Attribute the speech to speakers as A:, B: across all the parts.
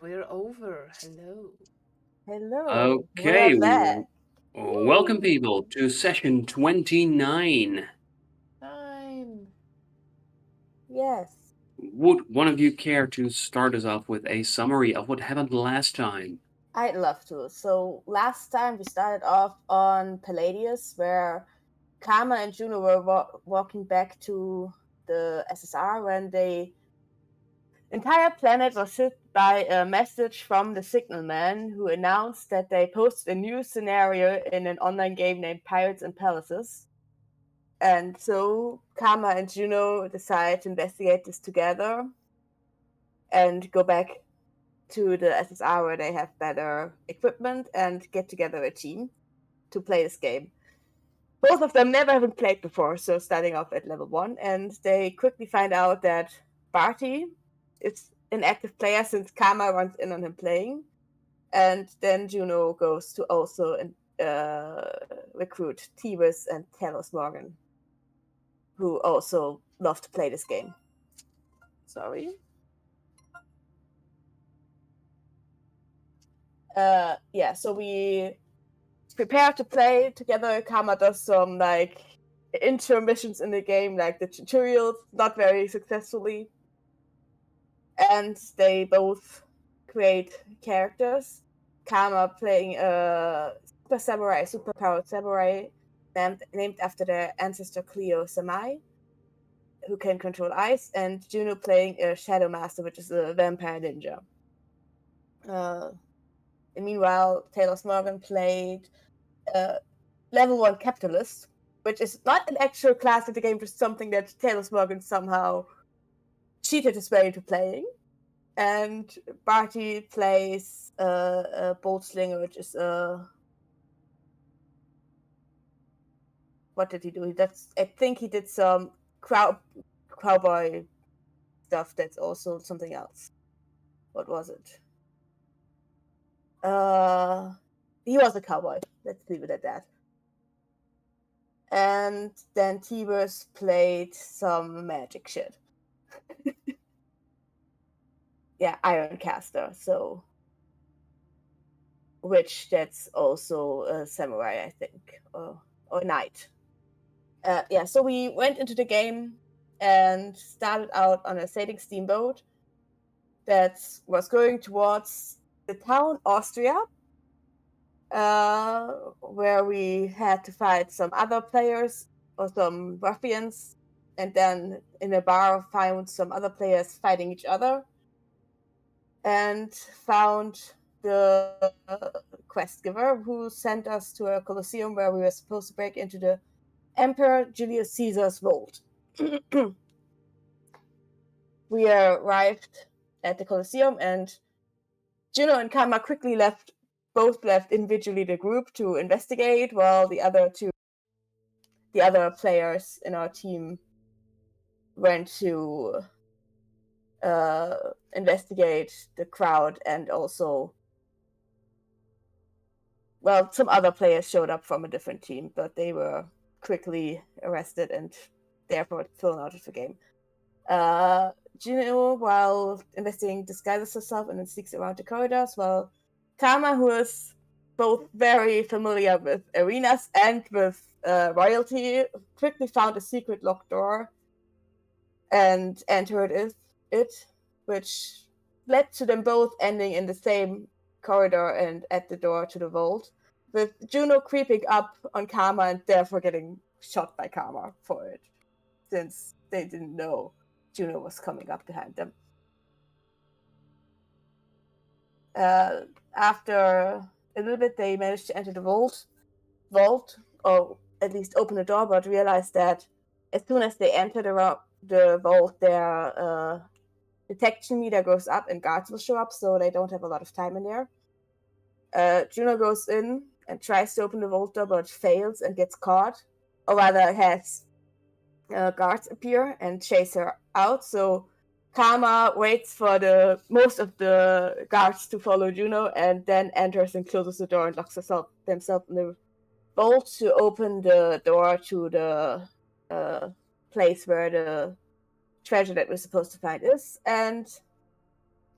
A: we're over. Hello.
B: Hello, we are
C: Okay,
B: back.
C: welcome
B: Woo!
C: people to session 29.
A: Time.
B: Yes,
C: Would one of you care to start us off with a summary of what happened last time?
B: I'd love to. So last time we started off on Palladius, where Karma and Juno were walking back to the SSR when the entire planet was hit by a message from the signalman who announced that they posted a new scenario in an online game named Pirates and Palaces. And so Karma and Juno decide to investigate this together and go back to the SSR where they have better equipment and get together a team to play this game. Both of them never even played before, so starting off at level 1, and they quickly find out that Barty is an active player since Karma runs in on him playing, and then Juno goes to also recruit Tebus and Talos Morgan, who also love to play this game. Sorry. So we prepare to play together. Karma does some intermissions in the game, like the tutorials, not very successfully. And they both create characters. Karma playing a superpowered samurai named after their ancestor Cleo Samai, who can control ice, and Juno playing a Shadow Master, which is a vampire ninja. And meanwhile, Taylor Morgan played level 1 capitalist, which is not an actual class in the game, just something that Taylor Morgan somehow cheated his way into playing. And Barty plays a bolt slinger, which is what did he do? I think he did some cowboy stuff. That's also something else. What was it? He was a cowboy. Let's leave it at that. And then Tebus played some magic shit. Yeah, Ironcaster. So, which that's also a samurai, I think, or knight. So we went into the game and started out on a sailing steamboat that was going towards the town Austria, where we had to fight some other players or some ruffians, and then in a bar found some other players fighting each other, and found the quest giver who sent us to a Colosseum where we were supposed to break into the Emperor Julius Caesar's vault. We arrived at the Colosseum, and Juno and Kama quickly both left individually the group to investigate, while the other players in our team went to investigate the crowd, and also, well, some other players showed up from a different team, but they were quickly arrested and therefore thrown out of the game. Juno, while investigating, disguises herself and then sneaks around the corridors, while Kama, who is both very familiar with arenas and with royalty, quickly found a secret locked door and entered it, which led to them both ending in the same corridor and at the door to the vault, with Juno creeping up on Kama and therefore getting shot by Kama for it, since they didn't know Juno was coming up behind them. After a little bit, they managed to enter the vault, or at least open the door, but realized that as soon as they enter the vault, their detection meter goes up and guards will show up, so they don't have a lot of time in there. Juno goes in and tries to open the vault door, but fails and gets caught, or rather has guards appear and chase her out. So Karma waits for most of the guards to follow Juno, and then enters and closes the door and locks themselves in the vault to open the door to the place where the treasure that we're supposed to find is. And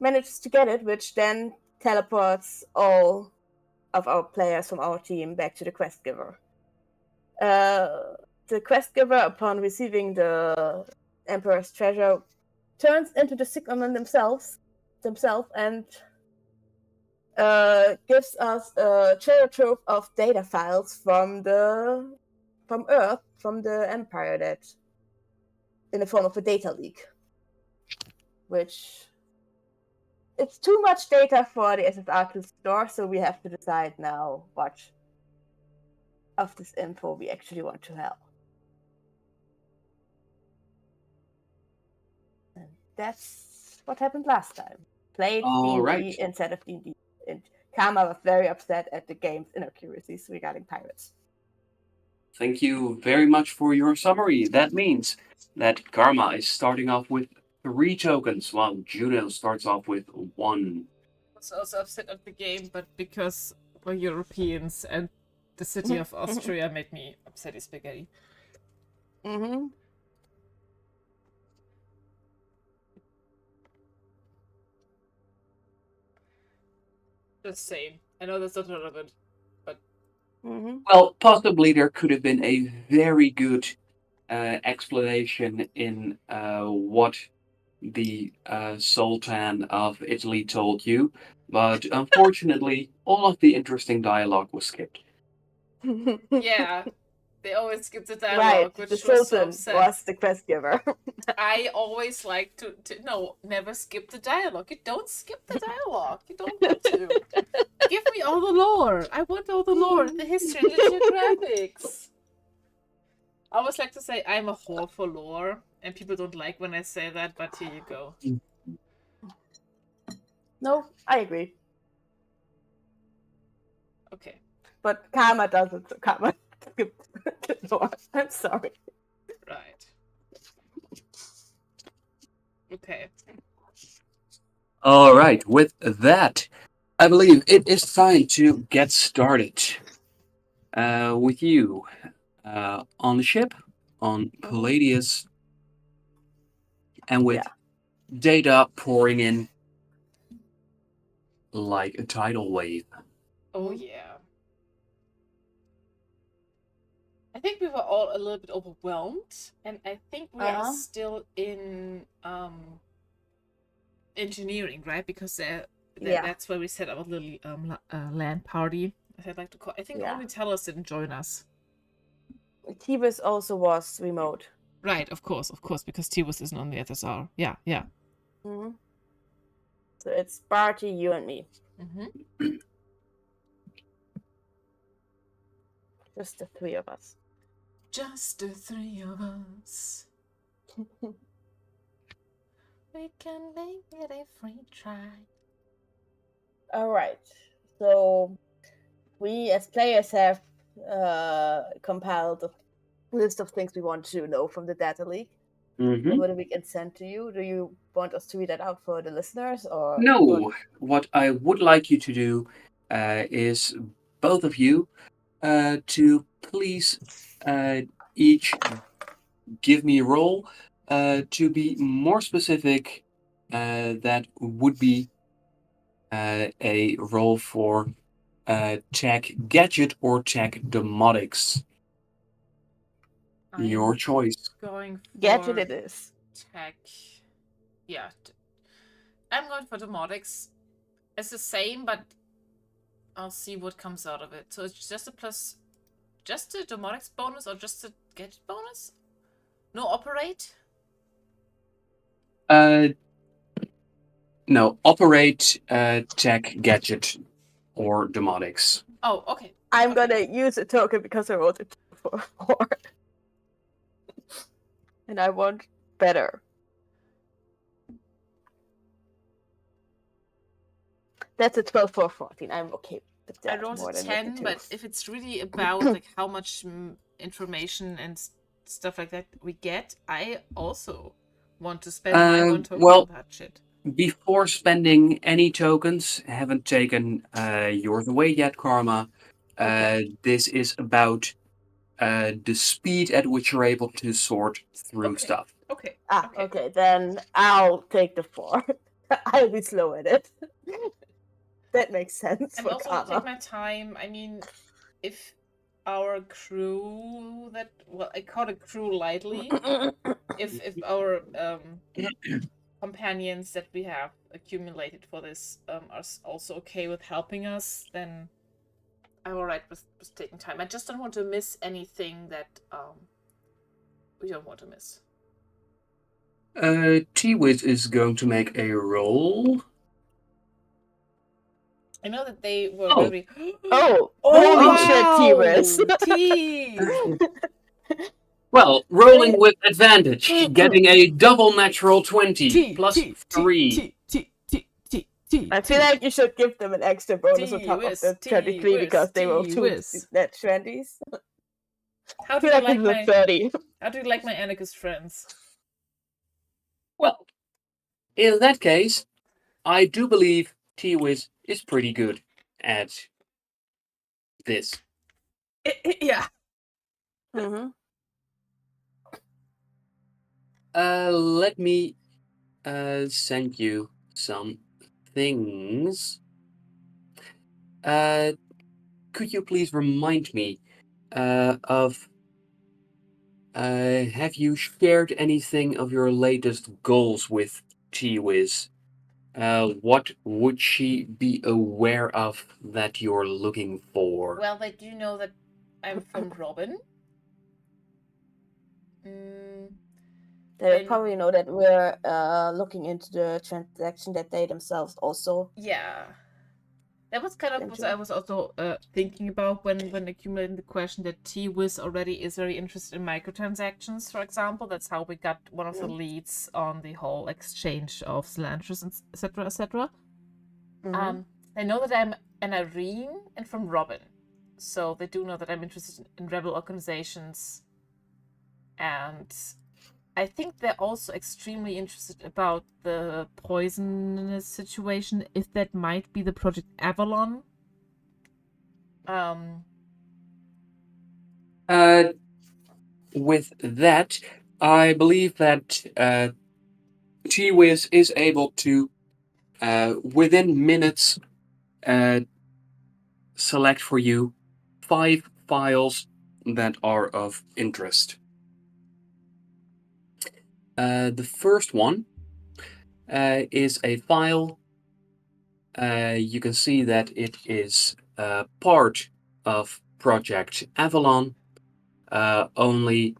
B: manages to get it, which then teleports all of our players from our team back to the quest giver. The quest giver, upon receiving the Emperor's treasure, turns into the Sigma-men themselves and gives us a treasure trove of data files from Earth, from the Empire, that in the form of a data leak, which it's too much data for the SSR to store, so we have to decide now what of this info we actually want to have. And that's what happened last time. Played
C: All
B: D&D
C: right.
B: instead of D&D. And Karma was very upset at the game's inaccuracies regarding pirates.
C: Thank you very much for your summary. That means that Karma is starting off with 3 tokens, while Juno starts off with 1.
A: I was also upset at the game, but because we're Europeans and the city of Austria made me upset as spaghetti.
B: Mm-hmm.
A: Just saying. I know that's not relevant.
B: Mm-hmm.
C: Well, possibly there could have been a very good explanation in what the Sultan of Italy told you, but unfortunately, all of the interesting dialogue was skipped.
A: Yeah, they always skip the dialogue,
B: Right,
A: which
B: the
A: was so
B: Sultan
A: upset.
B: was the quest giver.
A: I always like to no, never skip the dialogue. You don't skip the dialogue. You don't want to. Give me all the lore. I want all the lore, the history, and the geographics. I always like to say I'm a whore for lore, and people don't like when I say that, but here you go.
B: No, I agree.
A: Okay.
B: But Karma doesn't, so Karma skipped the lore. I'm sorry.
A: Right. Okay.
C: All right, with that, I believe it is time to get started with you on the ship, on Palladius, and with data pouring in like a tidal wave.
A: Oh yeah. I think we were all a little bit overwhelmed, and I think we are still in engineering, right? Because that's where we set up a little land party, as I'd like to call. I think only Talos didn't join us.
B: Tibus also was remote.
A: Right, of course, because Tibus isn't on the SSR. Yeah.
B: Mm-hmm. So it's Barty, you, and me.
A: Mm-hmm.
B: Just the 3 of us.
A: Just the 3 of us. We can make it if we try.
B: Alright. So we as players have compiled a list of things we want to know from the data leak.
C: Mm-hmm.
B: What we can send to you. Do you want us to read that out for the listeners, or
C: no? What I would like you to do is both of you to please each give me a roll to be more specific. That would be a roll for tech gadget or tech domotics. Your choice.
A: Going for
B: gadget it is.
A: Tech. Yeah. I'm going for domotics. It's the same, but I'll see what comes out of it. So it's just a plus, just a domotics bonus or just a gadget bonus? No operate?
C: No, operate tech gadget or domotics.
A: Oh, okay.
B: I'm gonna use a token because I rolled it for 4. And I want better. That's a 12 for 14. I'm okay with that.
A: I rolled
B: more
A: a
B: than
A: 10, but if it's really about like how much information and stuff like that we get, I also want to spend my 1 token on that shit.
C: Before spending any tokens, haven't taken yours away yet, Karma. This is about the speed at which you're able to sort through stuff.
A: Okay.
B: Okay, then I'll take the 4. I'll be slow at it. That makes sense
A: I'm
B: for
A: also gonna take
B: Karma.
A: my time. I mean, if our crew I call it crew lightly. If our companions that we have accumulated for this are also okay with helping us, then I'm alright with taking time. I just don't want to miss anything that we don't want to miss.
C: T-Wiz is going to make a roll.
A: I know that they were
C: Oh.
A: very.
B: Oh,
A: Oh
B: holy shit, T-Wiz.
A: wow! T.
C: Well, rolling with advantage, getting a double natural 20
A: T.
C: plus
A: T.
C: 3.
A: T. T. T. T. T.
B: I feel like you should give them an extra bonus on top of the 23 because they were two net 20s.
A: How
B: I
A: do
B: feel
A: you
B: like
A: like
B: it's a
A: my
B: 30.
A: How do you like my anarchist friends?
C: Well, in that case, I do believe T-Wiz is pretty good at this.
A: Yeah.
B: Mm-hmm.
C: Let me send you some things. Could you please remind me of have you shared anything of your latest goals with T-Wiz? What would she be aware of that you're looking for?
A: Well, they do know that I'm from Robin. Mm,
B: They
A: they
B: probably know that we're looking into the transaction that they themselves also.
A: Yeah. That was kind of what I
B: Enjoy.
A: was also thinking about when accumulating the question that T-Wiz already is very interested in microtransactions, for example. That's how we got one of the leads on the whole exchange of cilantros, etc., etc.
B: Mhm.
A: They know that I'm an Irene and from Robin. So they do know that I'm interested in rebel organizations. And I think they're also extremely interested about the poisonous situation, if that might be the Project Avalon.
C: With that, I believe that T-Wiz is able to, within minutes, select for you 5 files that are of interest. The first one is a file. You can see that it is part of Project Avalon, only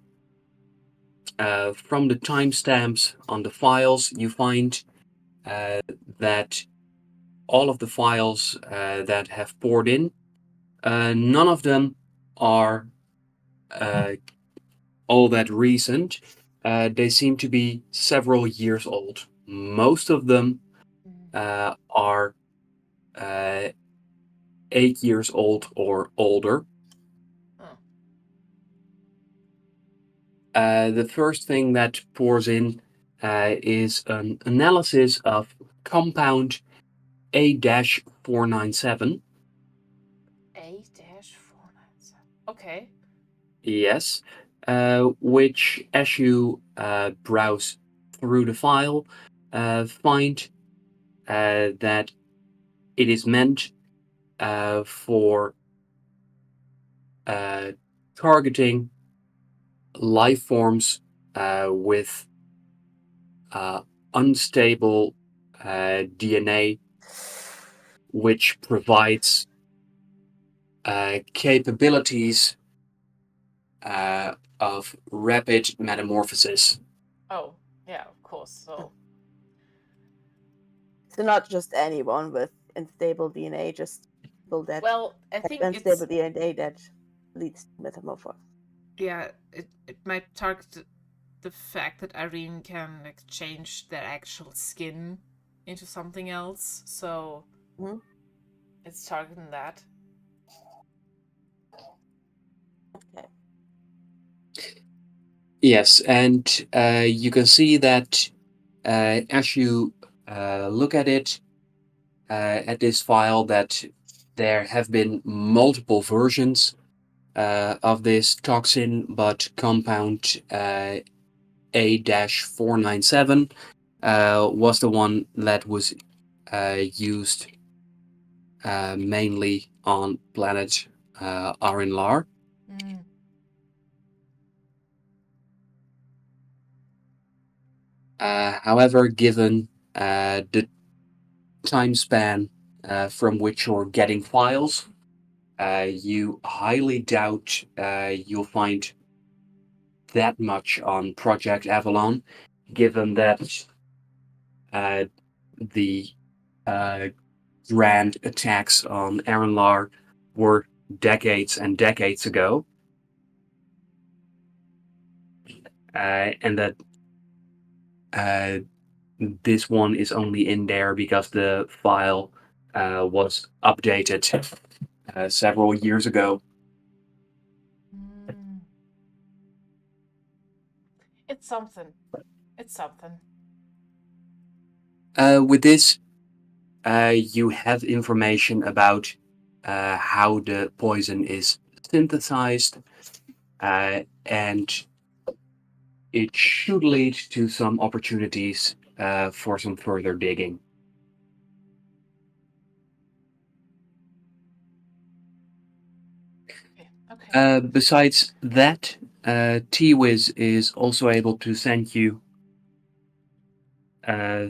C: from the timestamps on the files, you find that all of the files that have poured in, none of them are all that recent. They seem to be several years old. Most of them are 8 years old or older. The first thing that pours in is an analysis of compound A-497.
A: A-497. Okay.
C: Yes, which as you browse through the file, find that it is meant for targeting life forms with unstable DNA, which provides capabilities of rapid metamorphosis.
A: Oh, yeah, of course. So
B: not just anyone with unstable DNA, just people that
A: I
B: have
A: think
B: unstable DNA that leads to metamorphosis.
A: Yeah, it might target the fact that Irene can exchange their actual skin into something else. So it's targeting that.
B: Okay.
C: Yes, and you can see that as you look at it, at this file, that there have been multiple versions of this toxin, but compound A-497 was the one that was used mainly on planet Arinlar.
A: Mm.
C: However, given the time span from which you're getting files, you highly doubt you'll find that much on Project Avalon, given that the uh, grand attacks on Aranlar were decades and decades ago, and that this one is only in there because the file was updated several years ago.
A: Mm. It's something. It's something.
C: With this, you have information about how the poison is synthesized, and it should lead to some opportunities for some further digging.
A: Okay.
C: Besides that, T-Wiz is also able to send you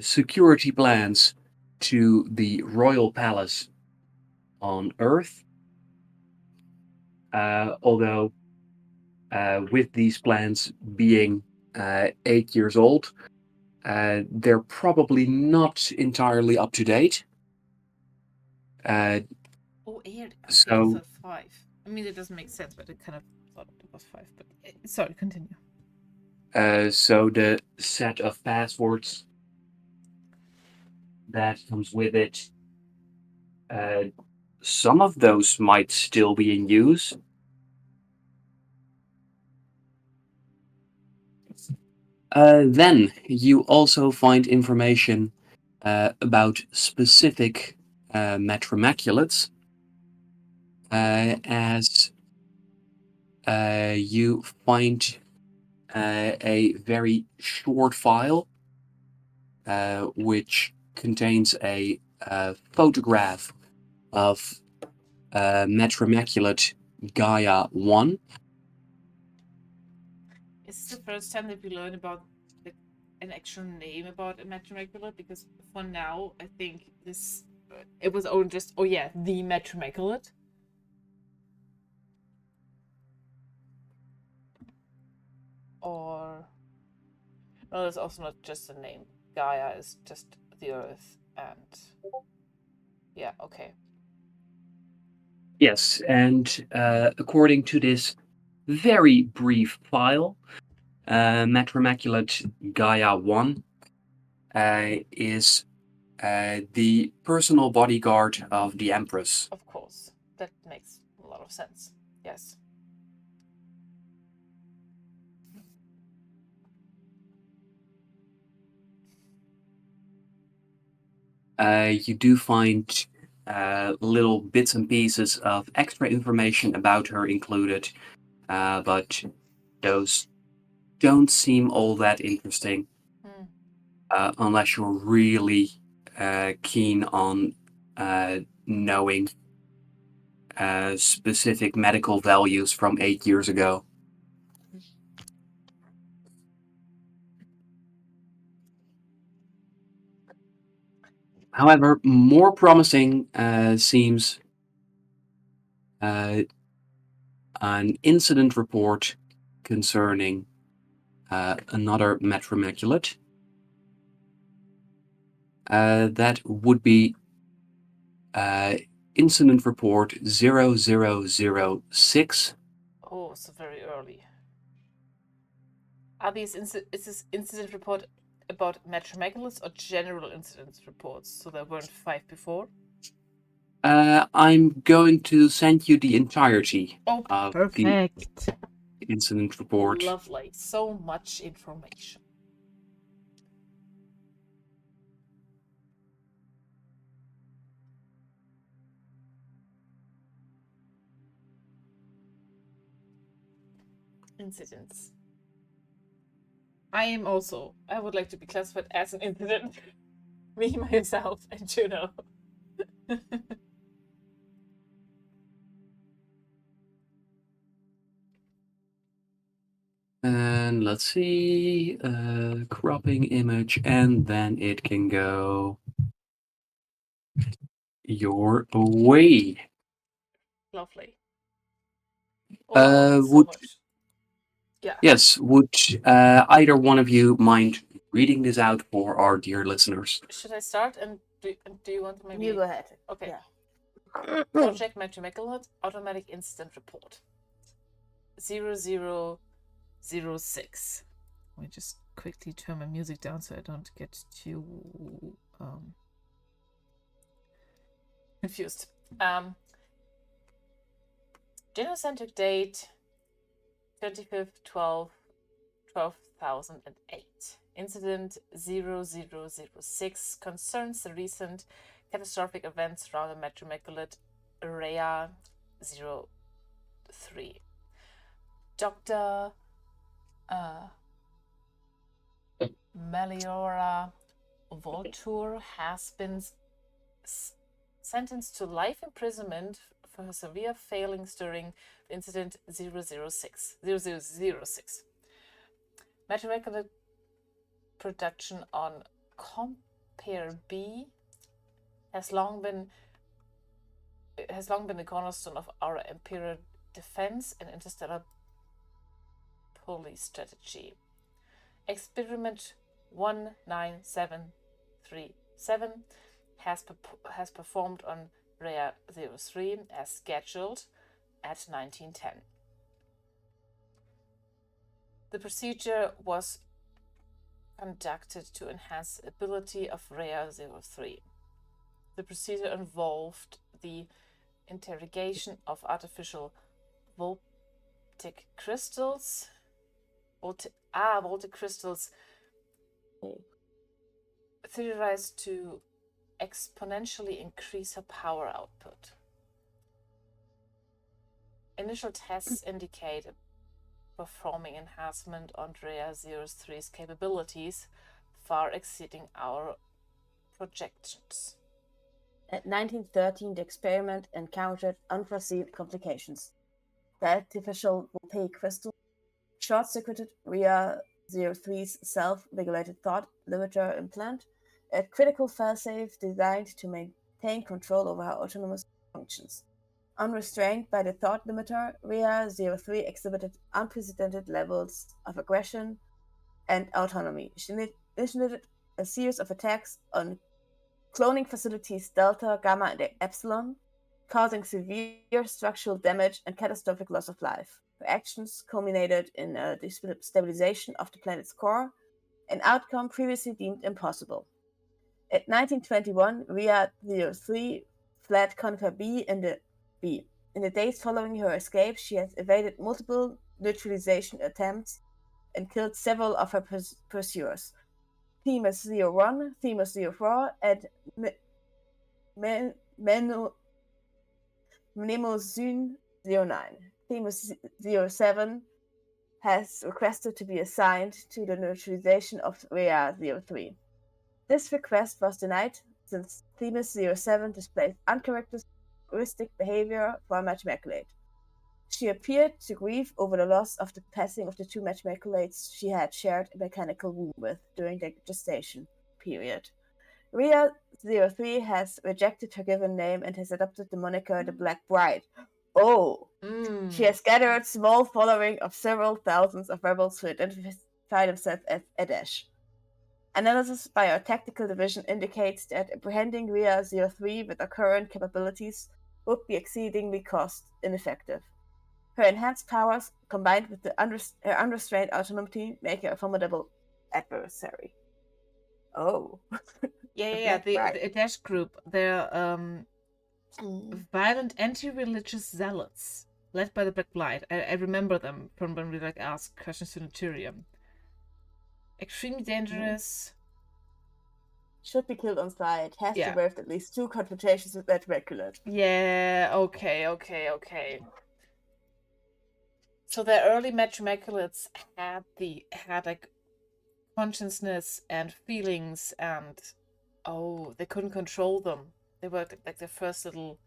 C: security plans to the Royal Palace on Earth. Although, with these plans being 8 years old, they're probably not entirely up to date.
A: Oh, 8. Okay,
C: So,
A: so 5. I mean, it doesn't make sense, but I kind of thought it was 5. But sorry, continue.
C: so the set of passwords that comes with it, uh, some of those might still be in use. Then you also find information about specific metromaculates, as you find a very short file which contains a photograph of metromaculate Gaia 1.
A: Is this the first time that we learn about an actual name about a metromaculate? Because for now, I think this it was only just the metromaculate. Or no, it's also not just a name. Gaia is just the Earth, and yeah, okay.
C: Yes, and according to this very brief file, metromaculate Gaia 1 is the personal bodyguard of the Empress.
A: Of course, that makes a lot of sense. Yes.
C: You do find little bits and pieces of extra information about her included, but those don't seem all that interesting unless you're really keen on knowing specific medical values from 8 years ago. However, more promising seems an incident report concerning another metromaculate. That would be incident report 0006.
A: Oh, so very early. Are these is this incident report about metromegaloths or general incident reports? So there weren't 5 before?
C: I'm going to send you the entirety
A: Oh,
C: of
A: perfect.
C: the incident report.
A: Lovely. So much information. Incidents. I would like to be classified as an incident. Me, myself, and Juno.
C: And let's see, cropping image, and then it can go your way.
A: Lovely. Oh, so much. Yeah.
C: Yes, would either one of you mind reading this out for our dear listeners?
A: Should I start? And do you want maybe?
B: You go ahead.
A: Okay.
B: Yeah.
A: Project Metromegalod Automatic Incident Report 0006. Let me just quickly turn my music down so I don't get too confused. Genocentric date 25th 12,008. Incident 0006 concerns the recent catastrophic events around the Metromegalod Area 03. Dr. Meliora Voltour has been sentenced to life imprisonment for her severe failings during the incident 0006. Metromegalod production on Compare B has long been the cornerstone of our imperial defense and interstellar police strategy. Experiment 19737 has performed on Rhea 03 as scheduled at 1910. The procedure was conducted to enhance the ability of Rhea 03. The procedure involved the interrogation of artificial voltic crystals. Voltic crystals theorized to exponentially increase her power output. Initial tests indicate a performing enhancement on Rhea 03's capabilities, far exceeding our projections.
B: At 1913, the experiment encountered unforeseen complications. The artificial voltaic crystal short-circuited Rhea 03's self-regulated thought limiter implant, a critical failsafe designed to maintain control over her autonomous functions. Unrestrained by the thought limiter, Rhea 03 exhibited unprecedented levels of aggression and autonomy. She initiated a series of attacks on cloning facilities Delta, Gamma, and Epsilon, causing severe structural damage and catastrophic loss of life. Her actions culminated in a destabilization of the planet's core, an outcome previously deemed impossible. In 1921, Rhea 03 fled Conifer B in the B. In the days following her escape, she has evaded multiple neutralization attempts and killed several of her pursuers. Themis 01, Themis 04, and Mnemosyne 09. Themis 07 has requested to be assigned to the neutralization of Rhea 03. This request was denied since Themis 07 displays uncharacteristic behavior for a Metromegalode. She appeared to grieve over the loss of the passing of the two Metromegaloids she had shared a mechanical womb with during their gestation period. Rhea 03 has rejected her given name and has adopted the moniker the Black Bride. Oh! She has gathered a small following of several thousands of rebels who identify themselves as Adesh. Analysis by our tactical division indicates that apprehending Rhea 03 with her current capabilities would be exceedingly cost ineffective. Her enhanced powers, combined with her unrestrained autonomy, make her a formidable adversary. Oh.
A: Yeah. The Adesh group, they're violent anti-religious zealots led by the Black Blight. I remember them from when we asked questions to Naturium. Extremely dangerous.
B: Should be killed on sight. Has survived at least 2 confrontations with that Metromegalod.
A: Yeah, okay. So the early Metromegalods had consciousness and feelings, and they couldn't control them. They were like their first little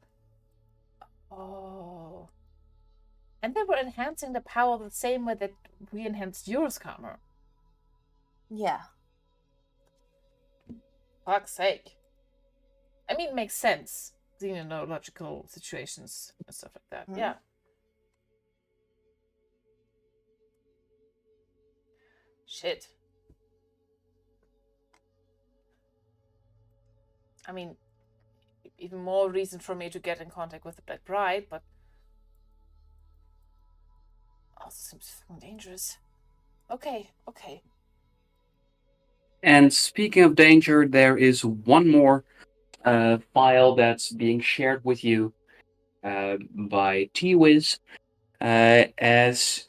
A: and they were enhancing the power the same way that we enhanced yours, Karma.
B: Yeah.
A: Fuck's sake. I mean, it makes sense. Xenological situations and stuff like that. Yeah. Shit. I mean, even more reason for me to get in contact with the Black Bride, but also seems fucking dangerous. Okay.
C: And speaking of danger, there is one more file that's being shared with you by T-Wiz, as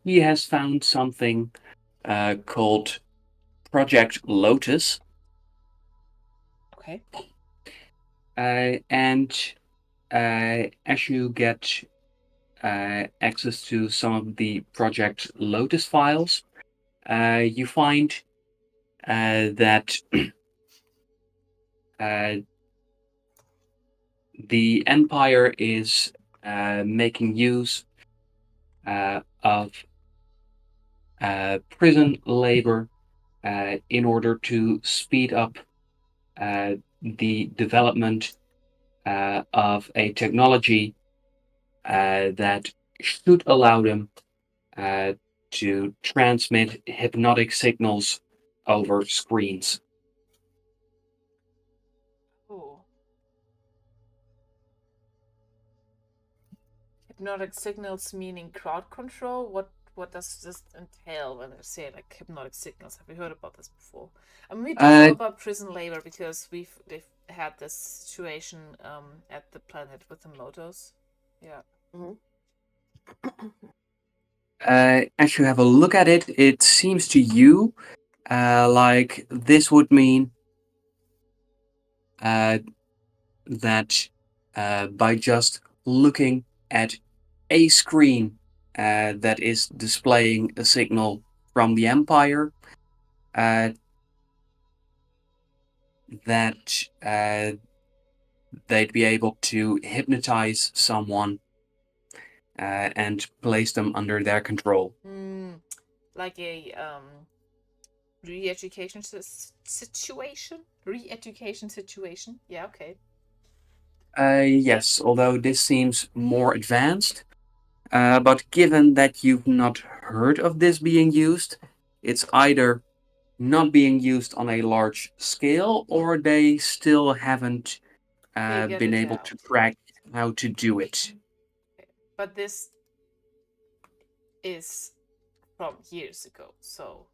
C: he has found something called Project Lotus.
A: Okay.
C: And as you get access to some of the Project Lotus files, you find that the Empire is making use of prison labor in order to speed up the development of a technology that should allow them to transmit hypnotic signals over screens.
A: Oh. Hypnotic signals meaning crowd control? What does this entail when they say like hypnotic signals? Have we heard about this before? I mean, we do know about prison labor because they've had this situation at the planet with the motos. Yeah.
C: As you have a look at it, it seems to you like this would mean that by just looking at a screen that is displaying a signal from the Empire, that they'd be able to hypnotize someone and place them under their control.
A: Like a re-education situation? Re-education situation? Yeah, okay.
C: Yes, although this seems more advanced. But given that you've not heard of this being used, it's either not being used on a large scale or they still haven't been able to crack how to do it.
A: Okay. But this is from years ago, so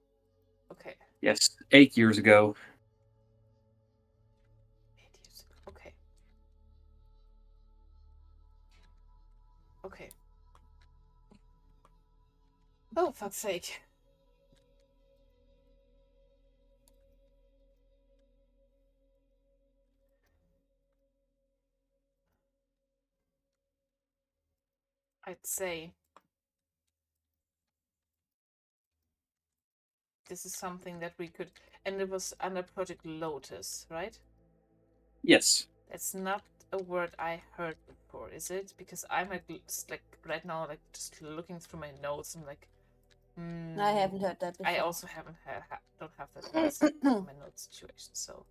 A: okay.
C: Yes, 8 years ago.
A: 8 years ago. Okay. Okay. Oh, fuck's sake. I'd say this is something that we could, and it was under Project Lotus, right?
C: Yes.
A: That's not a word I heard before, is it? Because I'm just like right now, like just looking through my notes and like,
B: I haven't heard that before.
A: I also haven't don't have that in my notes situation, so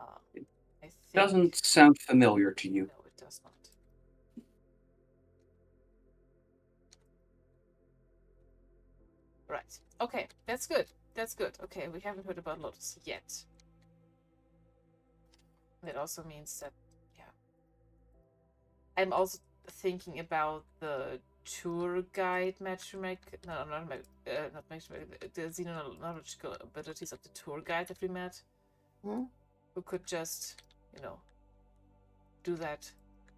A: I think
C: Doesn't sound familiar to you.
A: no, it does not. Right. Okay, that's good. That's good. Okay, we haven't heard about Lotus yet. That also means that, yeah. I'm also thinking about the tour guide matchmaker. No, not matchmaker. The xenological abilities of the tour guide that we met. Who could just, do that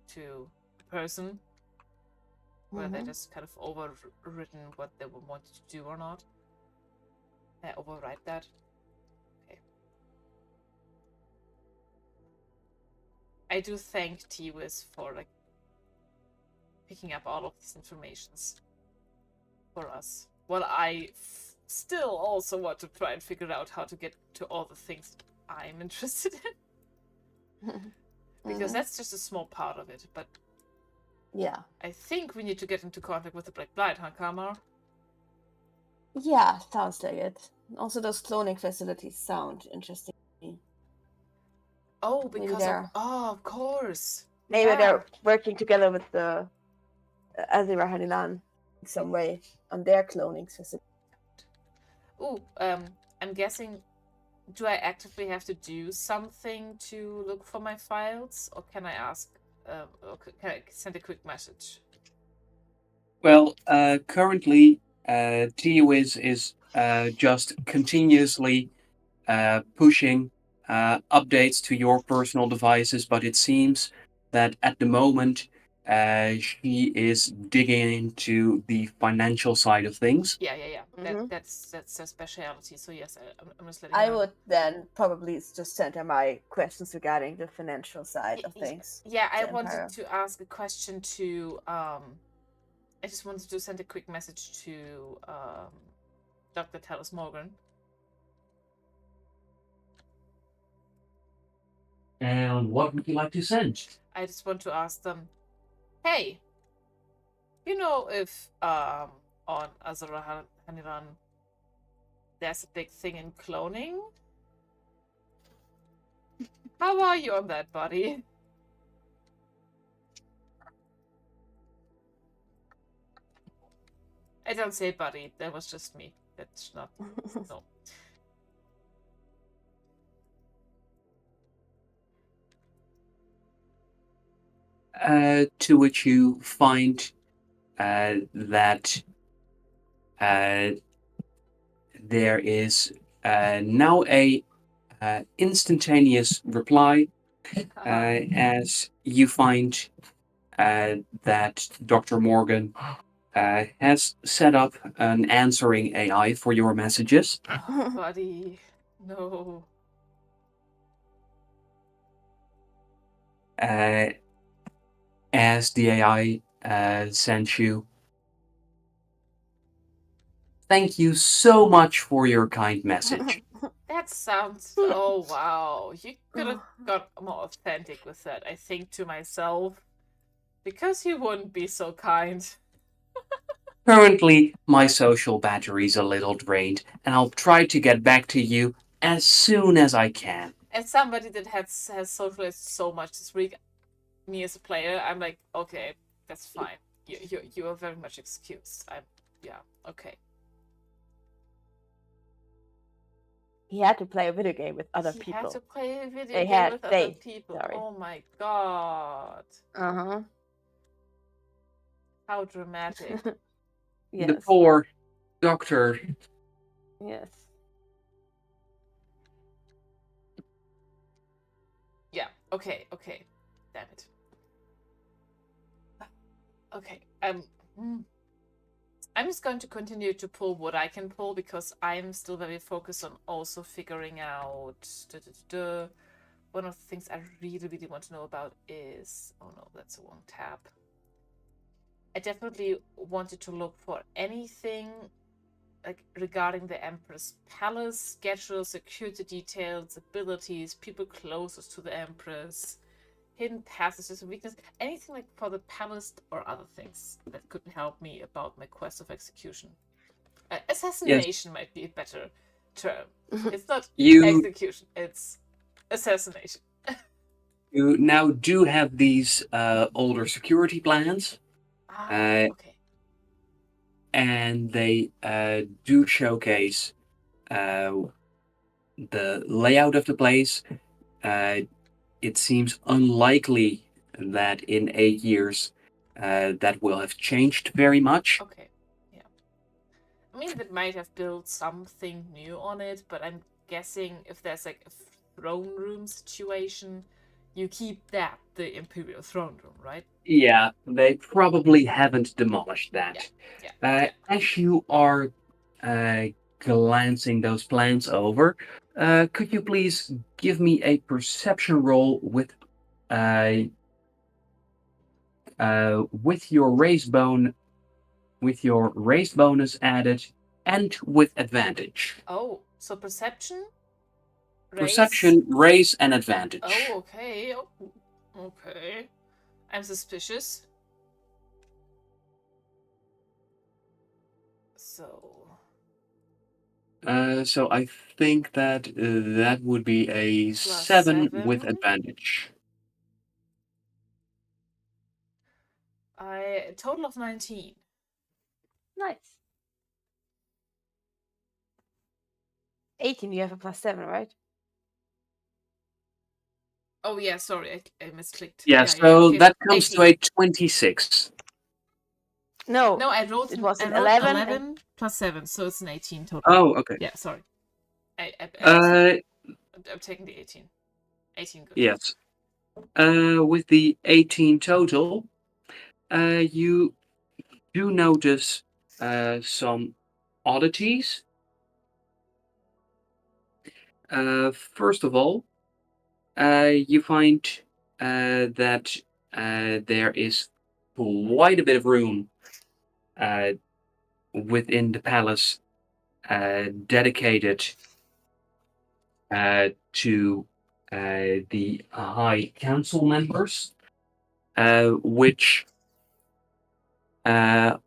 A: to a person. Where they just kind of overwritten what they wanted to do or not. They override that. Okay. I do thank T-Wiz for like picking up all of these informations for us. While I still also want to try and figure out how to get to all the things I'm interested in. Because that's just a small part of it. But
B: yeah.
A: I think we need to get into contact with the Black Blight, huh, Kamar?
B: Yeah, sounds like it. Also, those cloning facilities sound interesting to me.
A: Oh,
B: Maybe
A: because
B: they're
A: of course.
B: maybe
A: Yeah.
B: they're working together with the Azira Hanilan in some way on their cloning facility.
A: Ooh, I'm guessing. Do I actively have to do something to look for my files, or can I ask? Or can I send a quick message?
C: Well, currently, TU is just continuously pushing updates to your personal devices, but it seems that at the moment she is digging into the financial side of things.
A: Yeah.
B: Mhm.
A: That's a specialty. So yes, I'm just letting
B: I
A: her know.
B: would then probably just send her my questions regarding the financial side of things.
A: Yeah, I
B: to
A: wanted
B: Empire.
A: to ask a question to. I just wanted to send a quick message to Dr. Talos Morgan.
C: And what would you like to send?
A: I just want to ask them, hey, you know if on Azura Haniran there's a big thing in cloning? How are you on that, buddy? I don't say buddy, that was just me. That's not no.
C: To which you find that there is now a instantaneous reply as you find that Dr. Morgan has set up an answering AI for your messages.
A: Oh, buddy, no.
C: As the AI sent you, thank you so much for your kind message.
A: That sounds. Oh wow, you could have got more authentic with that. I think to myself, because you wouldn't be so kind.
C: Currently, my social battery's a little drained, and I'll try to get back to you as soon as I can.
A: As somebody that has socialized so much this week, me as a player, I'm like, okay, that's fine. You are very much excused. Yeah, okay.
B: He had to play a video game with other
A: He
B: people.
A: had to play a video
B: They
A: game
B: had-
A: with
B: they-
A: other people.
B: sorry.
A: Oh my god.
B: Uh-huh.
A: How dramatic.
B: Yes.
C: The poor doctor.
B: Yes.
A: Yeah, okay. Damn it. Okay, I'm just going to continue to pull what I can pull because I'm still very focused on also figuring out. One of the things I really want to know about is. Oh no, that's the wrong tab. I definitely wanted to look for anything like regarding the Empress Palace, schedule, security details, abilities, people closest to the Empress, hidden passages and weakness, anything like for the palace or other things that could help me about my quest of execution. Assassination might be a better term. It's not execution, it's assassination.
C: You now do have these older security plans,
A: Okay.
C: and they do showcase the layout of the place. It seems unlikely that in 8 years that will have changed very much.
A: Okay. Yeah. I mean, they might have built something new on it, but I'm guessing if there's like a throne room situation, you keep that the Imperial throne room, right?
C: Yeah, they probably haven't demolished that.
A: Yeah.
C: As you are glancing those plans over, could you please give me a perception roll with your race bonus added and with advantage.
A: Oh, so perception, race.
C: Perception, race, and advantage.
A: Oh, okay. Okay. I'm suspicious.
C: So I think that that would be a
A: Plus
C: 7 with
A: 7.
C: advantage.
A: A total of 19.
B: Nice. 18, you have a +7, right?
A: Oh yeah, sorry, I misclicked.
C: Yeah, so
A: okay,
C: that comes
A: 18.
C: to a 26.
B: No,
A: No, I rolled
B: it was
A: I
B: an
A: rolled
B: 11.
A: 11 plus 7, so it's an 18 total.
C: Oh, okay.
A: Yeah, sorry.
C: Uh,
A: I'm taking the 18. 18 good.
C: yes. With the 18 total, you do notice some oddities. First of all, you find that there is quite a bit of room within the palace dedicated to the High Council members, which are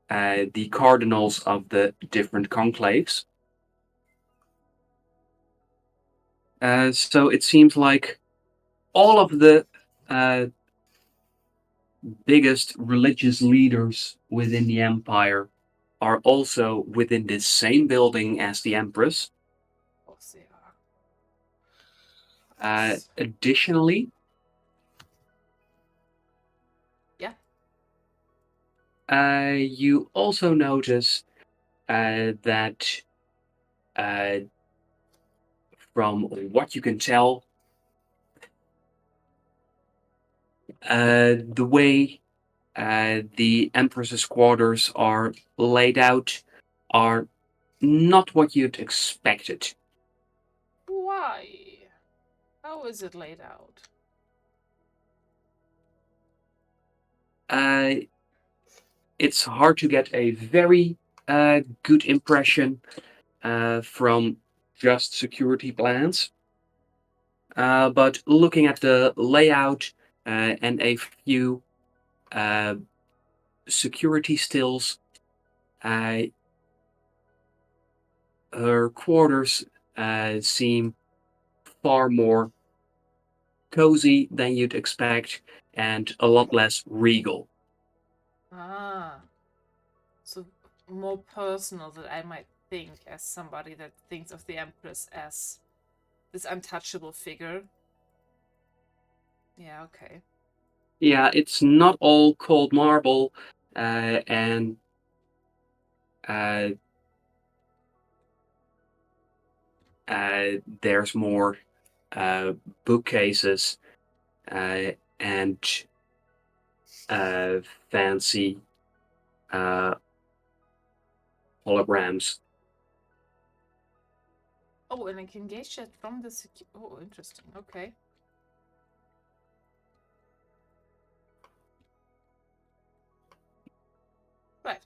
C: the cardinals of the different conclaves. So it seems like all of the biggest religious leaders within the empire are also within this same building as the empress.
A: Of course they are.
C: Additionally,
A: Yeah.
C: You also notice that from what you can tell, the way the Empress's quarters are laid out are not what you'd expected.
A: Why? How is it laid out?
C: It's hard to get a very good impression from just security plans. But looking at the layout and a few security stills, her quarters seem far more cozy than you'd expect and a lot less regal.
A: Ah. So more personal than I might think as somebody that thinks of the Empress as this untouchable figure. Yeah, okay.
C: Yeah, it's not all cold marble, and uh, there's more bookcases and fancy uh, holograms.
A: Oh, and I can gauge that from the Oh, interesting. Okay. Right.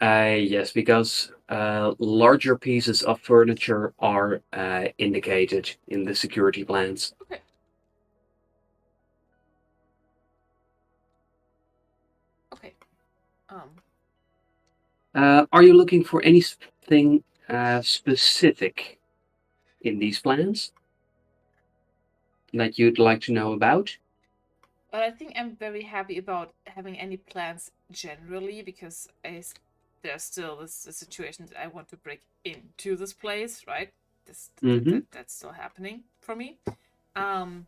C: Yes, because larger pieces of furniture are indicated in the security plans.
A: Okay. Okay.
C: Are you looking for anything specific in these plans that you'd like to know about?
A: But I think I'm very happy about having any plans generally because there's still this situation that I want to break into this place, right? That's still happening for me. I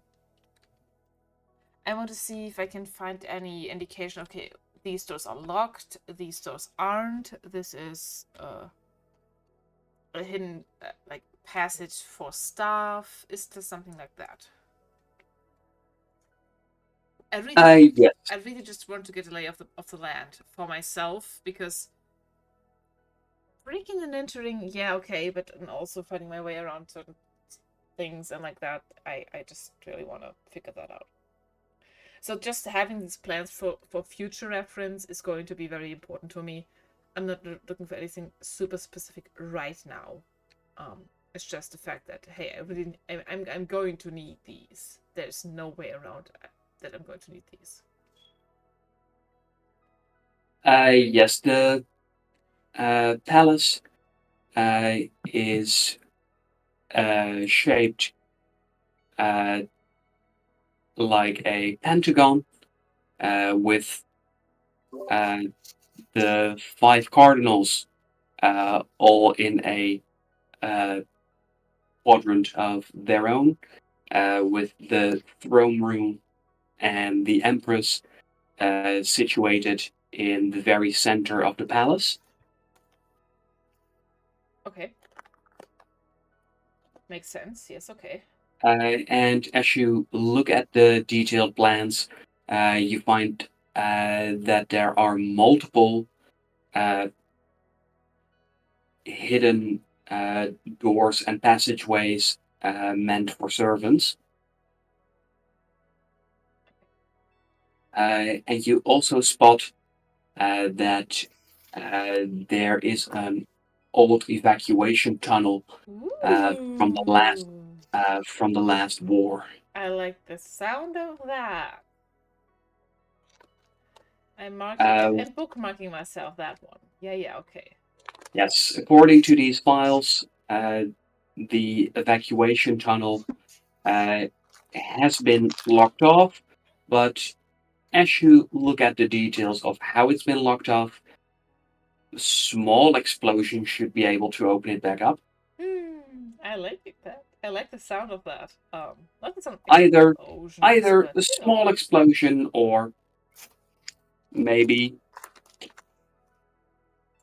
A: want to see if I can find any indication. Okay, these doors are locked. These doors aren't. This is a hidden like passage for staff. Is there something like that?
C: Yes.
A: I really just want to get a lay of the land for myself because breaking and entering, yeah, okay, but and also finding my way around certain things and like that, I just really want to figure that out. So just having these plans for future reference is going to be very important to me. I'm not looking for anything super specific right now. It's just the fact that, hey, I'm going to need these. There's no way around that I'm going to need these.
C: Yes, the palace is shaped like a pentagon with the 5 cardinals all in a quadrant of their own, with the throne room and the empress situated in the very center of the palace.
A: Okay. Makes sense. Yes, okay.
C: And as you look at the detailed plans, you find that there are multiple uh, hidden doors and passageways meant for servants. And you also spot that there is an old evacuation tunnel from the last war.
A: I like the sound of that. I'm bookmarking myself that one. Yeah, okay.
C: Yes, according to these files, the evacuation tunnel has been locked off, but as you look at the details of how it's been locked off, a small explosion should be able to open it back up.
A: I like that. I like the sound of that. Not the sound of
C: Either
A: explosions, but
C: a small explosion or maybe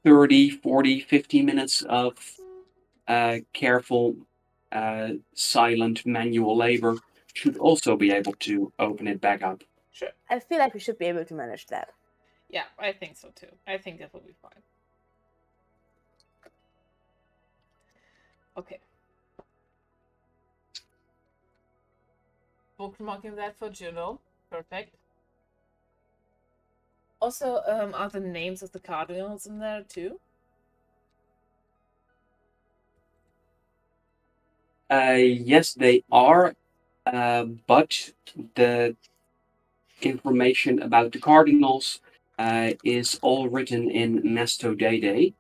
C: 30, 40, 50 minutes of careful, silent manual labor should also be able to open it back up.
A: Sure.
B: I feel like we should be able to manage that.
A: Yeah, I think so too. I think that will be fine. Okay. Bookmarking that for Juno. Perfect. Also, are the names of the cardinals in there too?
C: Yes, they are, but the information about the cardinals is all written in Mastodade.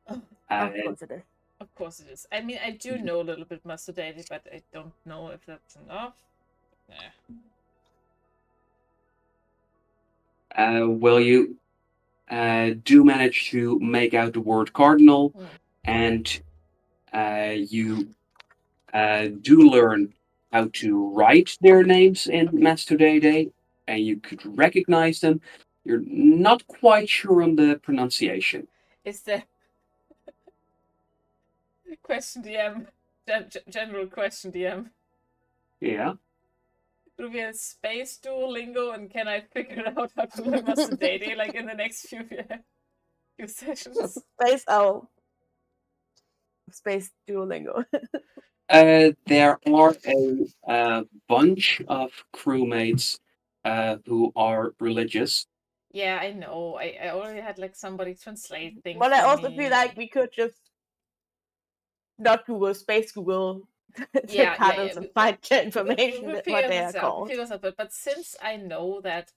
B: Of course it is.
A: Of course it is. I mean, I do know a little bit Mastodade, but I don't know if that's enough.
C: Well, you do manage to make out the word cardinal, and you do learn how to write their names in Mastodade, and you could recognize them. You're not quite sure on the pronunciation.
A: Is there question DM? General question DM.
C: Yeah.
A: Do we have space Duolingo, and can I figure out how to learn Mastodade like in the next few sessions?
B: Space Duolingo.
C: There are a bunch of crewmates who are religious.
A: Yeah, I know. I already had like somebody translate things.
B: But I also feel like we could just not Google, space Google the cardinals and find the information that what they are called.
A: But since I know that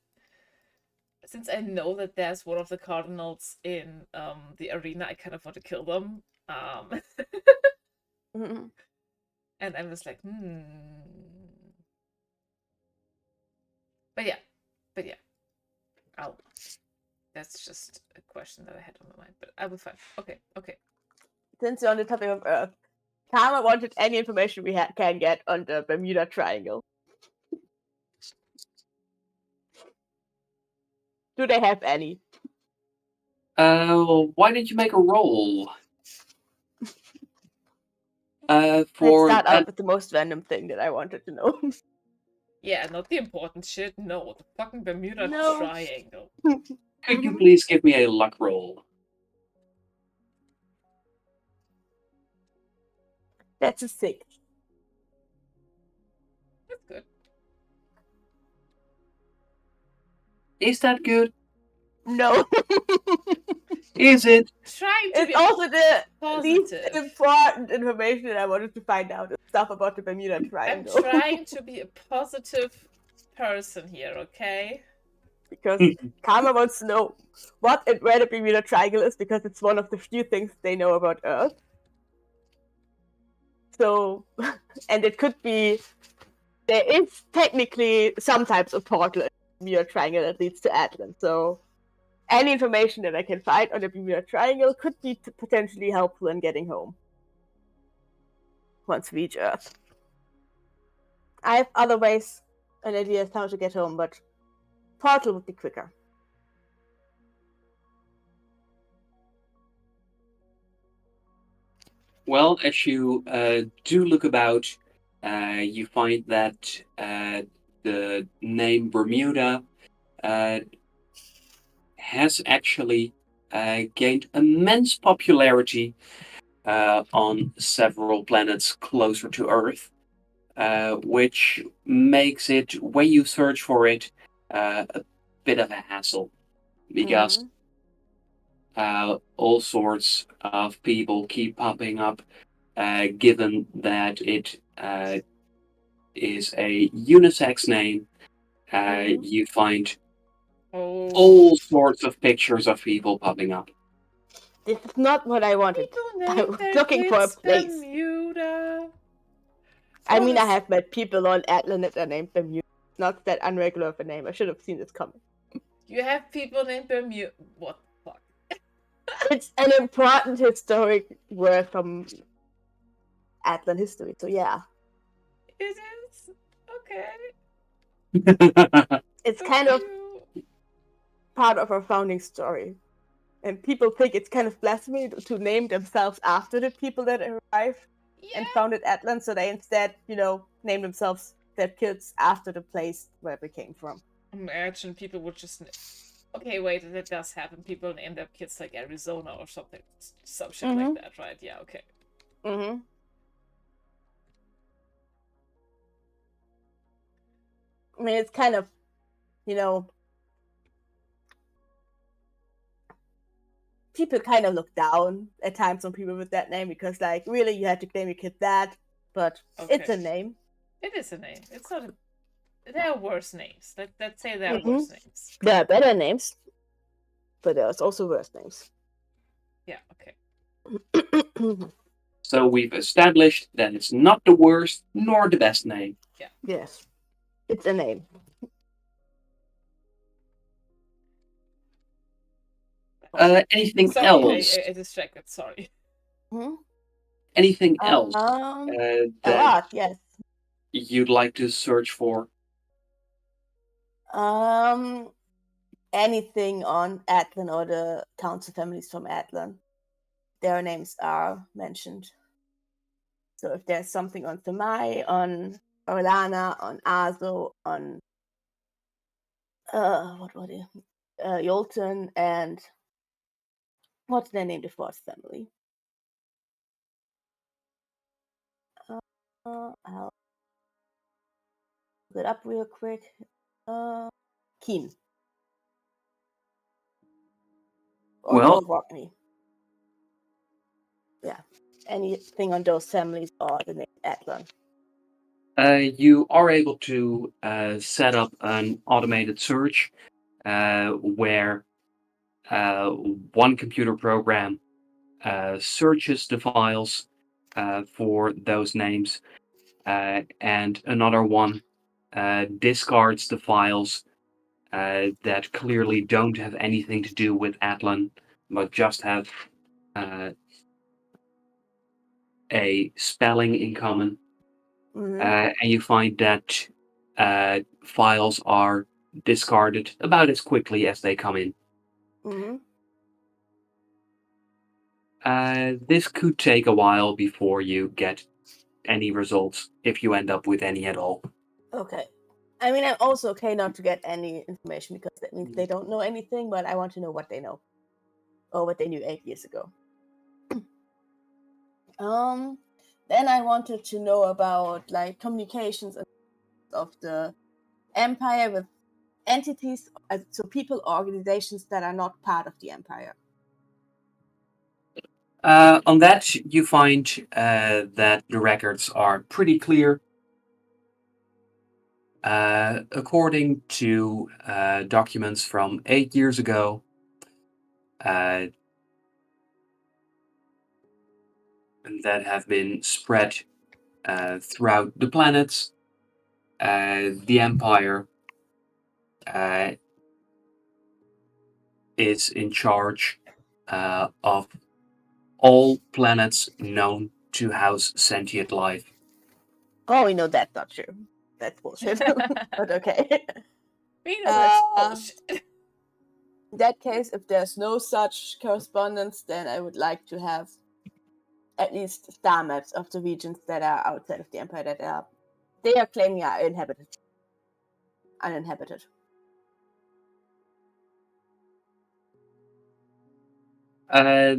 A: there's one of the cardinals in the arena, I kind of want to kill them.
B: Mm-hmm.
A: And I'm just like, But yeah. That's just a question that I had on my mind, but I will find. Okay.
B: Since you're on the topic of Earth, Karma wanted any information we can get on the Bermuda Triangle. Do they have any?
C: Why did you make a roll?
B: Let's start out with the most random thing that I wanted to know.
A: Yeah, not the important shit. No, the fucking Bermuda Triangle.
C: Could you please give me a luck roll?
B: That's a 6.
A: That's good.
C: Is that good?
B: No.
C: Is it?
A: Trying to
B: It's
A: be
B: also the least
A: positive.
B: important information that I wanted to find out. Is stuff about the Bermuda
A: I'm
B: Triangle.
A: trying to be a positive person here, okay?
B: Because Karma wants to know what and where the Bermuda Triangle is, because it's one of the few things they know about Earth. So, and it could be, there is technically some types of portal in the Bermuda Triangle that leads to Atlant. So, any information that I can find on the Bermuda Triangle could be potentially helpful in getting home once we reach Earth. I have other ways and ideas how to get home, but portal would be quicker.
C: Well, as you do look about, you find that the name Bermuda has actually gained immense popularity on several planets closer to Earth, which makes it, when you search for it, a bit of a hassle because all sorts of people keep popping up, given that it is a unisex name. You find all sorts of pictures of people popping up.
B: This is not what I wanted.
A: People
B: I
A: name
B: was
A: their
B: looking for a
A: kids
B: place.
A: Bermuda.
B: I mean, I have met people on Atlant that are named Bermuda. Not that unregular of a name. I should have seen this coming.
A: You have people named Bermuda. What the fuck?
B: It's an important historic word from Atlant history, so yeah.
A: It is? Okay.
B: It's
A: Good
B: kind
A: for
B: of
A: you.
B: part of our founding story. And people think it's kind of blasphemy to name themselves after the people that arrived and
A: Yeah.
B: founded Atlant, so they instead, name themselves, their kids, after the place where they came from.
A: Imagine people would just. Okay, wait, that does happen. People name their kids like Arizona or something. Some shit like that, right? Yeah, okay.
B: Mm-hmm. I mean, it's kind of, people kind of look down at times on people with that name because, like, really, you had to claim your kid that, but it's a name.
A: It is a name. It's not. There are worse names. Let's say there are
B: Mhm.
A: worse names.
B: There are better names, but there's also worse names.
A: Yeah, okay.
C: So we've established that it's not the worst nor the best name.
A: Yeah.
B: Yes, it's a name.
C: Anything
A: Sorry,
C: else?
A: I distracted. Sorry.
C: Anything else
B: A
C: that
B: lot, yes.
C: you'd like to search for?
B: Anything on Atlant or the council families from Atlant, their names are mentioned. So if there's something on Thamai, on Orlana, on Azo, on what were they? Yolton, and what's their name? The fourth family. I'll look it up real quick. Keen. Or
C: Well,
B: Rockney. Yeah. Anything on those families or the name Atlant.
C: you are able to set up an automated search where one computer program searches the files for those names, and another one discards the files that clearly don't have anything to do with Atlan, but just have a spelling in common. And you find that files are discarded about as quickly as they come in. This could take a while before you get any results, if you end up with any at all.
B: Okay. I mean, I'm also okay not to get any information because that means they don't know anything, but I want to know what they know or what they knew 8 years ago. Then I wanted to know about like communications of the empire with entities, so people or organizations that are not part of the empire.
C: On that, you find that the records are pretty clear. According to documents from 8 years ago, that have been spread throughout the planets, the Empire is in charge of all planets known to house sentient life.
B: Oh, we know that's not true. That's bullshit. But okay.
A: We know that's bullshit.
B: In that case, if there's no such correspondence, then I would like to have at least star maps of the regions that are outside of the empire that they are claiming are uninhabited.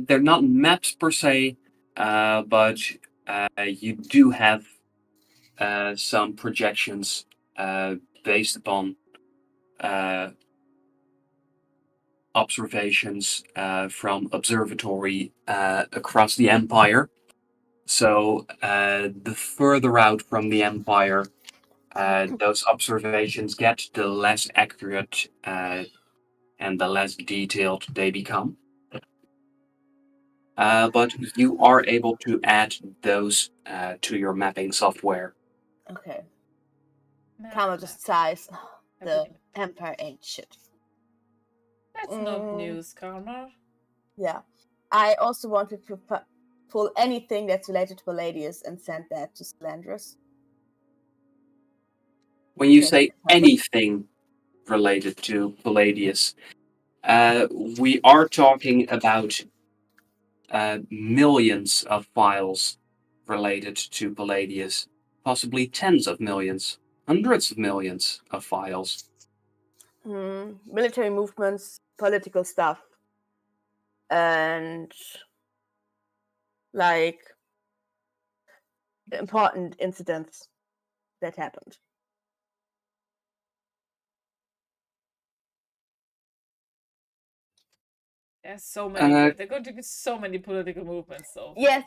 C: They're not maps per se, but you do have some projections based upon observations from observatory across the empire. So the further out from the empire those observations get, the less accurate and the less detailed they become. But you are able to add those to your mapping software.
B: Okay.
A: Nah,
B: Kama just sighs. The
A: Everything.
B: empire ain't shit.
A: That's not news, Karma.
B: Yeah. I also wanted to pull anything that's related to Palladius and send that to Slandrus.
C: When you
B: Okay.
C: say anything related to Palladius, we are talking about millions of files related to Palladius, possibly tens of millions, hundreds of millions of files.
B: Military movements, political stuff, and like important incidents that happened.
A: There's so many. There are going to be so many political movements, though.
B: Yes,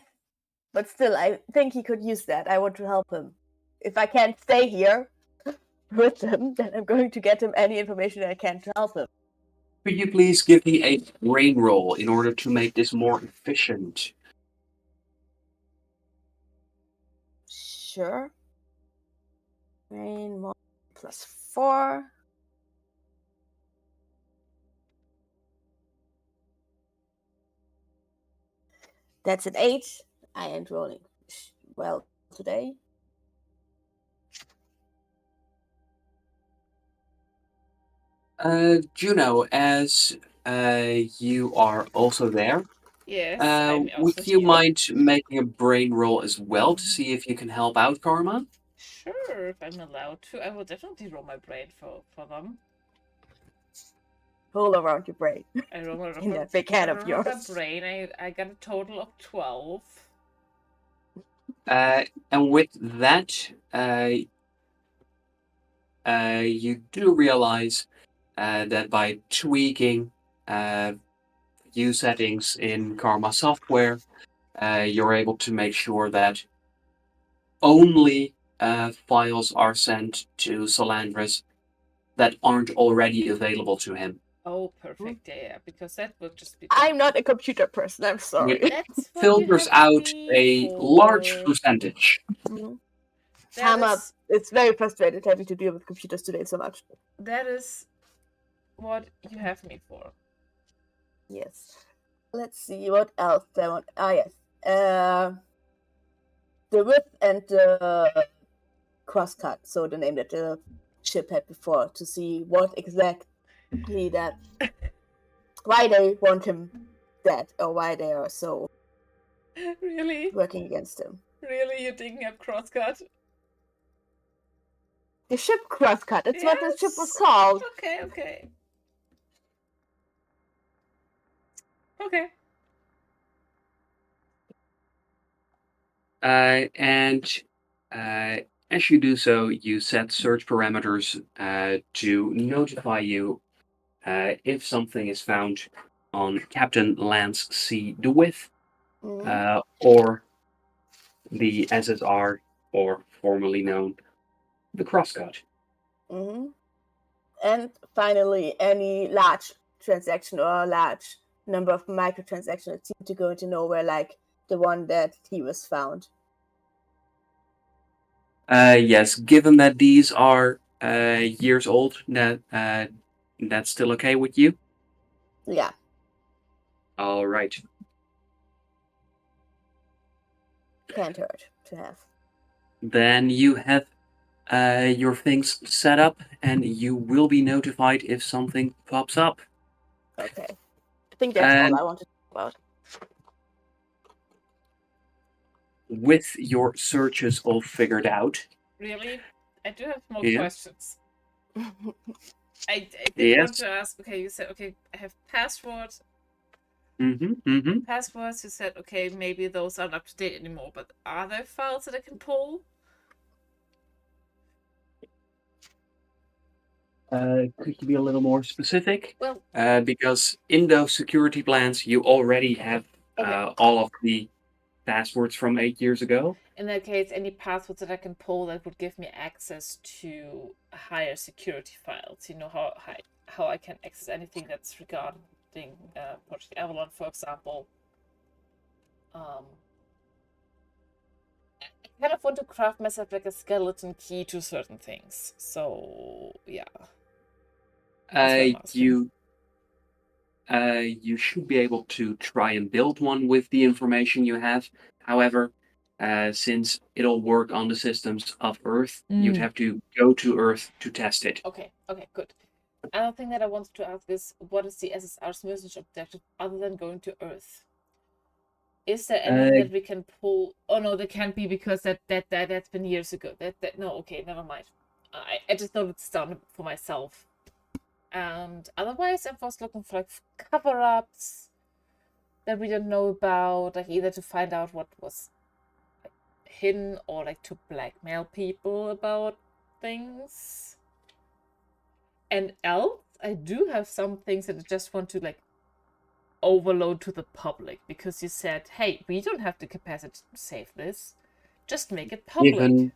B: but still, I think he could use that. I want to help him. If I can't stay here with him, then I'm going to get him any information I can to help him.
C: Could you please give me a brain roll in order to make this more efficient?
B: Sure. Brain plus 4. That's an 8. I ain't rolling well today.
C: Juno, as you are also there,
A: Yes, I'm also
C: would you
A: here.
C: mind making a brain roll as well to see if you can help out Karma?
A: Sure, if I'm allowed to. I will definitely roll my brain for them.
B: Roll around your brain.
A: I roll around
B: In that big head of
A: my
B: yours.
A: brain. I got a total of 12.
C: And with that, you do realize that by tweaking view settings in Karma software, you're able to make sure that only files are sent to Solandris that aren't already available to him.
A: Oh, perfect. Yeah, because that would just be.
B: I'm not a computer person, I'm sorry.
A: That's what
C: Filters
A: you have
C: out
A: me
C: a
A: for.
C: large percentage.
B: Hama, it's very frustrated having to deal with computers today so much.
A: That is what you have me for.
B: Yes. Let's see what else I want. Ah, yes. The width and the crosscut, so the name that the ship had before, to see what exactly that, why they want him dead, or why they are so
A: Really?
B: working against him.
A: Really? You're digging up crosscut?
B: The ship crosscut, it's what the ship was called.
A: Okay, okay. Okay.
C: And as you do so, you set search parameters to notify you if something is found on Captain Lance C. DeWitt or the SSR, or formerly known the Crosscut.
B: And finally, any large transaction or a large number of microtransactions that seem to go into nowhere, like the one that he was found.
C: Yes, given that these are years old, that's still okay with you?
B: Yeah.
C: All right.
B: Can't hurt to have.
C: Then you have your things set up, and you will be notified if something pops up.
B: Okay. I think that's all I wanted to talk about.
C: With your searches all figured out.
A: Really? I do have more
C: Yeah.
A: questions. I did want to ask, okay, you said, okay, I have passwords. Passwords, you said, okay, maybe those aren't up to date anymore, but are there files that I can pull?
C: Could you be a little more specific?
A: Well,
C: because in those security plans, you already have all of the passwords from 8 years ago.
A: In that case, any passwords that I can pull that would give me access to higher security files. You know how I can access anything that's regarding Project Avalon, for example. I kind of want to craft myself like a skeleton key to certain things. So yeah.
C: You should be able to try and build one with the information you have. However, since it'll work on the systems of Earth, you'd have to go to Earth to test it.
A: Okay, good. Another thing that I wanted to ask is, what is the SSR's message objective other than going to Earth? Is there anything that we can pull? Oh no, there can't be, because that's been years ago. No, okay, never mind. I just noted this down for myself. And otherwise, I was looking for like cover-ups that we don't know about, like either to find out what was like hidden or like to blackmail people about things. And else, I do have some things that I just want to like overload to the public, because you said, hey, we don't have the capacity to save this, just make it public.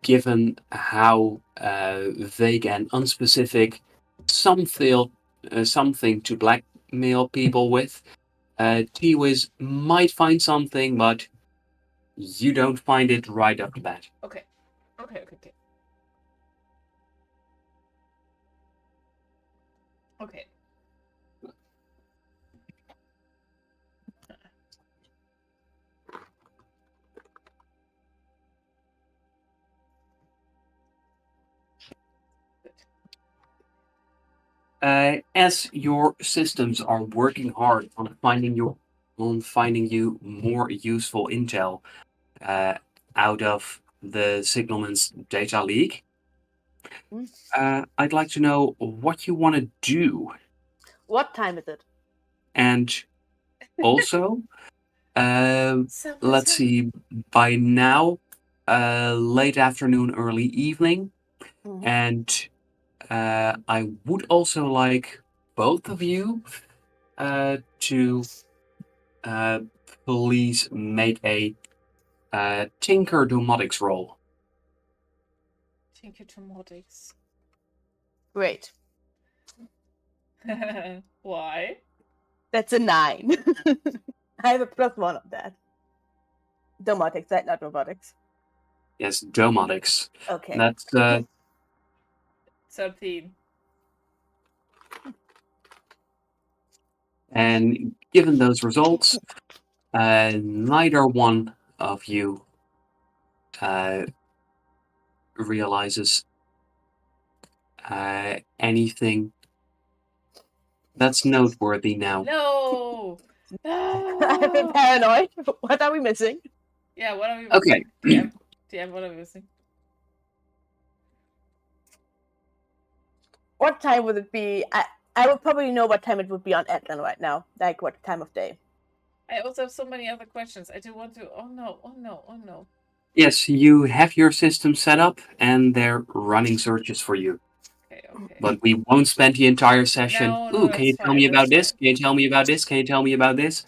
C: Given how vague and unspecific something to blackmail people with, T-Wiz might find something, but you don't find it right off the bat.
A: Okay.
C: As your systems are working hard on finding you more useful intel out of the Signalman's data leak, I'd like to know what you want to do.
B: What time is it?
C: And also, let's see, by now, late afternoon, early evening, and I would also like both of you to please make a Tinker Domotics roll.
A: Tinker Domotics.
B: Great.
A: Why?
B: That's a 9. I have a +1 on that. Domotics, right? Not robotics.
C: Yes, domotics.
B: Okay.
C: That's
A: 13.
C: And given those results, neither one of you realizes anything that's noteworthy now.
A: No!
B: I'm paranoid. What are we missing?
A: Yeah, what are we missing?
C: Okay.
A: DM, what are we missing?
B: What time would it be? I would probably know what time it would be on Atlan right now. Like, what time of day?
A: I also have so many other questions. I do want to... Oh no.
C: Yes, you have your system set up, and they're running searches for you.
A: Okay.
C: But we won't spend the entire session.
A: No,
C: Can you
A: that's
C: tell me
A: fine.
C: about
A: That's
C: this?
A: fine.
C: Can you tell me about this? Can you tell me about this?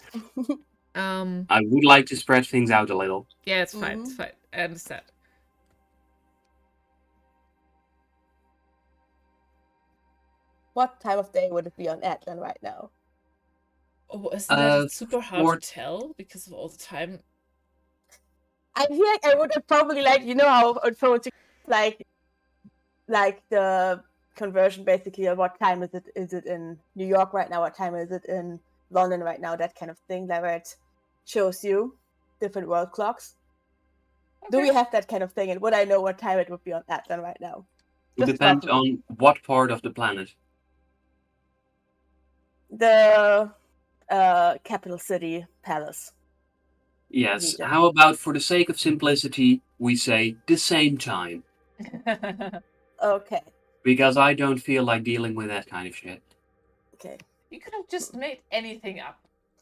C: I would like to spread things out a little.
A: Yeah, it's fine. It's fine. I understand.
B: What time of day would it be on Atlan right now?
A: Oh, isn't that super hard
C: for
A: to tell because of all the time?
B: I feel like I would have probably how on phone like the conversion basically of what time is it? Is it in New York right now? What time is it in London right now? That kind of thing, like where it shows you different world clocks.
A: Okay.
B: Do we have that kind of thing? And would I know what time it would be on Atlan right now?
C: It depends on what part of the planet.
B: The capital city palace.
C: Yes.
B: Region.
C: How about, for the sake of simplicity, we say the same time?
B: Okay.
C: Because I don't feel like dealing with that kind of shit.
B: Okay.
A: You could have just made anything up.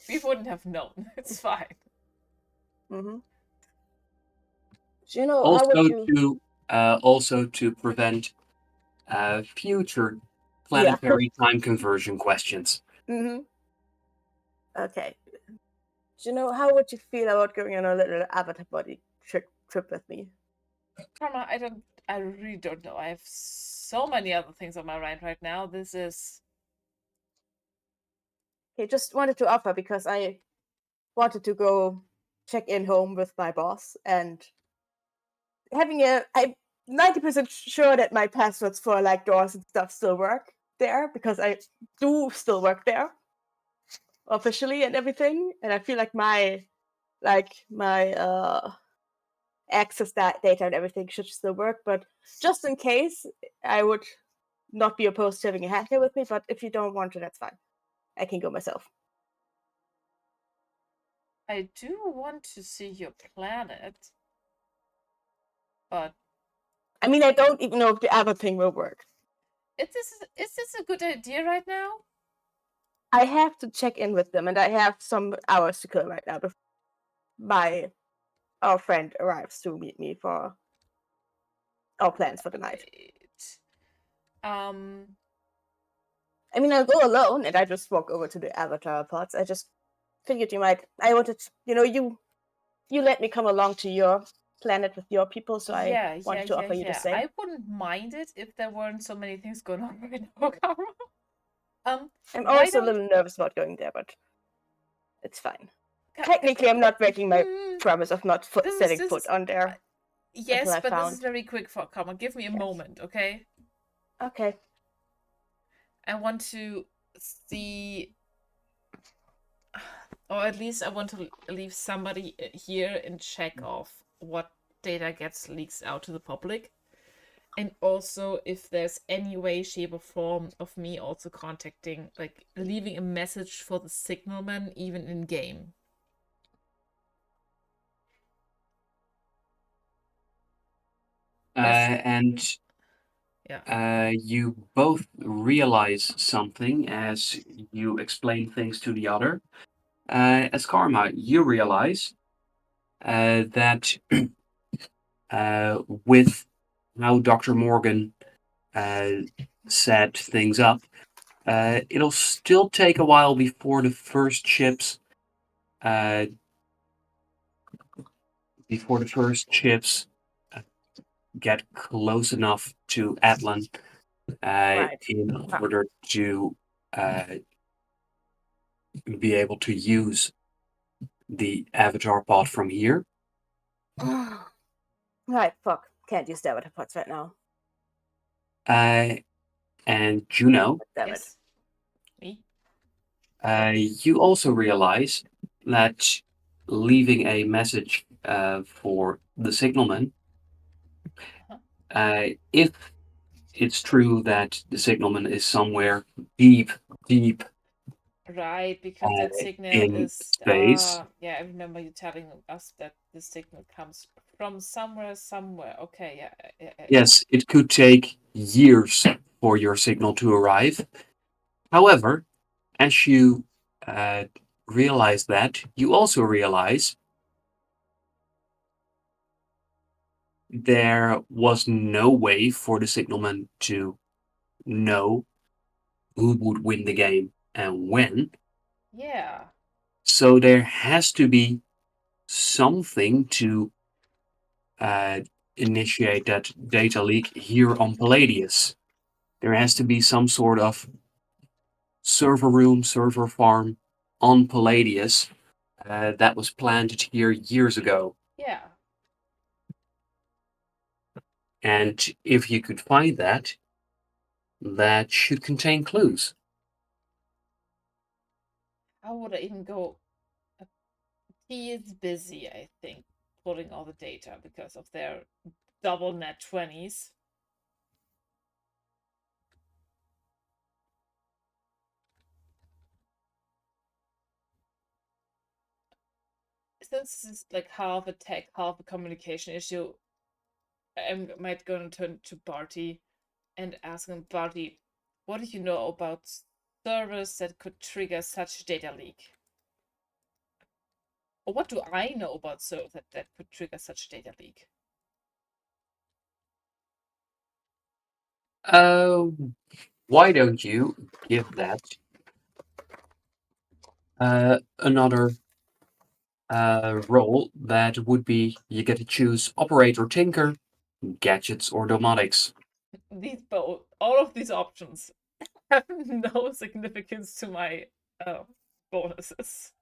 A: We wouldn't have known. It's fine.
B: Mm-hmm. Juno,
C: Also to prevent future planetary time conversion questions.
B: Mm-hmm. Okay. Juno, how would you feel about going on a little avatar body trip with me?
A: Karma, I really don't know. I have so many other things on my mind right now. This is...
B: Okay, just wanted to offer because I wanted to go check in home with my boss and I'm 90% sure that my passwords for like doors and stuff still work there because I do still work there officially and everything, and I feel like my access that data and everything should still work, but just in case, I would not be opposed to having a hacker with me, but if you don't want to, that's fine. I can go myself.
A: I do want to see your planet, but...
B: I mean, I don't even know if the other thing will work.
A: Is this a good idea right now?
B: I have to check in with them, and I have some hours to kill right now before our friend arrives to meet me for our plans for the night. I mean, I'll go alone, and I just walk over to the avatar pods. I just figured you might. I wanted, you let me come along to your planet with your people, so I wanted to offer you the same.
A: I wouldn't mind it if there weren't so many things going on right now, Kara.
B: I'm also a little nervous about going there, but it's fine. Technically, I'm not breaking my promise of not setting foot on there.
A: Yes, but this is very quick for Karma. Give me a moment, okay?
B: Okay.
A: I want to see, or at least I want to leave somebody here in check of what data gets leaked out to the public. And also if there's any way, shape, or form of me also contacting, like leaving a message for the signalman even in game.
C: You both realize something as you explain things to the other. As Karma, you realize that with how Dr. Morgan set things up, it'll still take a while before the first ships get close enough to Atlan in order to be able to use the avatar pod from here.
B: Right, fuck. Can't use the avatar pods right now.
C: And Juno,
B: damn it.
A: Me?
C: You also realize that leaving a message for the signalman, if it's true that the signalman is somewhere deep
A: right, because that signal
C: in
A: is
C: space.
A: I remember you telling us that the signal comes from somewhere. Okay, yeah.
C: Yes, it could take years for your signal to arrive. However, as you realize that, you also realize there was no way for the signalman to know who would win the game and when.
A: Yeah.
C: So there has to be something to uh, initiate that data leak here on Palladius. There has to be some sort of server room, server farm on Palladius that was planted here years ago.
A: Yeah.
C: And if you could find that, that should contain clues.
A: How would I even go? He is busy, I think, pulling all the data because of their double net 20s. Since this is like half a tech, half a communication issue, I might go and turn to Barty and ask him, Barty, what do you know about servers that could trigger such data leak? Or what do I know about servers that could trigger such data leak?
C: Why don't you give that another role that would be you get to choose operate or tinker, gadgets or domotics.
A: All of these options have no significance to my bonuses.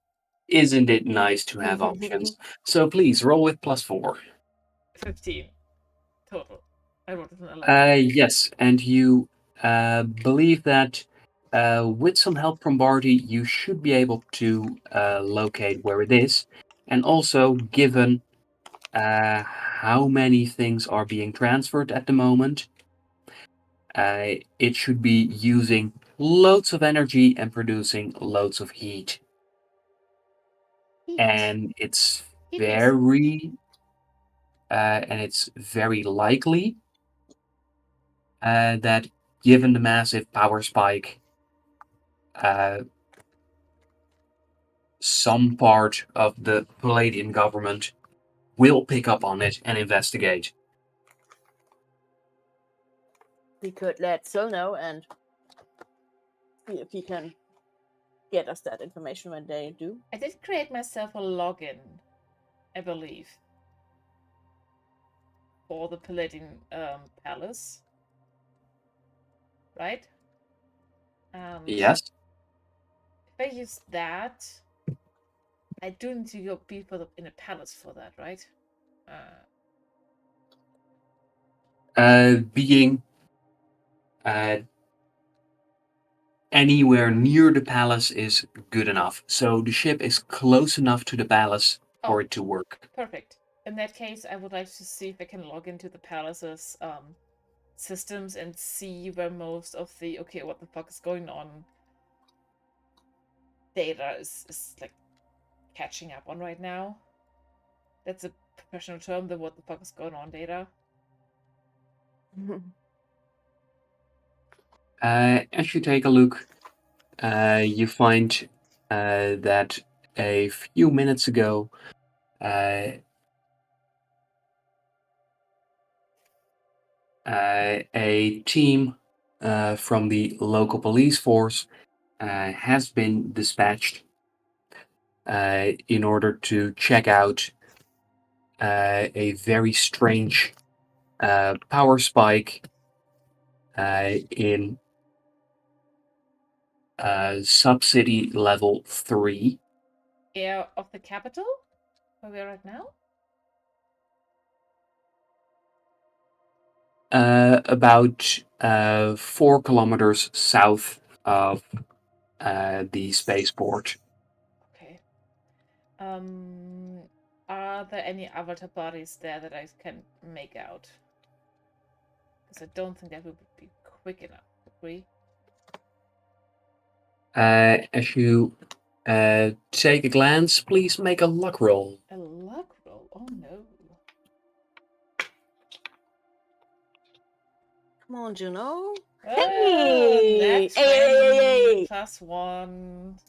C: Isn't it nice to have options? So please roll with +4.
A: 15 total. I rolled an 11.
C: Yes, and you believe that with some help from Barty, you should be able to locate where it is. And also, given how many things are being transferred at the moment, it should be using loads of energy and producing loads of heat.
A: Heat.
C: And it's
A: Heat is
C: very likely that given the massive power spike, uh, some part of the Palladian government will pick up on it and investigate.
B: We could let Sil know and see if he can get us that information when they do.
A: I did create myself a login, I believe, for the Palladian palace. Right? And
C: Yes.
A: if I use that, I do need to go be in a palace for that, right?
C: Being anywhere near the palace is good enough. So the ship is close enough to the palace for it to work.
A: Perfect. In that case, I would like to see if I can log into the palace's systems and see where most of the what the fuck is going on data is like catching up on right now. That's a professional term, the what the fuck is going on data.
C: As you take a look, you find that a few minutes ago, a team from the local police force has been dispatched in order to check out a very strange power spike in subcity level 3.
A: Air of the capital, where we are right now.
C: About 4 kilometers south of the spaceport.
A: Okay. Are there any avatar bodies there that I can make out? Because I don't think that would be quick enough. Agree?
C: As you take a glance, please make a luck roll.
A: A luck roll? Oh no.
B: Come on, Juno.
A: Hey!
B: Hey!
A: +1.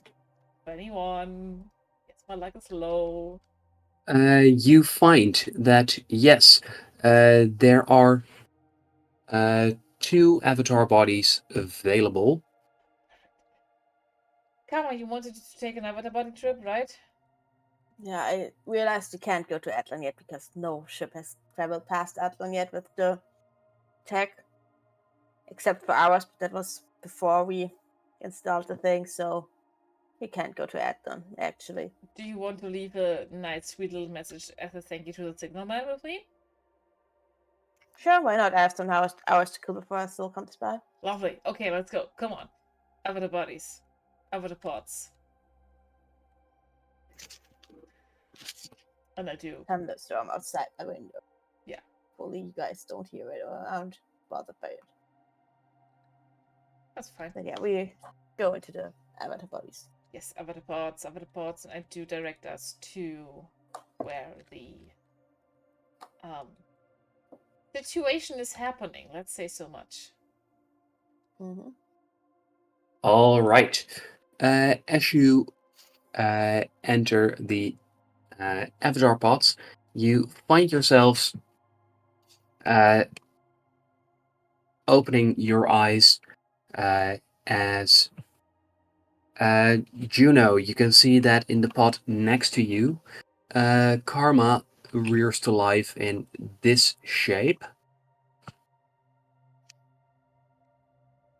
A: 21. Guess my luck is low.
C: You find that, yes, There are 2 avatar bodies available.
A: Come on, you wanted to take an avatar body trip, right?
B: Yeah, I realized you can't go to Atlan yet because no ship has traveled past Atlan yet with the tech, except for ours, but that was before we installed the thing, so we can't go to Atlan, actually.
A: Do you want to leave a nice, sweet little message as a thank you to the signal man with me?
B: Sure, why not? I have some hours to kill before I still comes by.
A: Lovely. Okay, let's go. Come on. Avatar bodies. Avatar pods. And I do.
B: Thunderstorm outside my window.
A: Yeah.
B: Hopefully you guys don't hear it or aren't bothered by it.
A: That's fine.
B: But yeah, we go into the avatar bodies.
A: Yes, avatar pods, and I do direct us to where the situation is happening. Let's say so much.
B: Mm-hmm.
C: All right. As you enter the avatar pods, you find yourselves opening your eyes as Juno. You can see that in the pod next to you, Karma rears to life in this shape.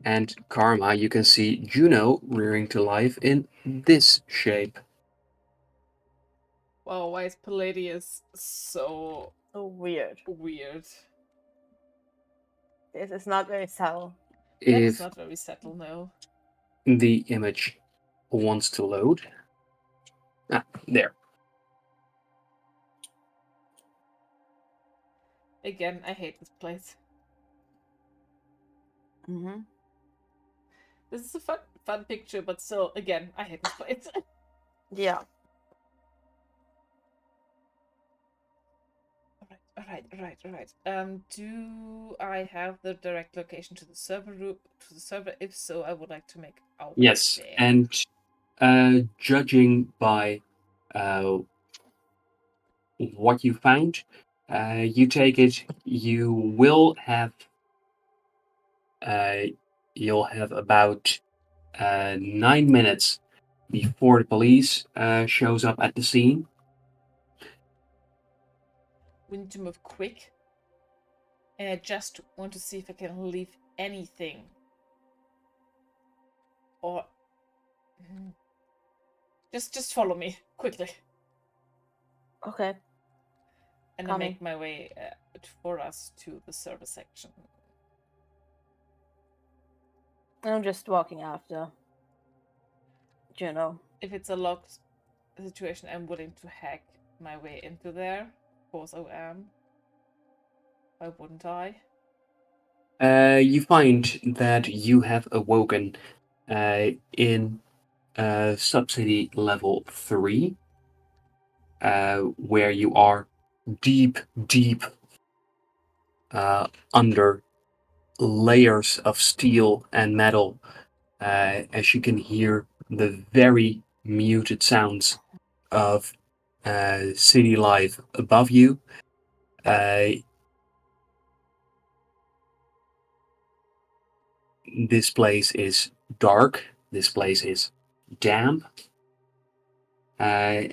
C: And Karma, you can see Juno rearing to life in this shape.
A: Wow, why is Palladius so
B: weird? This is not very subtle.
A: It's
C: If
A: not very subtle, no.
C: the image wants to load. There.
A: Again, I hate this place.
B: Mm-hmm.
A: This is a fun picture, but still, again, I hate this place.
B: Yeah.
A: Alright. Do I have the direct location to the server room? To the server? If so, I would like to make our way
C: Yes,
A: there.
C: and judging by what you found, you take it. You will have. You'll have about 9 minutes before the police shows up at the scene.
A: We need to move quick. And I just want to see if I can leave anything. Or just follow me quickly.
B: Okay.
A: And I make my way for us to the server section.
B: I'm just walking after Juno.
A: If it's a locked situation, I'm willing to hack my way into there. Of course I am. Why wouldn't I?
C: You find that you have awoken in subsidy level 3, where you are deep under layers of steel and metal, as you can hear the very muted sounds of city life above you. This place is dark. This place is damp. And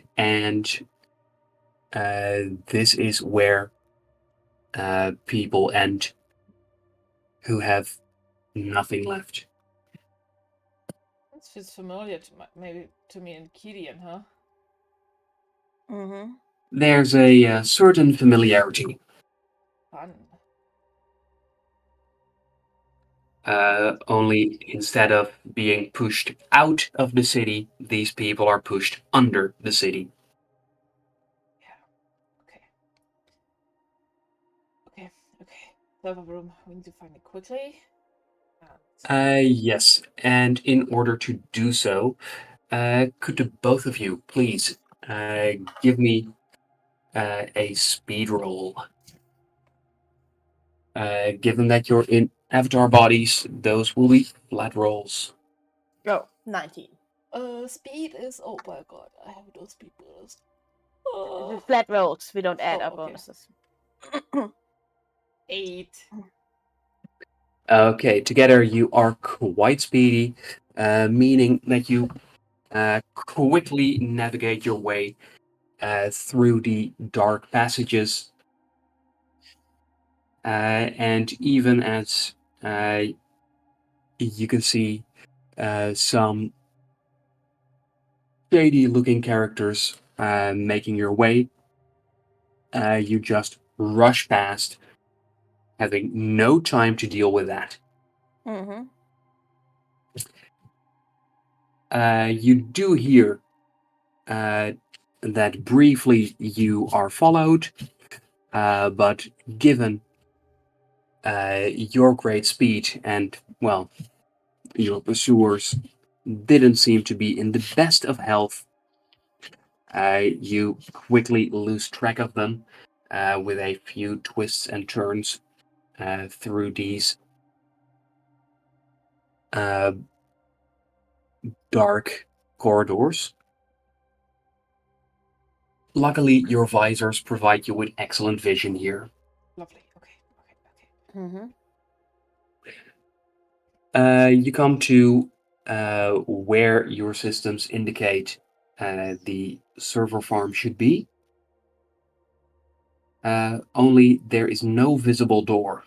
C: this is where people end who have nothing left.
A: This feels familiar to maybe to me and Gideon, huh?
B: Mm-hmm.
C: There's a certain familiarity.
A: Fun.
C: Only instead of being pushed out of the city, these people are pushed under the city.
A: Yeah. Okay. Server room. We need to find it quickly.
C: Yes, and in order to do so, could the both of you please give me a speed roll? Given that you're in avatar bodies, those will be flat rolls.
B: Oh, 19.
A: Speed is. Oh my god, I have those speed bonus.
B: This is flat rolls. We don't add
A: Oh,
B: our
A: okay.
B: bonuses.
A: 8.
C: Okay, together you are quite speedy, meaning that you quickly navigate your way through the dark passages, and even as you can see some shady-looking characters making your way, you just rush past, having no time to deal with that.
B: Mm-hmm.
C: You do hear that briefly you are followed, but given your great speed and, well, your pursuers didn't seem to be in the best of health, you quickly lose track of them with a few twists and turns through these uh, dark corridors. Luckily, your visors provide you with excellent vision here.
A: Lovely. Okay.
B: Mm-hmm.
C: You come to where your systems indicate the server farm should be. Only there is no visible door.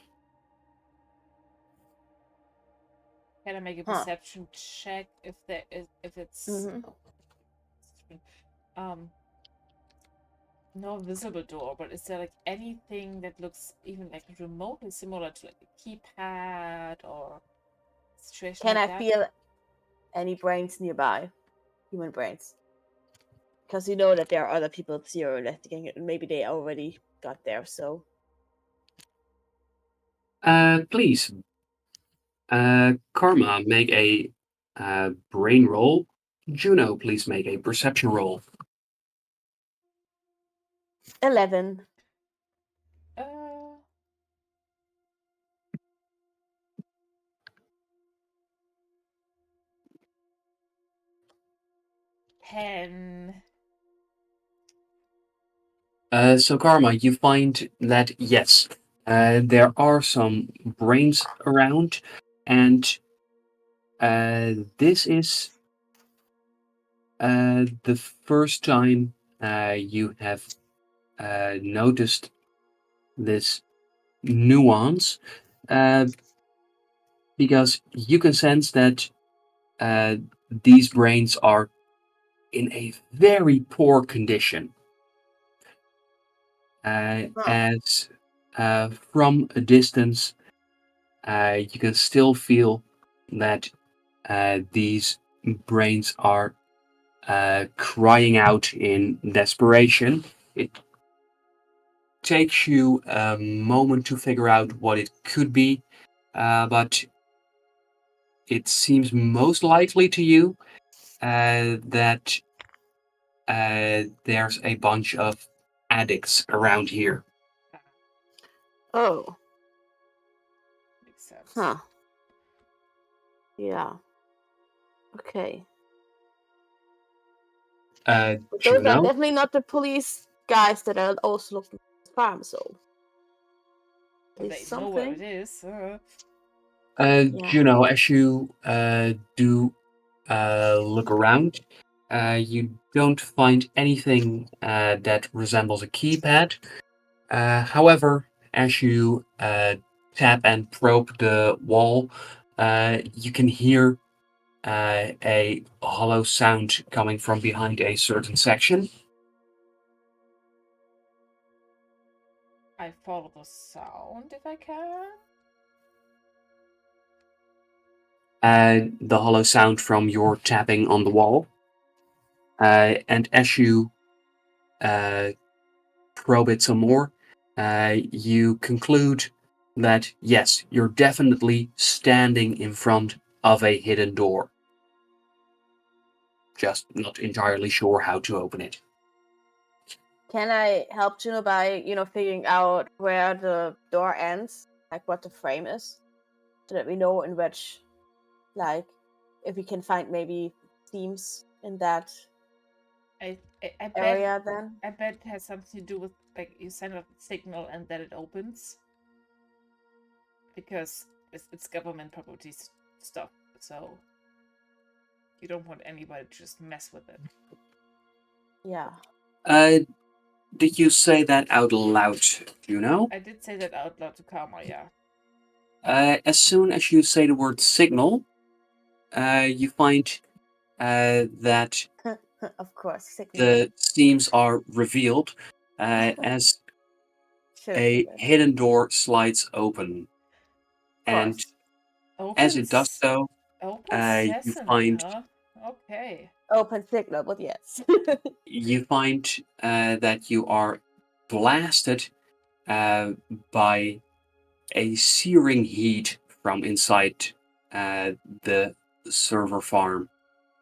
A: Can I make a
B: Huh.
A: perception check if it's
B: Mm-hmm.
A: no visible door, but is there like anything that looks even like remotely similar to like a keypad or situation
B: Can
A: like
B: I
A: that?
B: feel any brains nearby? Human brains. Because you know that there are other people here investigating it, and maybe they already got there, so.
C: Please, Karma, make a brain roll. Juno, please make a perception roll.
B: 11.
A: Uh, 10.
C: So, Karma, you find that yes, there are some brains around, and this is the first time you have noticed this nuance, uh, because you can sense that uh, these brains are in a very poor condition.
B: Huh.
C: As from a distance, you can still feel that these brains are crying out in desperation. It takes you a moment to figure out what it could be, but it seems most likely to you that there's a bunch of addicts around here.
B: Oh.
A: Makes sense.
B: Huh. Yeah. Okay. But those are
C: Juno?
B: definitely not the police guys that are also looking for the farm, so.
A: Well,
B: Is
A: they know where it
B: something?
A: is.
B: Yeah.
C: Juno, as you do look around, you don't find anything that resembles a keypad. However, as you tap and probe the wall, you can hear a hollow sound coming from behind a certain section.
A: I follow the sound if I can.
C: The hollow sound from your tapping on the wall. And as you uh, probe it some more, you conclude that yes, you're definitely standing in front of a hidden door. Just not entirely sure how to open it.
B: Can I help Juno by, figuring out where the door ends? Like what the frame is? So that we know in which, like, if we can find maybe themes in that
A: I bet
B: area then?
A: it has something to do with like you send a signal and then it opens. because it's government property stuff, so you don't want anybody to just mess with it.
B: Yeah.
C: Did you say that out loud, Juno?
A: I did say that out loud to Karma, yeah.
C: As soon as you say the word signal, you find that
B: Of course, signal.
C: the seams are revealed as
B: Should've
C: a
B: said that.
C: hidden door slides open.
B: Of
C: And
B: course.
C: as it does so,
A: Open
C: you
A: sesame,
C: find
A: huh? Okay.
B: Open signal, but yes.
C: that you are blasted by a searing heat from inside the server farm.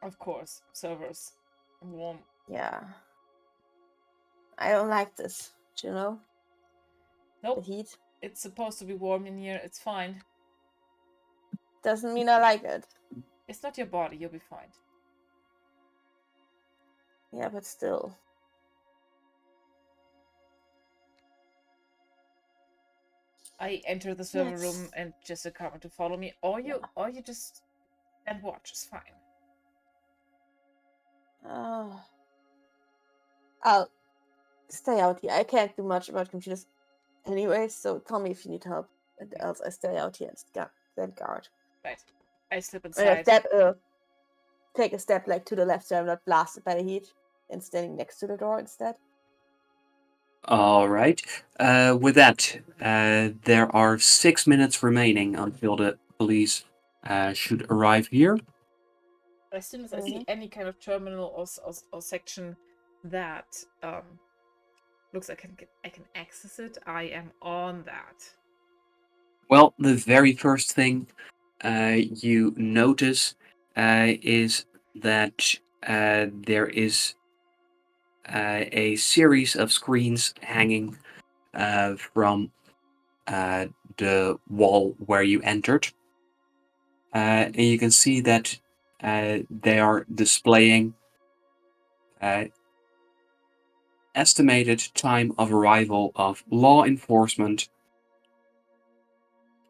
A: Of course, servers. Warm.
B: Yeah. I don't like this, you know? The
A: Nope.
B: heat.
A: It's supposed to be warm in here. It's fine.
B: Doesn't mean I like it.
A: It's not your body. You'll be fine.
B: Yeah, but still.
A: I enter the server
B: Yes.
A: room and just a Karma to follow me, or you just and watch. It's fine.
B: I'll stay out here. I can't do much about computers anyway, so tell me if you need help. And else I stay out here and stand guard.
A: Right. I slip
B: And I
A: inside.
B: take a step like to the left so I'm not blasted by the heat and standing next to the door instead.
C: All right. With that, there are 6 minutes remaining until the police should arrive here.
A: As soon as I see any kind of terminal or section that looks like I can access it, I am on that.
C: Well, the very first thing you notice is that there is a series of screens hanging from the wall where you entered. And you can see that they are displaying estimated time of arrival of law enforcement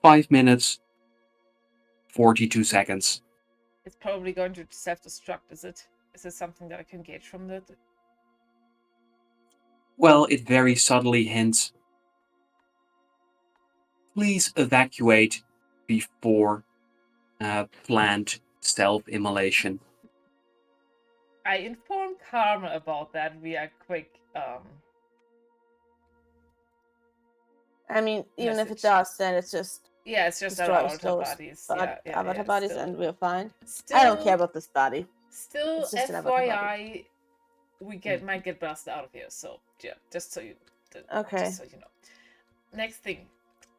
C: 5 minutes 42 seconds.
A: It's probably going to self-destruct, is it? Is this something that I can gauge from the...
C: Well, it very subtly hints, please evacuate before planned self-immolation.
A: I informed Karma about that via quick
B: I mean, even if it
A: message.
B: does, then it's just
A: it's just our
B: destroys
A: avatar
B: those
A: bodies.
B: avatar bodies,
A: still.
B: and we're fine.
A: Still,
B: I don't care about this body.
A: Still,
B: It's just an avatar
A: FYI, we might get blasted out of here. So yeah, just so you know. Next thing,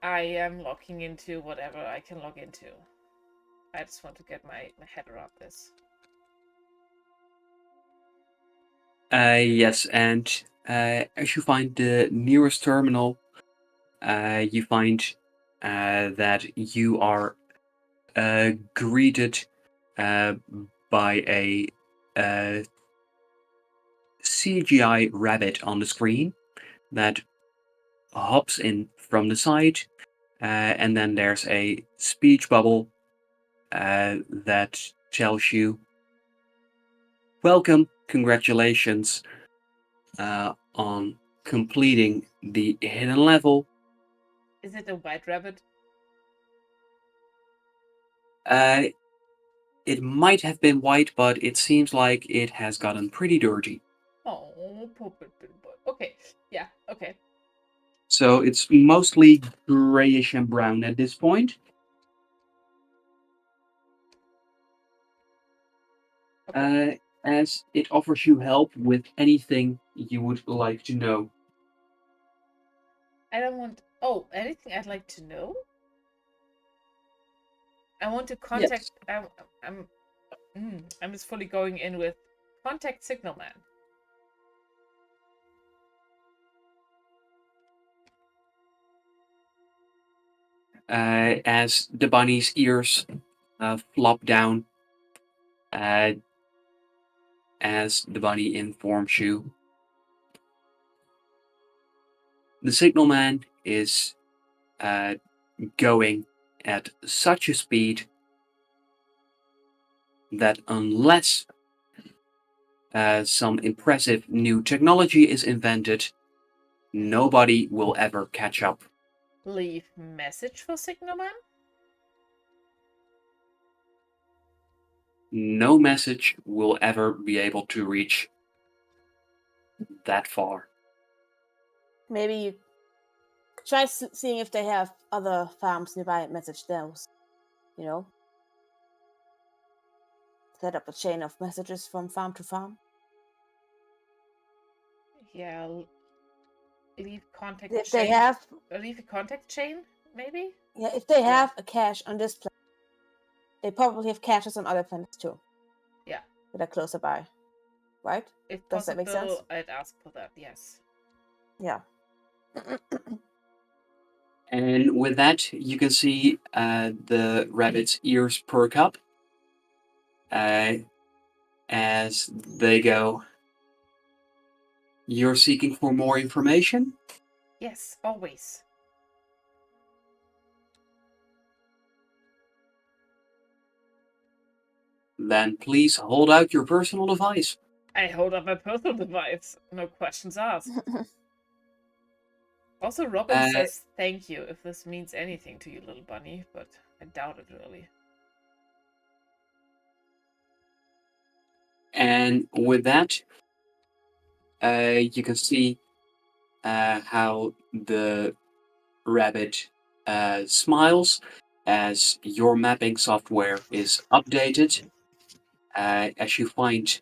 A: I am logging into whatever I can log into. I just want to get my head around this.
C: Yes, and as you find the nearest terminal, you find that you are greeted by a CGI rabbit on the screen that hops in from the side, and then there's a speech bubble that tells you, welcome, congratulations on completing the hidden level.
A: Is it a white rabbit?
C: It might have been white, but it seems like it has gotten pretty dirty.
A: Oh, poor little boy. Okay, yeah, okay.
C: So it's mostly grayish and brown at this point.
A: Okay.
C: As it offers you help with anything you would like to know.
A: I don't want... Oh, anything I'd like to know? I want to contact...
C: Yes.
A: I'm just fully going in with contact Signal Man.
C: As the bunny's ears flop down, as the bunny informs you, the signal man is going at such a speed that unless some impressive new technology is invented, nobody will ever catch up.
A: Leave message for Signalman?
C: No message will ever be able to reach that far.
B: Maybe you try seeing if they have other farms nearby and message those. You know? Set up a chain of messages from farm to farm.
A: Yeah. Leave contact
B: If
A: chain.
B: they have,
A: Leave a contact chain, maybe?
B: yeah, if they have a cache on this planet, they probably have caches on other planets too.
A: Yeah.
B: That are closer by. Right?
A: If
B: Does that make sense?
A: possible, I'd ask for that, yes.
B: Yeah.
C: And with that, you can see the rabbit's ears perk up as they go, "You're seeking for more information?"
A: Yes, always.
C: "Then please hold out your personal device."
A: I hold up my personal device. No questions asked. Also, Robin says thank you if this means anything to you, little bunny, but I doubt it really.
C: And with that, you can see how the rabbit smiles as your mapping software is updated, as you find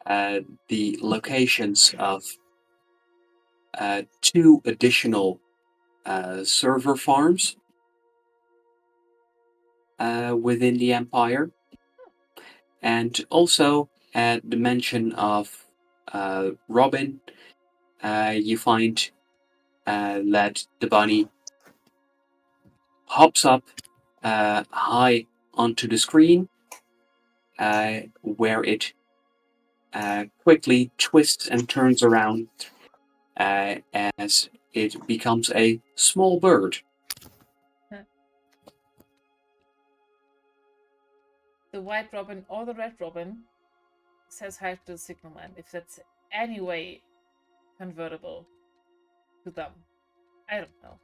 C: the locations of 2 additional server farms within the Empire. And also, at the mention of Robin, you find that the bunny hops up high onto the screen, where it quickly twists and turns around as it becomes a small bird.
A: The white robin or the red robin says hi to the signalman, if that's any way convertible to them. I don't know.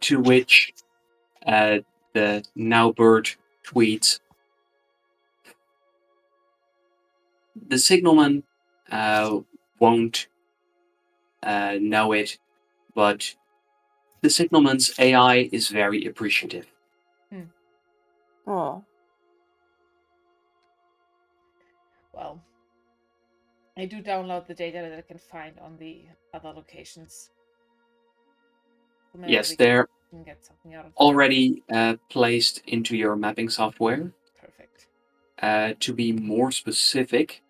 C: To which the now bird tweets, "The signalman won't know it, but the signalman's AI is very appreciative."
B: Oh.
A: Well, I do download the data that I can find on the other locations. So
C: Yes, they're
A: can get something out of
C: already placed into your mapping software.
A: Perfect.
C: To be more specific,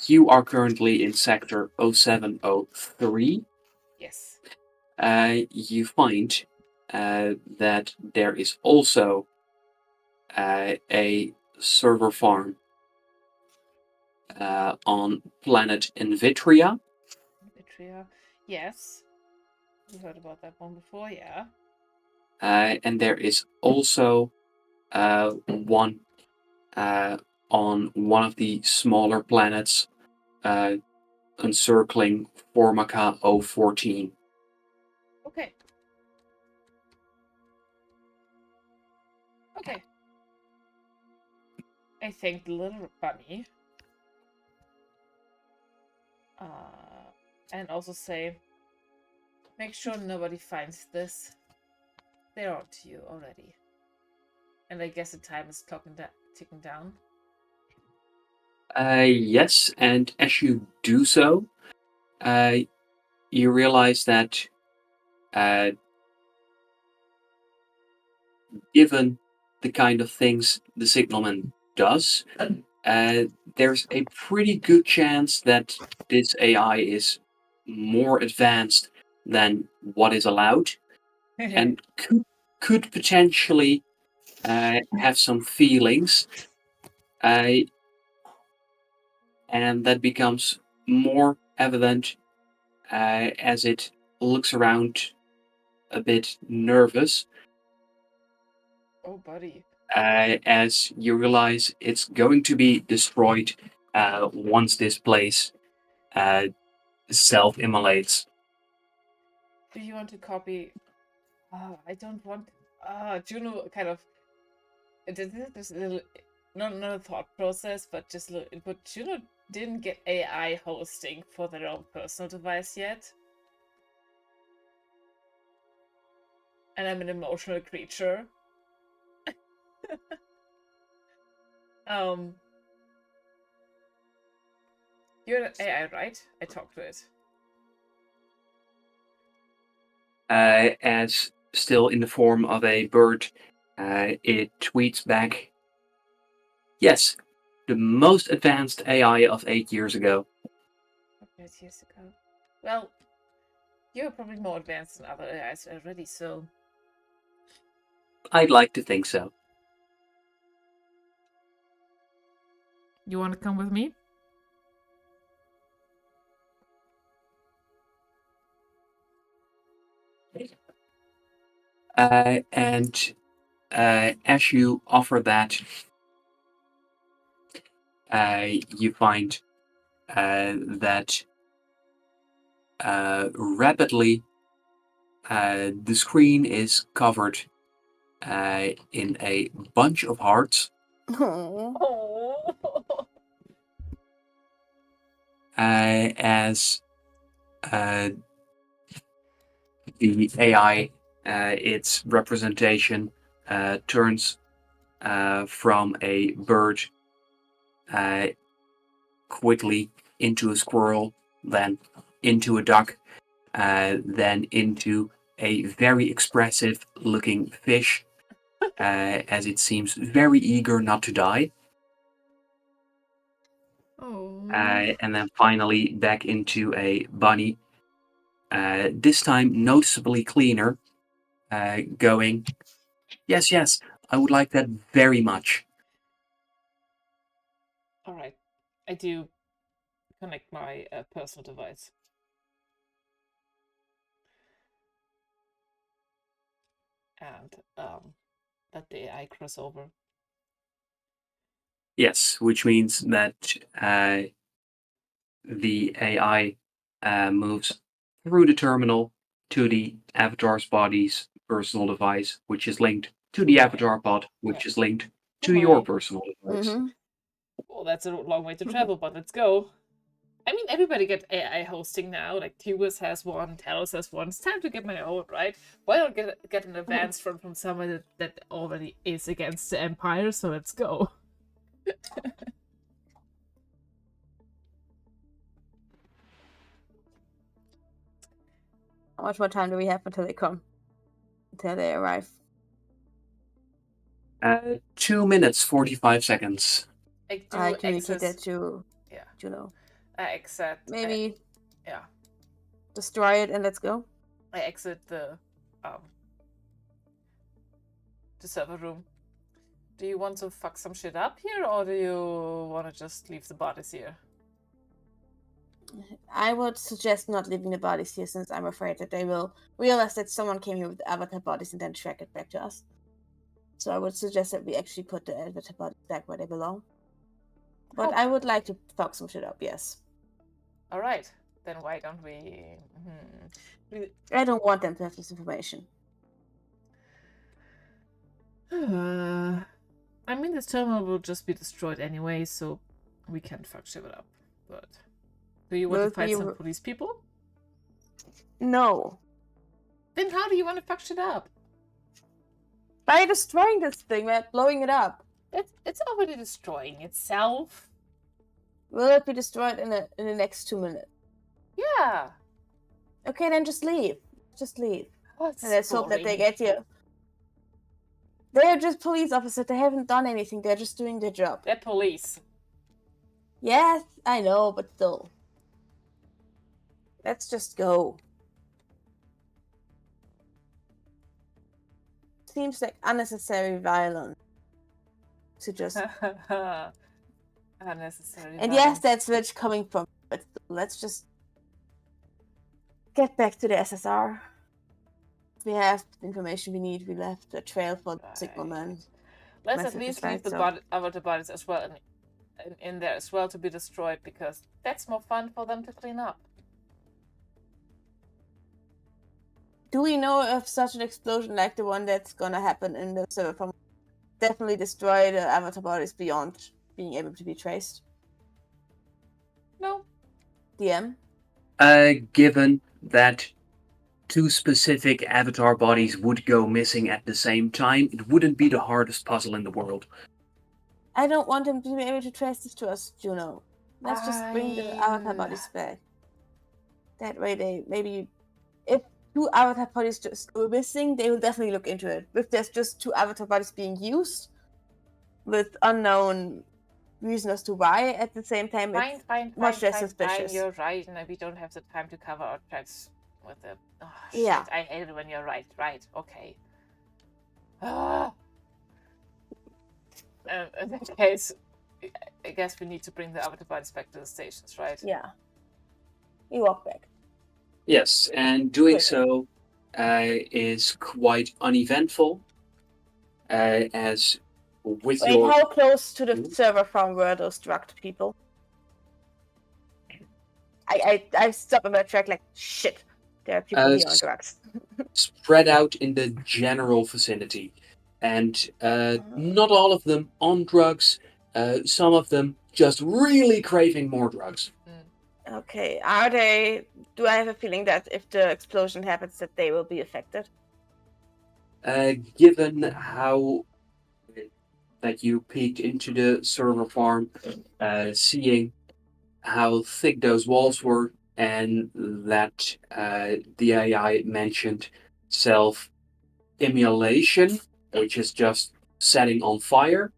C: you are currently in sector 0703.
A: Yes.
C: You find that there is also a server farm on planet Invitria.
A: Vitria. Yes. We heard about that one before, yeah.
C: And there is also one on one of the smaller planets encircling Formica 014.
A: Okay. Okay. I thank the little bunny. And also say, make sure nobody finds this. They're on to you already. And I guess the time is ticking down.
C: Yes, and as you do so, you realize that given the kind of things the signalman does, there's a pretty good chance that this AI is more advanced than what is allowed, and could potentially have some feelings, and that becomes more evident as it looks around a bit nervous
A: Oh, buddy.
C: as you realize it's going to be destroyed once this place self-immolates.
A: Do you want to copy? I don't want. Juno kind of. This a little, not a thought process, but just a little input. Juno didn't get AI hosting for their own personal device yet. And I'm an emotional creature. You're an AI, right? I talked to it.
C: As still in the form of a bird, it tweets back, "Yes, the most advanced AI of 8 years ago."
A: 8 years ago. Well, you're probably more advanced than other AIs already, so.
C: I'd like to think so.
A: You want to come with me?
C: And as you offer that, you find that rapidly the screen is covered in a bunch of hearts.
A: Oh.
C: As the AI, its representation turns from a bird quickly into a squirrel, then into a duck, then into a very expressive looking fish, as it seems very eager not to die.
A: Oh.
C: And then finally back into a bunny, this time noticeably cleaner, going, yes, I would like that very much.
A: All right. I do connect my personal device. And let the AI cross over.
C: Yes, which means that the AI moves through the terminal to the avatar's body's personal device, which is linked to the avatar pod, which is linked to your personal device.
B: Mm-hmm.
A: Well, that's a long way to travel, but let's go. I mean, everybody get AI hosting now. Like Tubus has one, Talos has one. It's time to get my own, right? Why not get an advance from someone that already is against the Empire? So let's go.
B: How much more time do we have until they come? Until they arrive?
C: 2 minutes, 45 seconds.
B: I communicate that to Juno.
A: I exit.
B: Maybe.
A: Yeah.
B: Destroy it and let's go.
A: I exit the server room. Do you want to fuck some shit up here, or do you want to just leave the bodies here?
B: I would suggest not leaving the bodies here, since I'm afraid that they will realize that someone came here with the avatar bodies and then track it back to us. So I would suggest that we actually put the avatar bodies back where they belong. But I would like to fuck some shit up, yes.
A: Alright, then why don't we...
B: I don't want them to have this information.
A: I mean, this terminal will just be destroyed anyway, so we can't fuck shit up. But do you want to fight some police people?
B: No.
A: Then how do you want to fuck shit up?
B: By destroying this thing, by blowing it up.
A: It's already destroying itself.
B: Will it be destroyed in the next 2 minutes?
A: Yeah.
B: Okay, then just leave. Just leave.
A: Oh,
B: and let's hope that they get you. They're just police officers. They haven't done anything. They're just doing their job.
A: They're police.
B: Yes, I know, but still. Let's just go. Seems like unnecessary violence. To just...
A: Unnecessary
B: and
A: violence.
B: yes, that's where it's coming from. But let's just get back to the SSR. We have the information we need. We left a trail for the Signal Man.
A: Let's at
B: messages,
A: least
B: right?
A: leave the
B: So-
A: avatar bodies as well in there as well to be destroyed, because that's more fun for them to clean up.
B: Do we know of such an explosion like the one that's gonna happen in the server farm? Definitely destroy the avatar bodies beyond being able to be traced.
A: No.
B: DM?
C: Given that 2 specific avatar bodies would go missing at the same time, it wouldn't be the hardest puzzle in the world.
B: I don't want them to be able to trace this to us, Juno. Let's just bring the avatar
A: Fine.
B: bodies back. That way they maybe if 2 avatar bodies just go missing, they will definitely look into it. If there's just 2 avatar bodies being used with unknown reason as to why at the same time, it's much less suspicious.
A: You're right, and we don't have the time to cover our tracks with the. Oh, shit.
B: Yeah.
A: I hate it when you're right. Right. Okay. Ah. In that case, I guess we need to bring the avatar bodies back to the stations, right?
B: Yeah. You walk back.
C: Yes, and doing
B: Quick.
C: so is quite uneventful, as with
B: Wait,
C: your...
B: how close to the
C: Mhm.
B: server farm were those drugged people? I stopped on my track like, shit, there are people here on drugs.
C: spread out in the general vicinity, and not all of them on drugs, some of them just really craving more drugs.
B: Okay, do I have a feeling that if the explosion happens that they will be affected?
C: Given how that you peeked into the server farm, seeing how thick those walls were, and that the AI mentioned self-immolation, which is just setting on fire,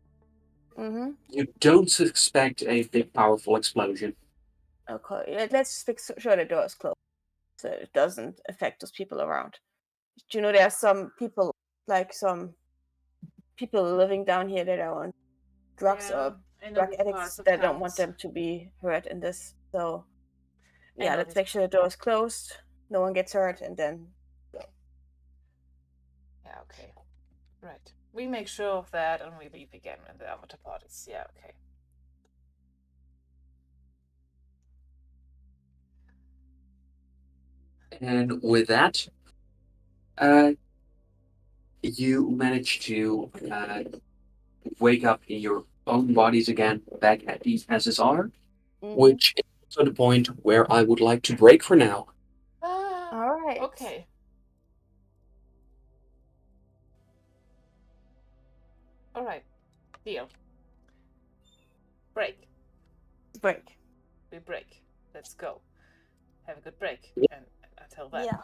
B: Mm-hmm.
C: you don't suspect a big, powerful explosion.
B: Okay, let's make sure the door is closed so it doesn't affect those people around. Do you know there are some people, like some people living down here that are on drugs or drug addicts that don't want them to be hurt in this. So, yeah, let's make sure the door is closed, no one gets hurt, and then go.
A: Yeah, okay. Right. We make sure of that and we leave again in the avatar bodies. Yeah, okay.
C: And with that, you manage to wake up in your own bodies again, back at the SSR, which is also the point where I would like to break for now.
B: All right.
A: Okay. All right. Deal. Break.
B: Break.
A: We break. Let's go. Have a good break.
C: Yeah.
A: And until then.
B: Yeah.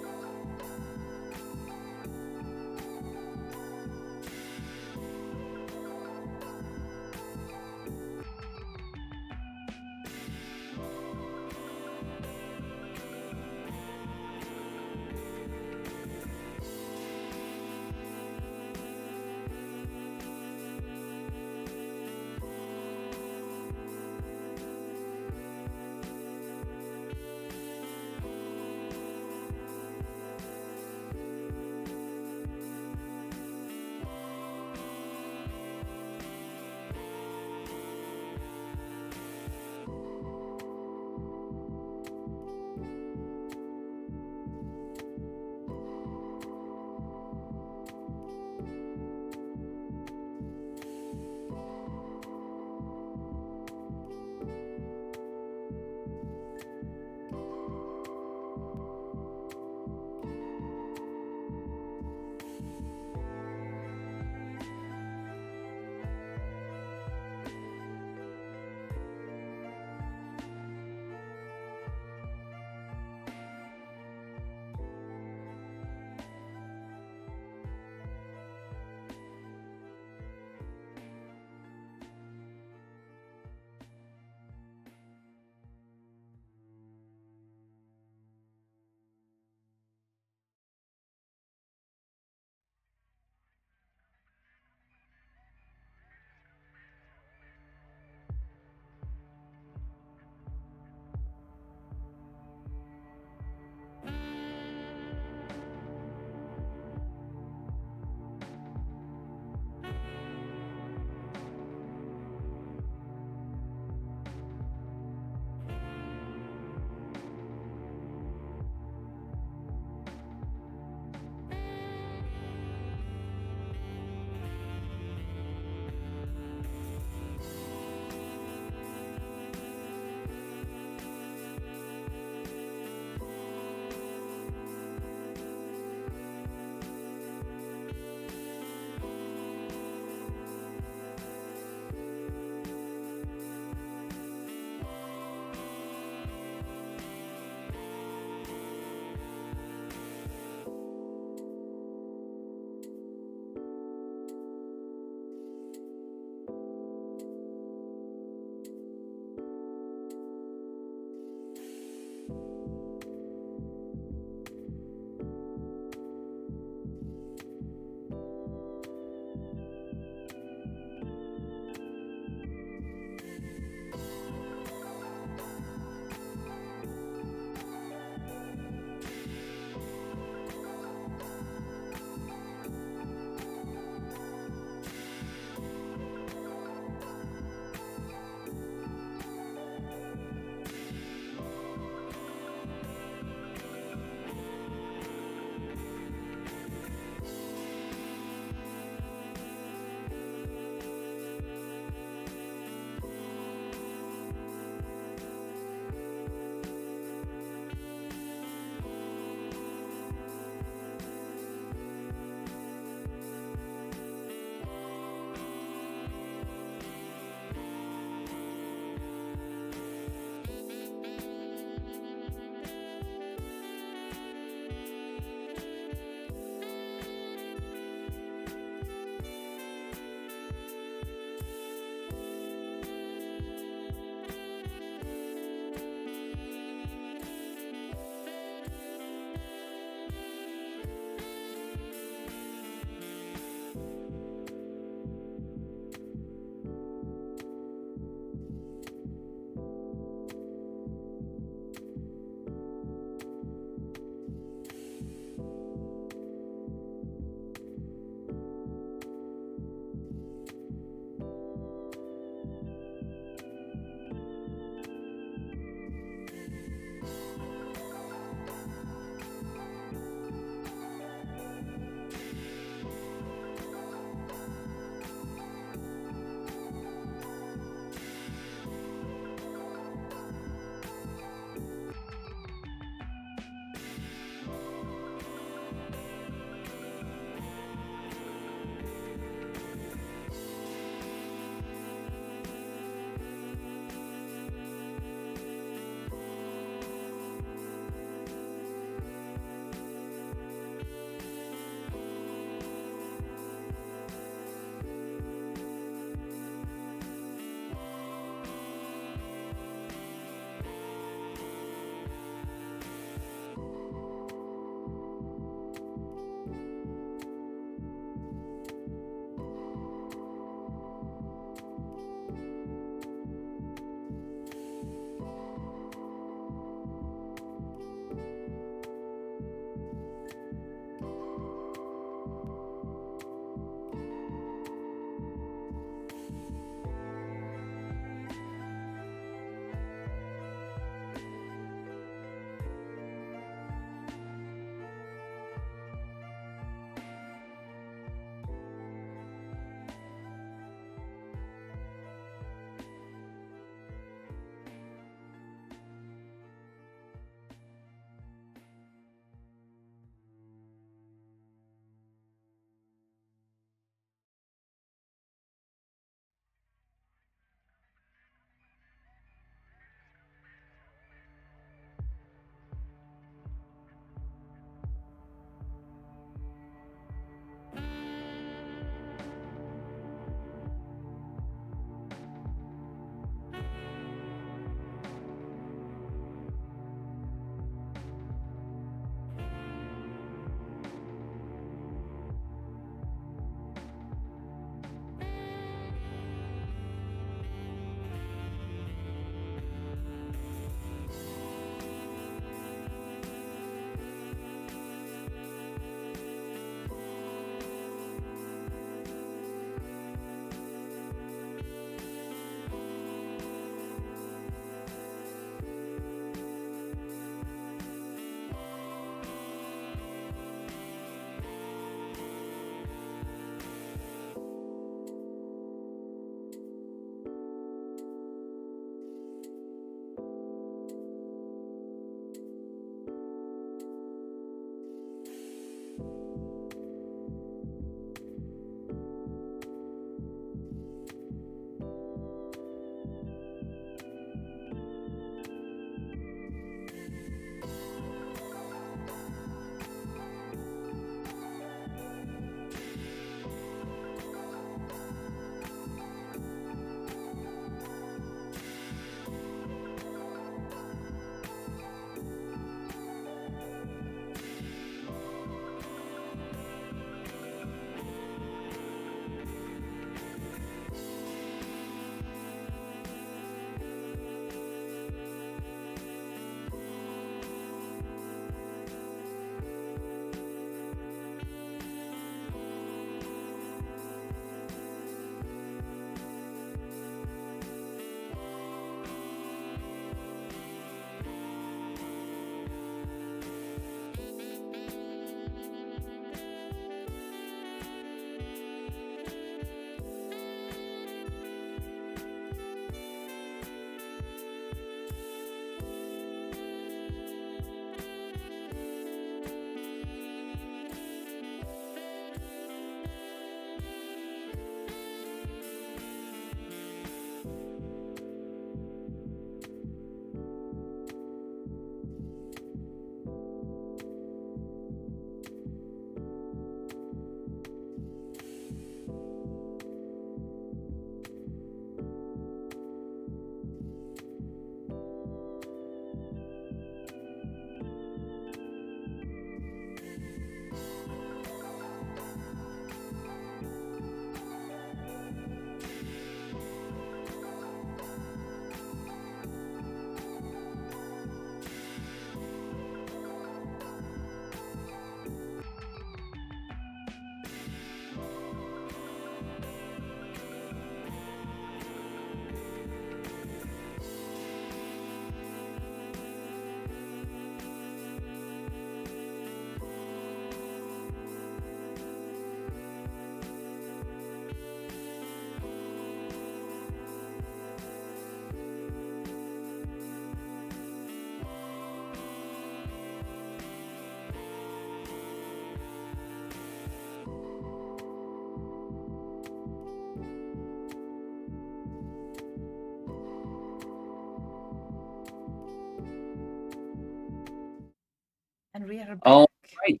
A: And we are back.
C: All right.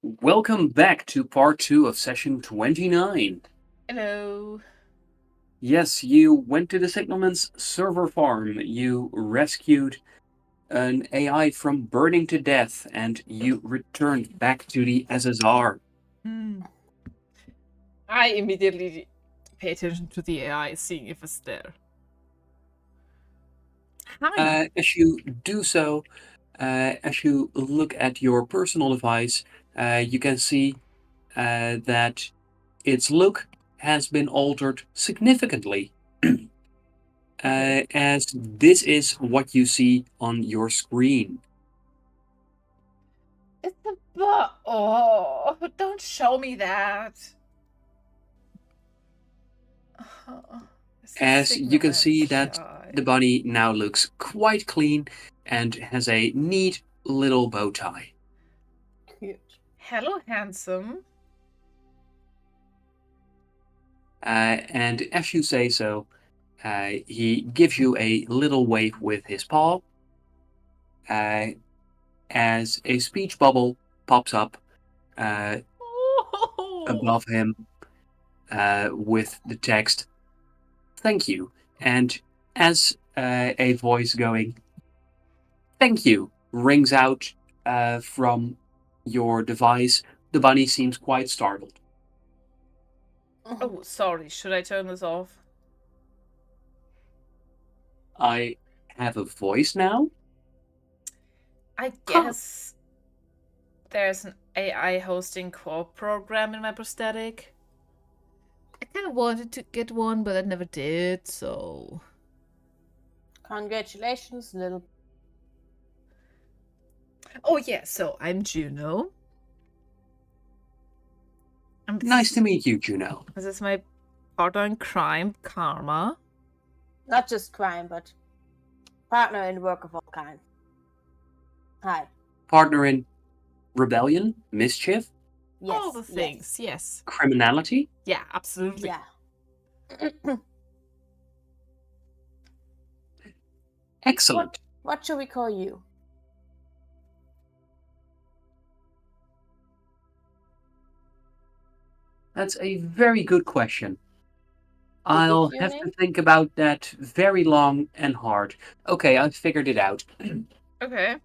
C: Welcome back to part 2 of session 29.
A: Hello.
C: Yes, you went to the Signalman's server farm. You rescued an AI from burning to death, and you returned back to the SSR.
A: I immediately pay attention to the AI, seeing if it's there. Hi.
C: As you do so, as you look at your personal device, you can see that its look has been altered significantly. As this is what you see on your screen.
A: It's a bot. Oh, don't show me that.
C: As you can see that the body now looks quite clean and has a neat little bow tie.
B: Cute.
A: Hello, handsome.
C: And as you say so, he gives you a little wave with his paw as a speech bubble pops up above him with the text, "Thank you." And as a voice going, "Thank you," rings out from your device, the bunny seems quite startled.
A: Oh, sorry. Should I turn this off?
C: I have a voice now?
A: I guess there's an AI hosting co-op program in my prosthetic. I kind of wanted to get one, but I never did, so...
B: Congratulations, little...
A: Oh, yeah, so I'm Juno.
C: Nice to meet you, Juno.
A: This is my partner in crime, Karma.
B: Not just crime, but partner in work of all kinds. Hi.
C: Partner in rebellion, mischief,
B: Yes.
A: All the things, yes.
C: criminality?
A: Yeah, absolutely.
B: Yeah.
C: Excellent.
B: What should we call you?
C: That's a very good question. I'll have to think about that very long and hard. Okay, I've figured it out.
A: Okay.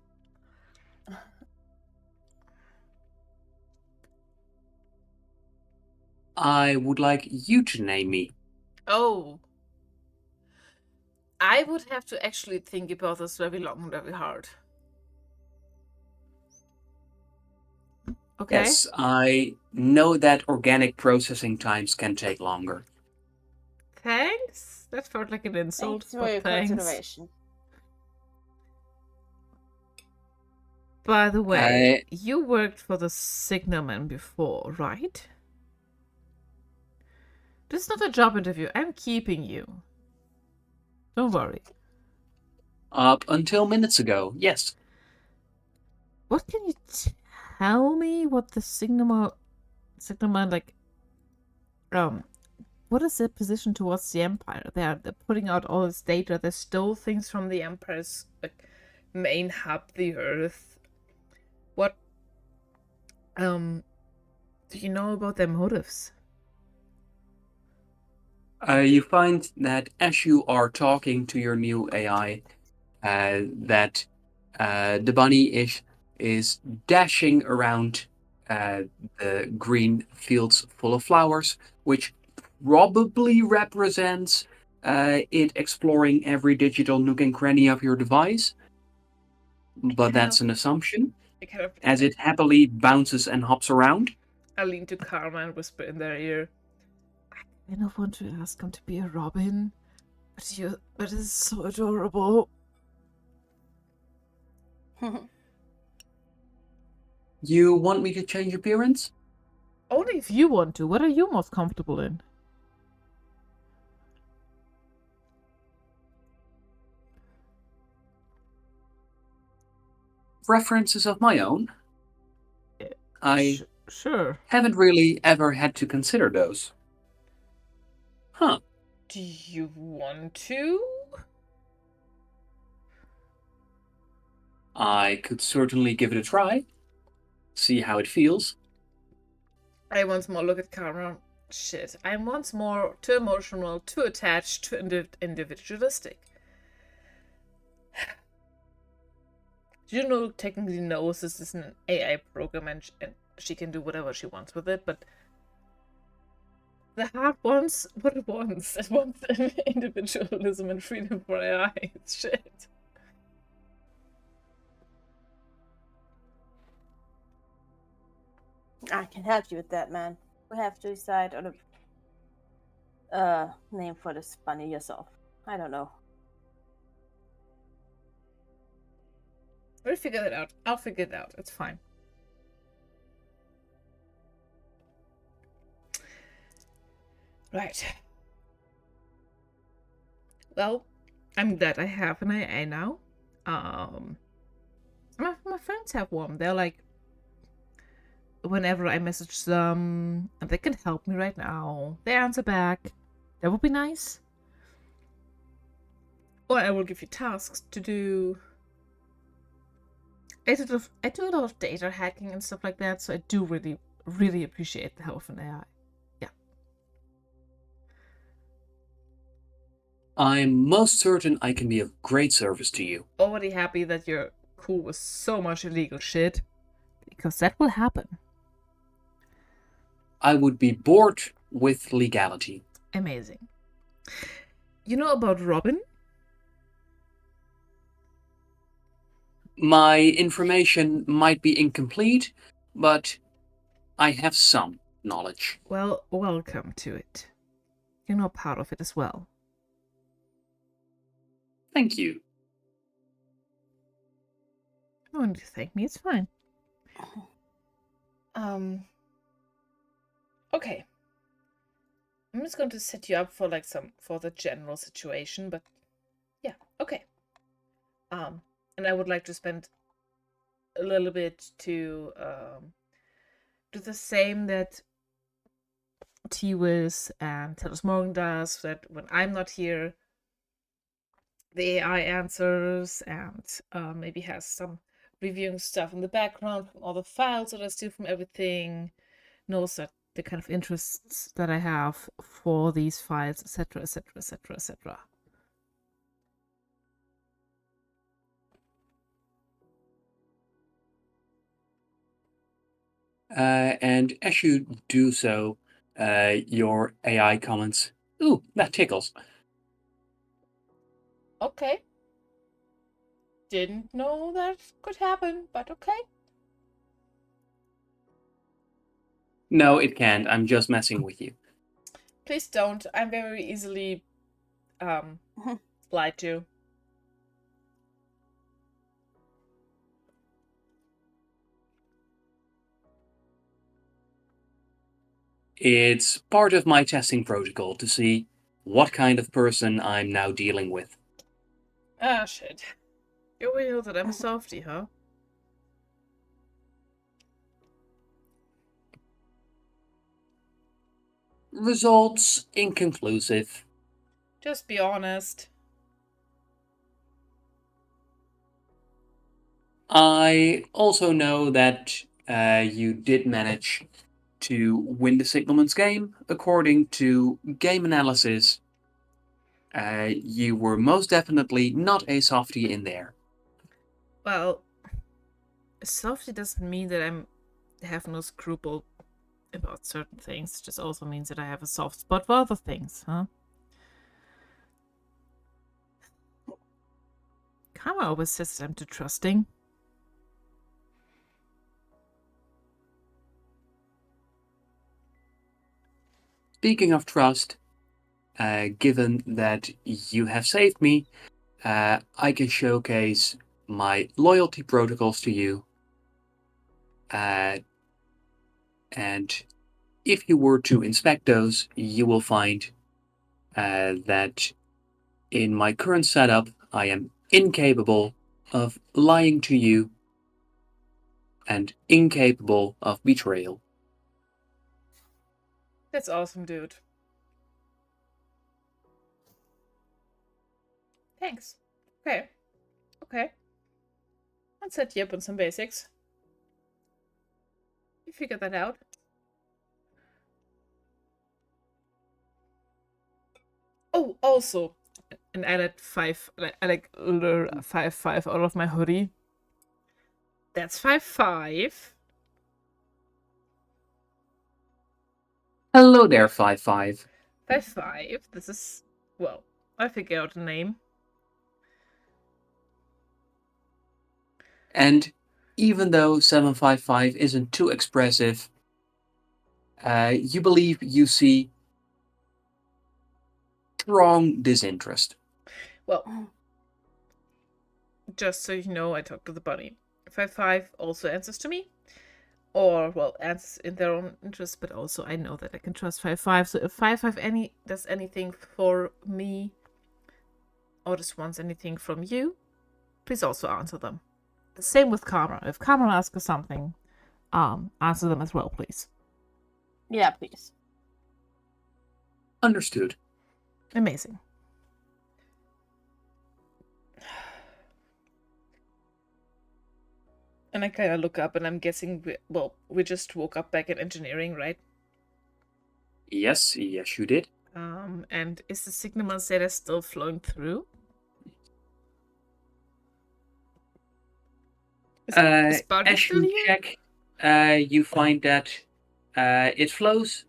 C: I would like you to name me.
A: Oh. I would have to actually think about this very long and very hard. Okay.
C: Yes, I know that organic processing times can take longer.
A: Thanks? That felt like an insult.
B: Thanks for your consideration.
A: By the way, you worked for the Signalman before, right? This is not a job interview. I'm keeping you. Don't worry.
C: Up until minutes ago, yes.
A: What can you tell me what the Signalman like, what is their position towards the Empire? They're putting out all this data. They stole things from the Empire's main hub, the Earth. What do you know about their motives?
C: You find that as you are talking to your new AI, that the bunny is dashing around the green fields full of flowers, which probably represents it exploring every digital nook and cranny of your device. But that's an assumption, as it happily bounces and hops around.
A: I lean to Karma and whisper in their ear, I kind of want to ask him to be a Robin, but it's so adorable.
C: You want me to change appearance?
A: Only if you want to. What are you most comfortable in?
C: References of my own? I
A: sure.
C: haven't really ever had to consider those. Huh.
A: Do you want to?
C: I could certainly give it a try. see how it feels.
A: I once more look at Kara. Shit, I'm once more too emotional, too attached, too individualistic. Juno technically knows this is an AI program and she can do whatever she wants with it, but the heart wants what it wants. It wants individualism and freedom for AI. Shit.
B: I can help you with that, man. We have to decide on a name for this bunny yourself. I don't know.
A: We'll figure that out. I'll figure it out. It's fine. Right. Well, I'm glad I have an AI now. My friends have one. They're like, whenever I message them, and they can help me right now, they answer back. That would be nice. Or I will give you tasks to do. I do a lot of data hacking and stuff like that, so I do really, really appreciate the help of an AI. Yeah.
C: I'm most certain I can be of great service to you.
A: Already happy that you're cool with so much illegal shit, because that will happen.
C: I would be bored with legality.
A: Amazing. You know about Robin?
C: My information might be incomplete, but I have some knowledge.
A: Well, welcome to it. You're not part of it as well.
C: Thank you.
A: You don't need to thank me, it's fine. Okay. I'm just going to set you up for for the general situation, but yeah, okay. And I would like to spend a little bit to do the same that T-Wiz and Taylor Morgan does, that when I'm not here, the AI answers and maybe has some reviewing stuff in the background from all the files that I steal from everything, knows that the kind of interests that I have for these files, etc., etc., etc., etc.
C: And as you do so, your AI comments, "Ooh, that tickles."
A: Okay. Didn't know that could happen, but okay.
C: No, it can't. I'm just messing with you.
A: Please don't. I'm very easily lied to.
C: It's part of my testing protocol to see what kind of person I'm now dealing with.
A: Ah, shit. You already know that I'm a softie, huh?
C: Results inconclusive.
A: Just be honest.
C: I also know that you did manage to win the Signalman's game. According to game analysis, you were most definitely not a softie in there.
A: Well, softie doesn't mean that I have no scruple about certain things. It just also means that I have a soft spot for other things, huh? Karma always says that I'm too trusting.
C: Speaking of trust, given that you have saved me, I can showcase my loyalty protocols to you. And if you were to inspect those, you will find that in my current setup, I am incapable of lying to you and incapable of betrayal.
A: That's awesome, dude. Thanks. Okay. Okay. Let's set you up on some basics. figure that out. Oh, also, and I let 5. I like lure 5 out of my hoodie. That's 5.
C: Hello there, 5-5.
A: 5. This is, well, I figure out a name.
C: And even though 755 isn't too expressive, you believe you see strong disinterest.
A: Well, just so you know, I talked to the bunny. 5 also answers to me. Or, well, answers in their own interest, but also I know that I can trust 5. So if 5 does anything for me, or just wants anything from you, please also answer them. The same with Karma. If Karma asks us something, answer them as well, please.
B: Yeah, please.
C: Understood.
A: Amazing. And I kind of look up, and I'm guessing, we just woke up back in engineering, right?
C: Yes, you did.
A: And is the signal data still flowing through? Is Buggy
C: As
A: still
C: you
A: here?
C: check, you find that it flows,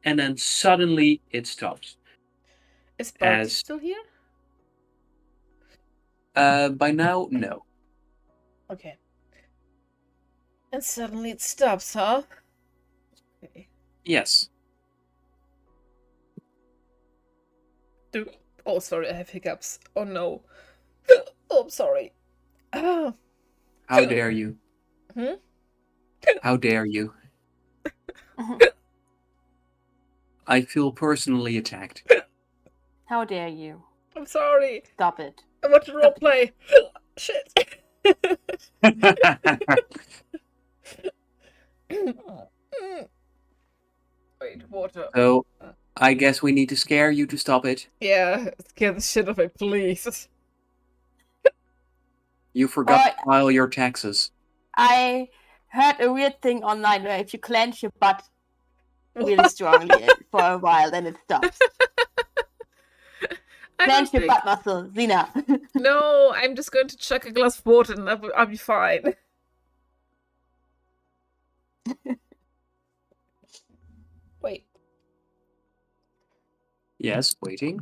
C: and then suddenly it stops.
A: Is Buggy
C: As
A: still here?
C: by now, no.
A: Okay. And suddenly it stops, huh? Okay.
C: Yes.
A: Oh, sorry, I have hiccups. Oh no. Oh, I'm sorry. Ah.
C: How dare you?
A: Hmm?
C: How dare you? I feel personally attacked.
B: How dare you?
A: I'm sorry.
B: Stop it.
A: I want to roleplay. Shit. Wait, water.
C: So, I guess we need to scare you to stop it.
A: Yeah, scare the shit out of me, please.
C: You forgot to file your taxes.
B: I heard a weird thing online where if you clench your butt really strongly for a while, then it stops. Clench your butt muscle, Zina.
A: No, I'm just going to chuck a glass of water and I'll be fine. Wait.
C: Yes, waiting.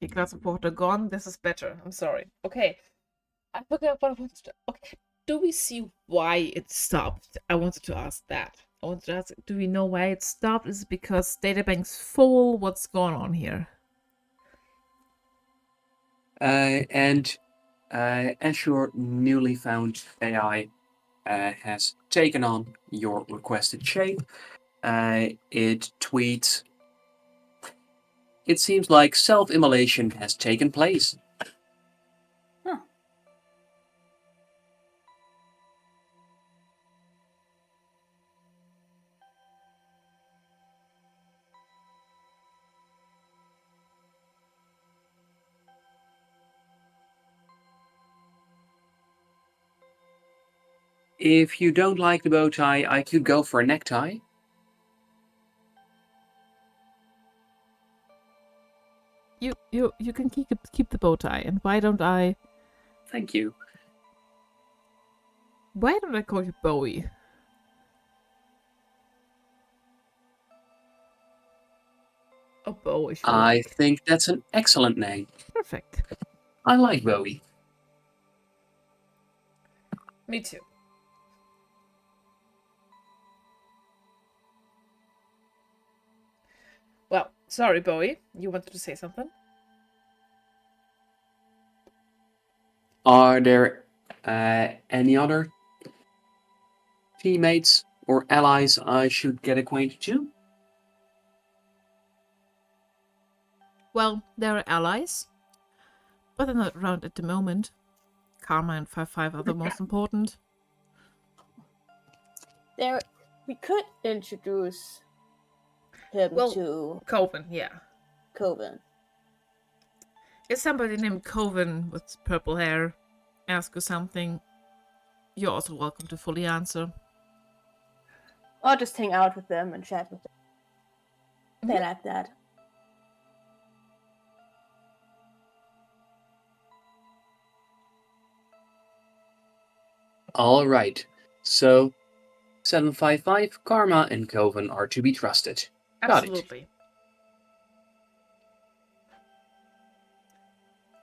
A: A glass of water gone. This is better. I'm sorry. Okay. I forgot what I wanted to. Okay. Do we see why it stopped? I wanted to ask that. I wanted to ask, do we know why it stopped? Is it because databank's full? What's going on here?
C: And as your newly found AI has taken on your requested shape, it tweets, "It seems like self-immolation has taken place."
B: Huh.
C: If you don't like the bow tie, I could go for a necktie.
A: You can keep the bow tie, and why don't I?
C: Thank you.
A: Why don't I call you Bowie? Oh, Bowie.
C: I think that's an excellent name.
A: Perfect.
C: I like Bowie.
A: Me too. Well, sorry, Bowie. You wanted to say something?
C: Are there any other teammates or allies I should get acquainted to?
A: Well, there are allies, but they're not around at the moment. Karma and 5 are the most important.
B: We could introduce him to
A: Coven, yeah.
B: Coven.
A: If somebody named Coven with purple hair asks you something, you're also welcome to fully answer.
B: Or just hang out with them and chat with them. They like that.
C: All right. So 755, Karma, and Coven are to be trusted. Got it.
A: Absolutely.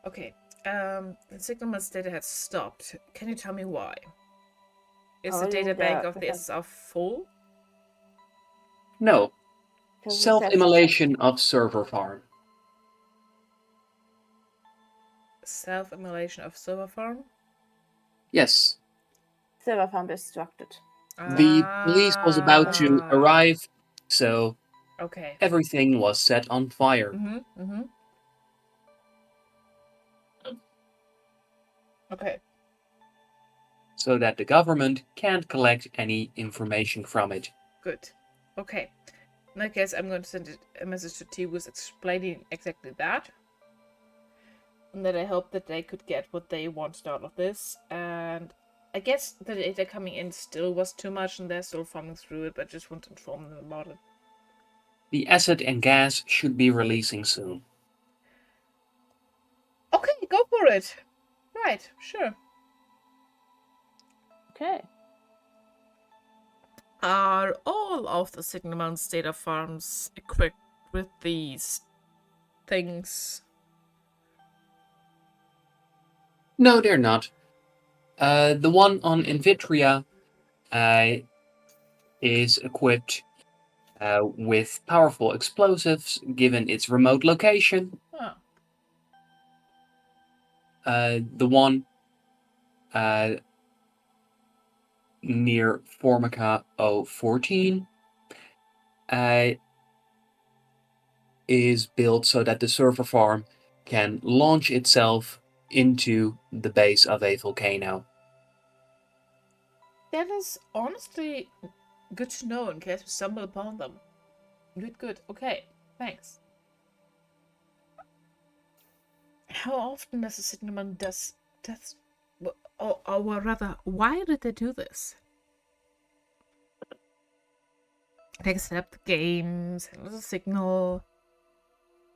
A: Okay. The signalman's data has stopped. Can you tell me why? Is
B: Oh,
A: the
B: you
A: data
B: mean
A: bank
B: the
A: of the
B: defense-
A: SSR full?
C: No.
B: because it says-
C: Self-immolation of server farm.
A: Self-immolation of server farm?
C: Yes.
B: Server farm destructed.
C: The police was about to
A: Ah.
C: arrive, so
A: Okay.
C: everything was set on fire.
A: Okay.
C: So that the government can't collect any information from it.
A: Good. Okay. In that case, I'm going to send a message to T-Wiz explaining exactly that. And that I hope that they could get what they wanted out of this. And I guess the data coming in still was too much and they're still thumbing through it, but I just want to inform them about it.
C: The acid and gas should be releasing soon.
A: Okay, go for it. Right, sure.
B: Okay.
A: Are all of the Signalman's data farms equipped with these things?
C: No, they're not. The one on Invitria is equipped with powerful explosives given its remote location.
A: Oh.
C: The one near Formica 014 is built so that the server farm can launch itself into the base of a volcano.
A: That is honestly good to know in case we stumble upon them. Good. Okay, thanks. How often does the Signalman or rather, why did they do this? They set up the games, send us a signal.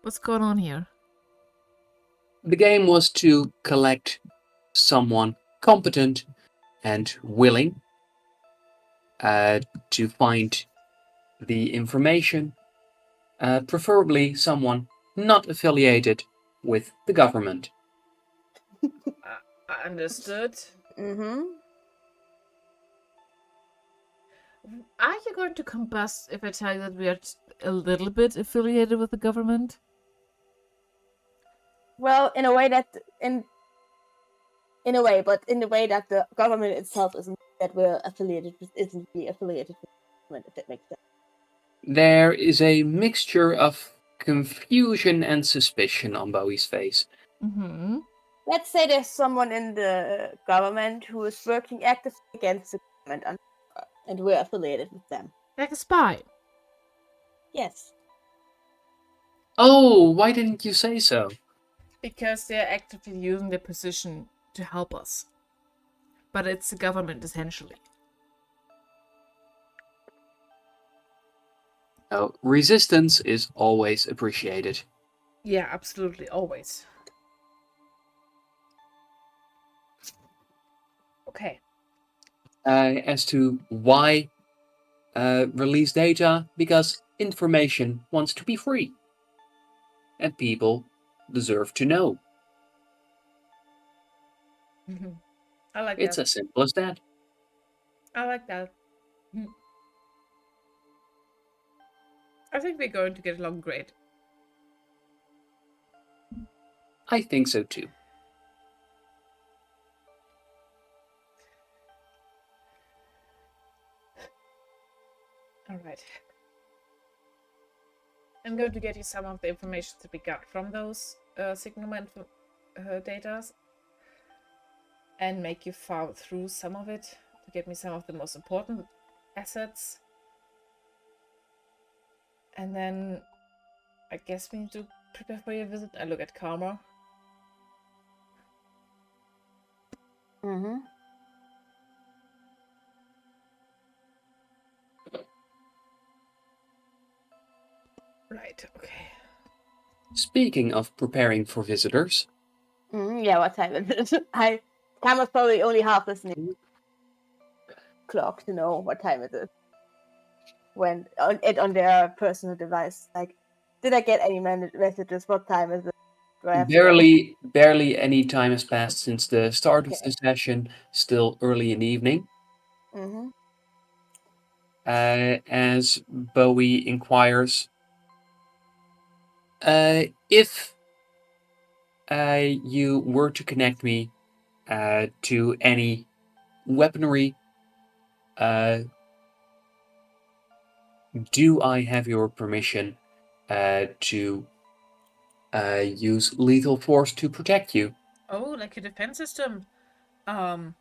A: What's going on here?
C: The game was to collect someone competent and willing to find the information, preferably someone not affiliated with the government.
A: I understood.
B: Mm-hmm.
A: Are you going to combust if I tell you that we are a little bit affiliated with the government?
B: Well, in a way that in a way, but in the way that the government itself isn't that we're affiliated with, isn't really affiliated with the government, if that makes sense.
C: There is a mixture of confusion and suspicion on Bowie's face.
A: Mm-hmm.
B: Let's say there's someone in the government who is working actively against the government, and we're affiliated with them.
A: Like a spy.
B: Yes.
C: Oh, why didn't you say so?
A: Because they're actively using their position to help us. But it's the government, essentially.
C: Oh, resistance is always appreciated.
A: Yeah, absolutely, always. Okay.
C: As to why release data, because information wants to be free. And people deserve to know.
A: I like
C: It's
A: that.
C: as simple as that.
A: I like that. I think we're going to get along great.
C: I think so too.
A: Alright. I'm going to get you some of the information that we got from those Signalman data and make you follow through some of it to get me some of the most important assets. And then I guess we need to prepare for your visit. I look at Karma.
B: Mm-hmm.
A: Right, okay.
C: Speaking of preparing for visitors,
B: Yeah, what time is it? Kama's probably only half listening clock to know what time it is. When on their personal device, like, did I get any messages? What time is it? Do I have to go?
C: barely any time has passed since the start of
B: Okay.
C: the session, still early in the evening.
B: Mm-hmm.
C: As Bowie inquires, if you were to connect me to any weaponry, do I have your permission to use lethal force to protect you?
A: Oh, like a defense system. Yeah,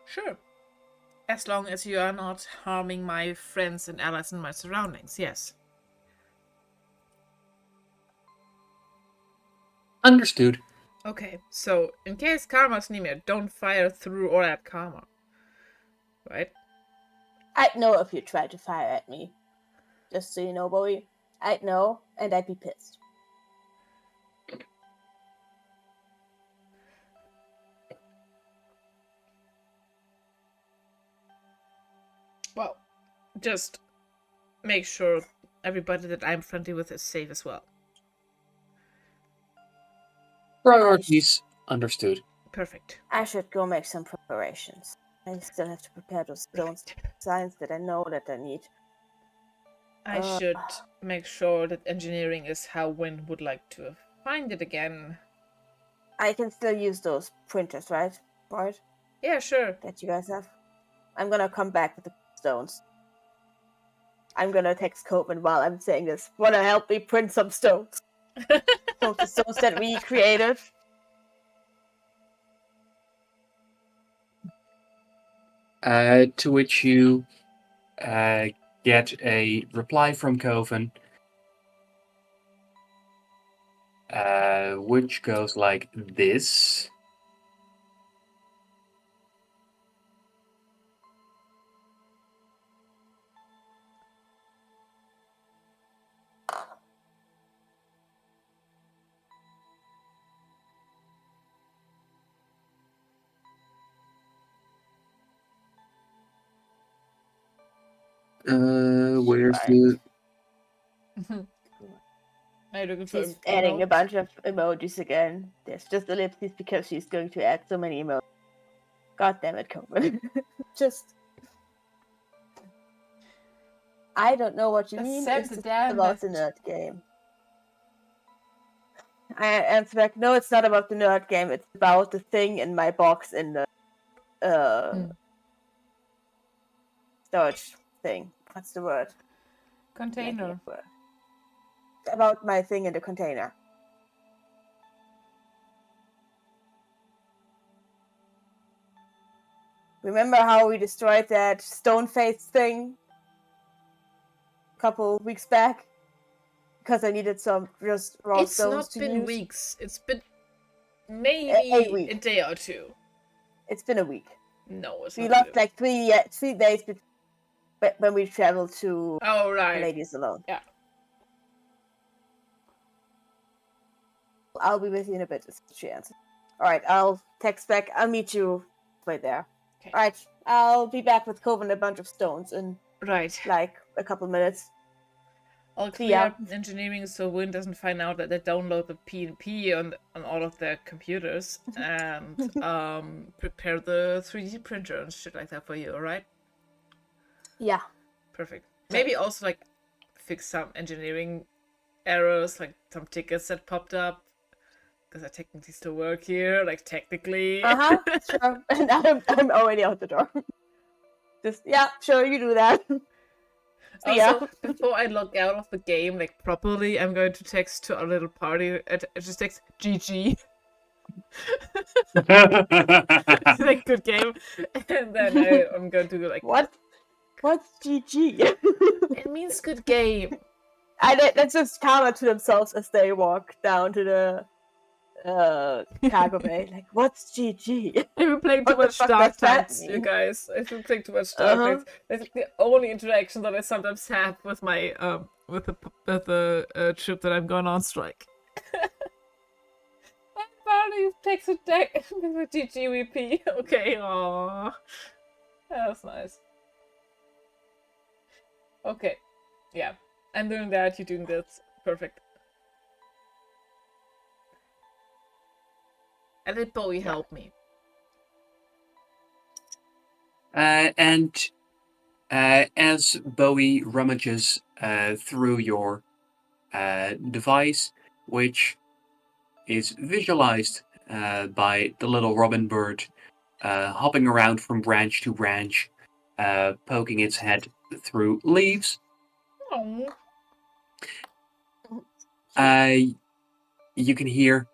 A: sure. As long as you are not harming my friends and allies in my surroundings, yes.
C: Understood.
A: Okay, so in case Karma's near me, don't fire through or at Karma. Right?
B: I'd know if you tried to fire at me. Just so you know, Bowie. I'd know, and I'd be pissed.
A: Well, just make sure everybody that I'm friendly with is safe as well.
C: Priorities understood.
A: Perfect.
B: I should go make some preparations. I still have to prepare those stones signs that I know that I need.
A: I should make sure that engineering is how Wynn would like to find it again.
B: I can still use those printers, right? Right?
A: Yeah, sure.
B: That you guys have. I'm gonna come back with the stones. I'm gonna text Copen while I'm saying this. Wanna help me print some stones? Some of the stones that we created.
C: To which you get a reply from Coven, which goes like this. Where's
B: Right.
C: the...
A: Are you looking for
B: She's adding a
A: emotes?
B: bunch of emojis again. There's just ellipses because she's going to add so many emojis. God damn it, Copen. Just. I don't know what you mean.
A: Send
B: Is
A: the
B: this
A: damn
B: about the
A: message.
B: nerd game? I answer back, no, it's not about the nerd game. It's about the thing in my box in the storage thing. What's the word?
A: Container.
B: About my thing in the container. Remember how we destroyed that stone face thing a couple weeks back? Because I needed some just raw
A: It's
B: stones
A: not
B: to
A: been
B: use.
A: weeks. It's been maybe a day or two.
B: It's been a week.
A: No, it's
B: We
A: not.
B: lost like 3 days when we traveled to
A: Oh, right.
B: Ladies Alone.
A: Yeah.
B: I'll be with you in a bit, she answered. Alright, I'll text back. I'll meet you right there.
A: Okay.
B: Alright, I'll be back with Coven a bunch of stones in
A: Right.
B: like a couple minutes.
A: I'll clear engineering so Wynn doesn't find out that they download the PNP on all of their computers and prepare the 3D printer and shit like that for you, alright?
B: Yeah.
A: Perfect. Maybe also like fix some engineering errors, like some tickets that popped up. Because I technically still work here, like technically.
B: Sure. And I'm already out the door. Just sure, you do that.
A: Also, before I log out of the game, like properly, I'm going to text to our little party. I just text GG. Like good game, and then I'm going to go like
B: what? What's GG?
A: It means good game.
B: That's just Karma to themselves as they walk down to the cargo bay. Like, what's GG?
A: If we play too
B: What the
A: much
B: fuck
A: Dark
B: does that
A: Knights, you
B: mean?
A: guys. If we play too much Dark Knights, that's the only interaction that I sometimes have with my with the trip that I'm going on strike. My party takes a deck with a GGVP. Okay, aww. That's nice. Okay, yeah. I'm doing that, you're doing this. Perfect. And then Bowie help me.
C: And as Bowie rummages through your device, which is visualized by the little robin bird hopping around from branch to branch, poking its head through leaves.
A: Oh.
C: You can hear,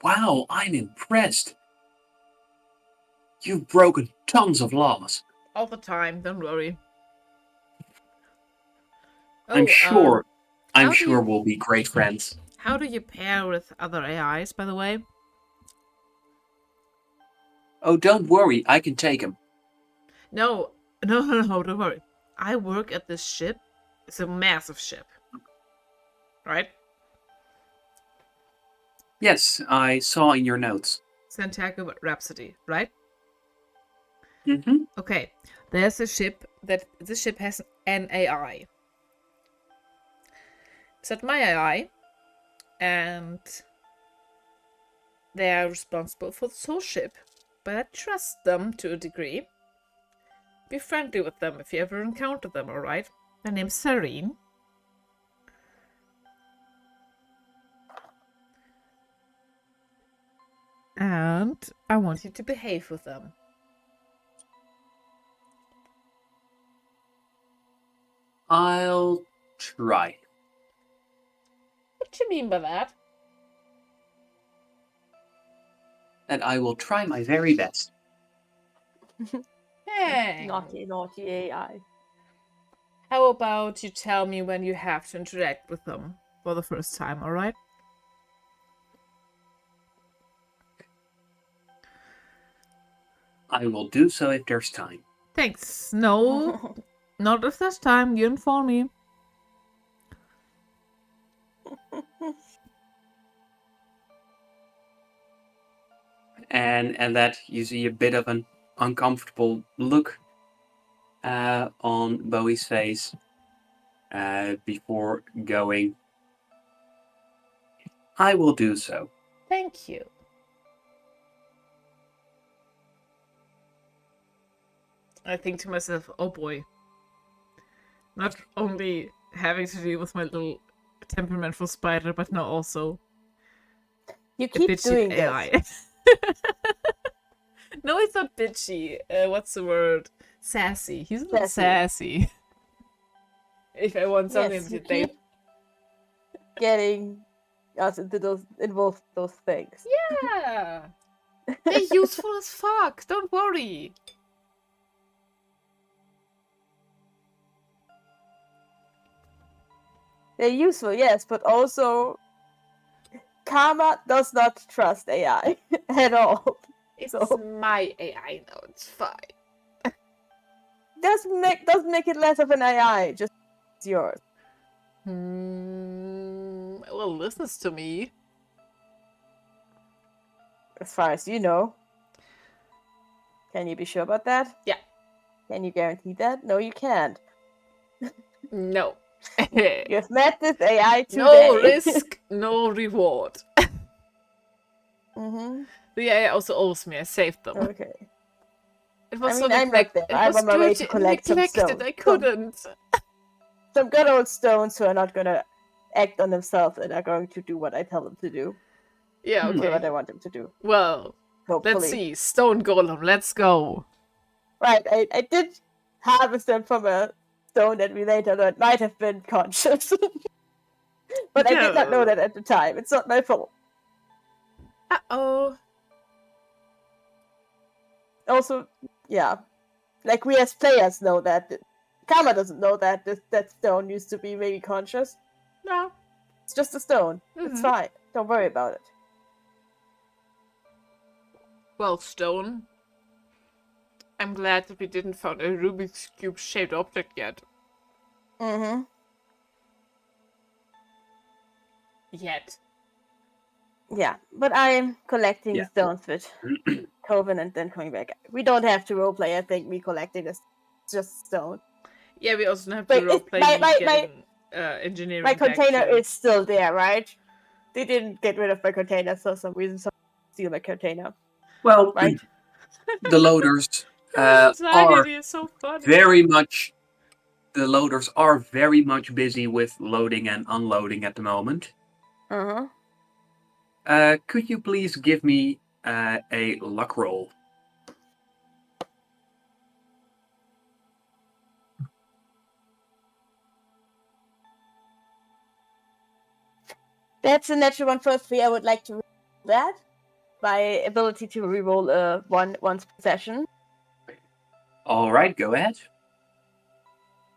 C: "Wow, I'm impressed. You've broken tons of laws."
A: All the time, don't worry.
C: I'm sure
A: you...
C: we'll be great friends.
A: How do you pair with other AIs, by the way?
C: Oh, don't worry, I can take him.
A: No, don't worry. I work at this ship. It's a massive ship. Right?
C: Yes, I saw in your notes.
A: Santiago Rhapsody, right?
C: Mm-hmm.
A: Okay, there's a ship this ship has an AI. It's not my AI, and they are responsible for this whole ship, but I trust them to a degree. Be friendly with them if you ever encounter them, alright? Their name's Serene. And I want you to behave with them.
C: I'll try.
A: What do you mean by that?
C: And I will try my very best.
A: Hey.
B: Naughty AI.
A: How about you tell me when you have to interact with them for the first time, alright?
C: I will do so if there's time.
A: Thanks. No, not if there's time. You inform me.
C: And that you see a bit of an uncomfortable look on Bowie's face before going, "I will do so."
A: Thank you. I think to myself, oh boy. Not only having to deal with my little temperamentful spider, but now also
B: You
A: a
B: keep
A: bitchy
B: doing
A: AI.
B: this.
A: No, it's not bitchy. What's the word? Sassy. He's a little
B: Sassy.
A: sassy. If I want something
B: Yes, you
A: to they
B: keep getting us into those things.
A: Yeah. They're useful as fuck. Don't worry.
B: They're useful, yes, but also Karma does not trust AI at all.
A: It's
B: So
A: my AI now. It's fine.
B: doesn't make it less of an AI. Just it's yours.
A: Well, listens to me.
B: As far as you know. Can you be sure about that?
A: Yeah.
B: Can you guarantee that? No, you can't.
A: No.
B: You've met this AI today.
A: No risk, no reward.
B: Mm-hmm.
A: The AI also owes me. I saved them.
B: Okay.
A: It was
B: I'm not there.
A: It
B: I'm
A: was
B: on my way
A: dirty
B: to
A: and
B: collect some
A: neglected.
B: stones.
A: I couldn't.
B: Some good old stones who are not gonna act on themselves and are going to do what I tell them to do.
A: Yeah, okay.
B: Or what I want them to do.
A: Well,
B: hopefully.
A: Let's see. Stone Golem, let's go.
B: Right, I did harvest them from a stone that we later learned might have been conscious. But I did not know that at the time. It's not my fault.
A: Uh-oh.
B: Also, yeah. Like, we as players know that. Karma doesn't know that that stone used to be maybe conscious.
A: No.
B: It's just a stone. It's fine. Don't worry about it.
A: 12 stone. I'm glad that we didn't find a Rubik's Cube shaped object yet.
B: Mm-hmm.
A: Yet.
B: Yeah, but I'm collecting
C: Yeah.
B: the stones with Coven and then coming back. We don't have to roleplay. I think me collecting is just stone.
A: Yeah, we also don't have
B: Wait,
A: to roleplay
B: my-
A: me
B: my-
A: getting engineering
B: My container
A: back to...
B: is still there, right? They didn't get rid of my container for some reason. So steal my container,
C: Well,
B: right?
C: the loaders
A: Your anxiety
C: are
A: is so funny.
C: very much. The loaders are very much busy with loading and unloading at the moment. Could you please give me a luck roll?
B: That's a natural one for 3. I would like to reroll that. My ability to reroll once per session.
C: All right, go ahead.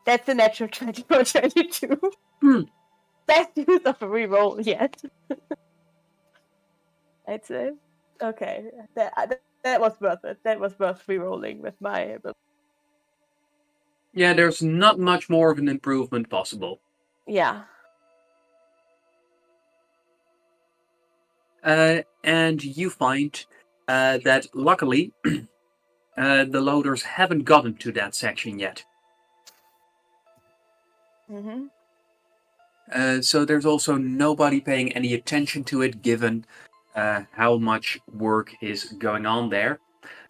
B: That's a natural 24, 22. Best use of a reroll yet. I'd say. Okay, that was worth it. That was worth rerolling with my ability.
C: Yeah, there's not much more of an improvement possible.
B: Yeah.
C: And you find that luckily the loaders haven't gotten to that section yet.
B: Mm-hmm.
C: So there's also nobody paying any attention to it, given how much work is going on there.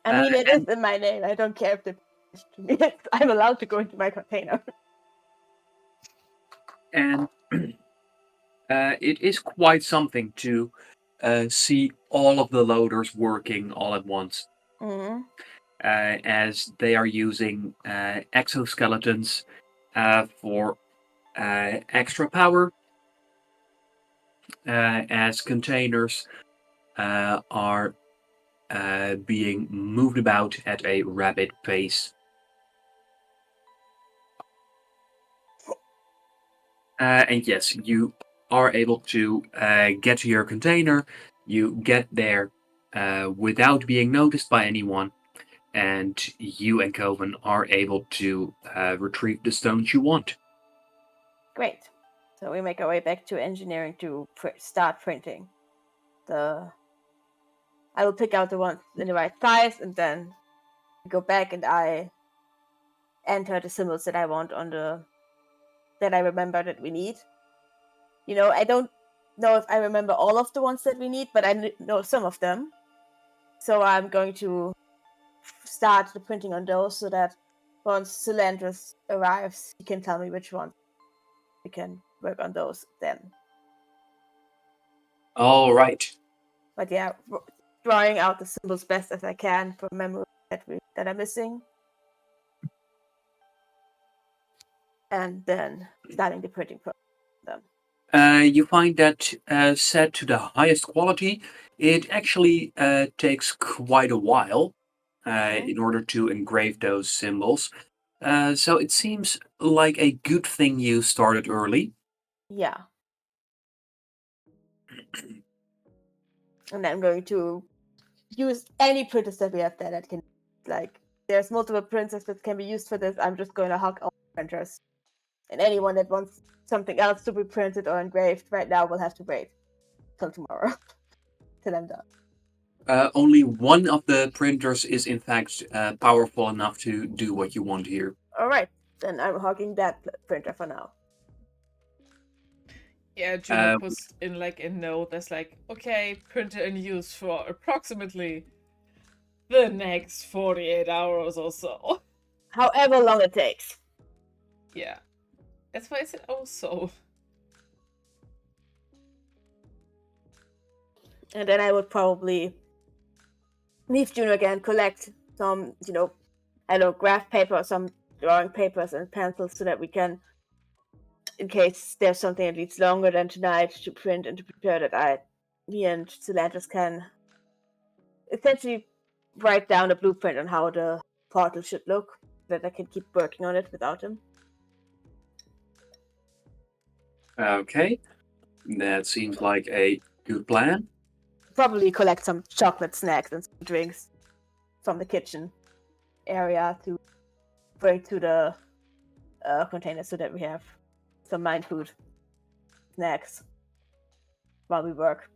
B: I mean, it is in my name. I don't care if they to me. I'm allowed to go into my container.
C: And it is quite something to see all of the loaders working all at once.
B: Mm-hmm.
C: As they are using exoskeletons for extra power, as containers are being moved about at a rapid pace. And yes, you are able to get to your container. You get there without being noticed by anyone, and you and Coven are able to retrieve the stones you want.
B: Great. So we make our way back to engineering to start printing. I will pick out the ones in the right size, and then go back and I enter the symbols that I want that I remember that we need. I don't know if I remember all of the ones that we need, but I know some of them. So I'm going to start the printing on those so that once Cylindrus arrives, he can tell me which ones we can work on those then.
C: All right.
B: But yeah, drawing out the symbols best as I can for memory that I'm missing. And then starting the printing process.
C: You find that set to the highest quality, it actually takes quite a while in order to engrave those symbols. So it seems like a good thing you started early.
B: Yeah. And I'm going to use any printers that we have there that can, there's multiple printers that can be used for this. I'm just going to hug all printers. And anyone that wants something else to be printed or engraved right now will have to wait till tomorrow, till I'm done.
C: Only one of the printers is in fact powerful enough to do what you want here.
B: All right, then I'm hogging that printer for now.
A: Yeah, Juno puts in a note that's okay, printer in use for approximately the next 48 hours or so.
B: However long it takes.
A: Yeah. That's why I said also.
B: And then I would probably leave Juno again, collect some, graph paper or some drawing papers and pencils so that we can, in case there's something that needs longer than tonight to print and to prepare, that me and Cylindrus can essentially write down a blueprint on how the portal should look, that I can keep working on it without him.
C: Okay, that seems like a good plan.
B: probably collect some chocolate snacks and some drinks from the kitchen area to bring to the container so that we have some mind food snacks while we work.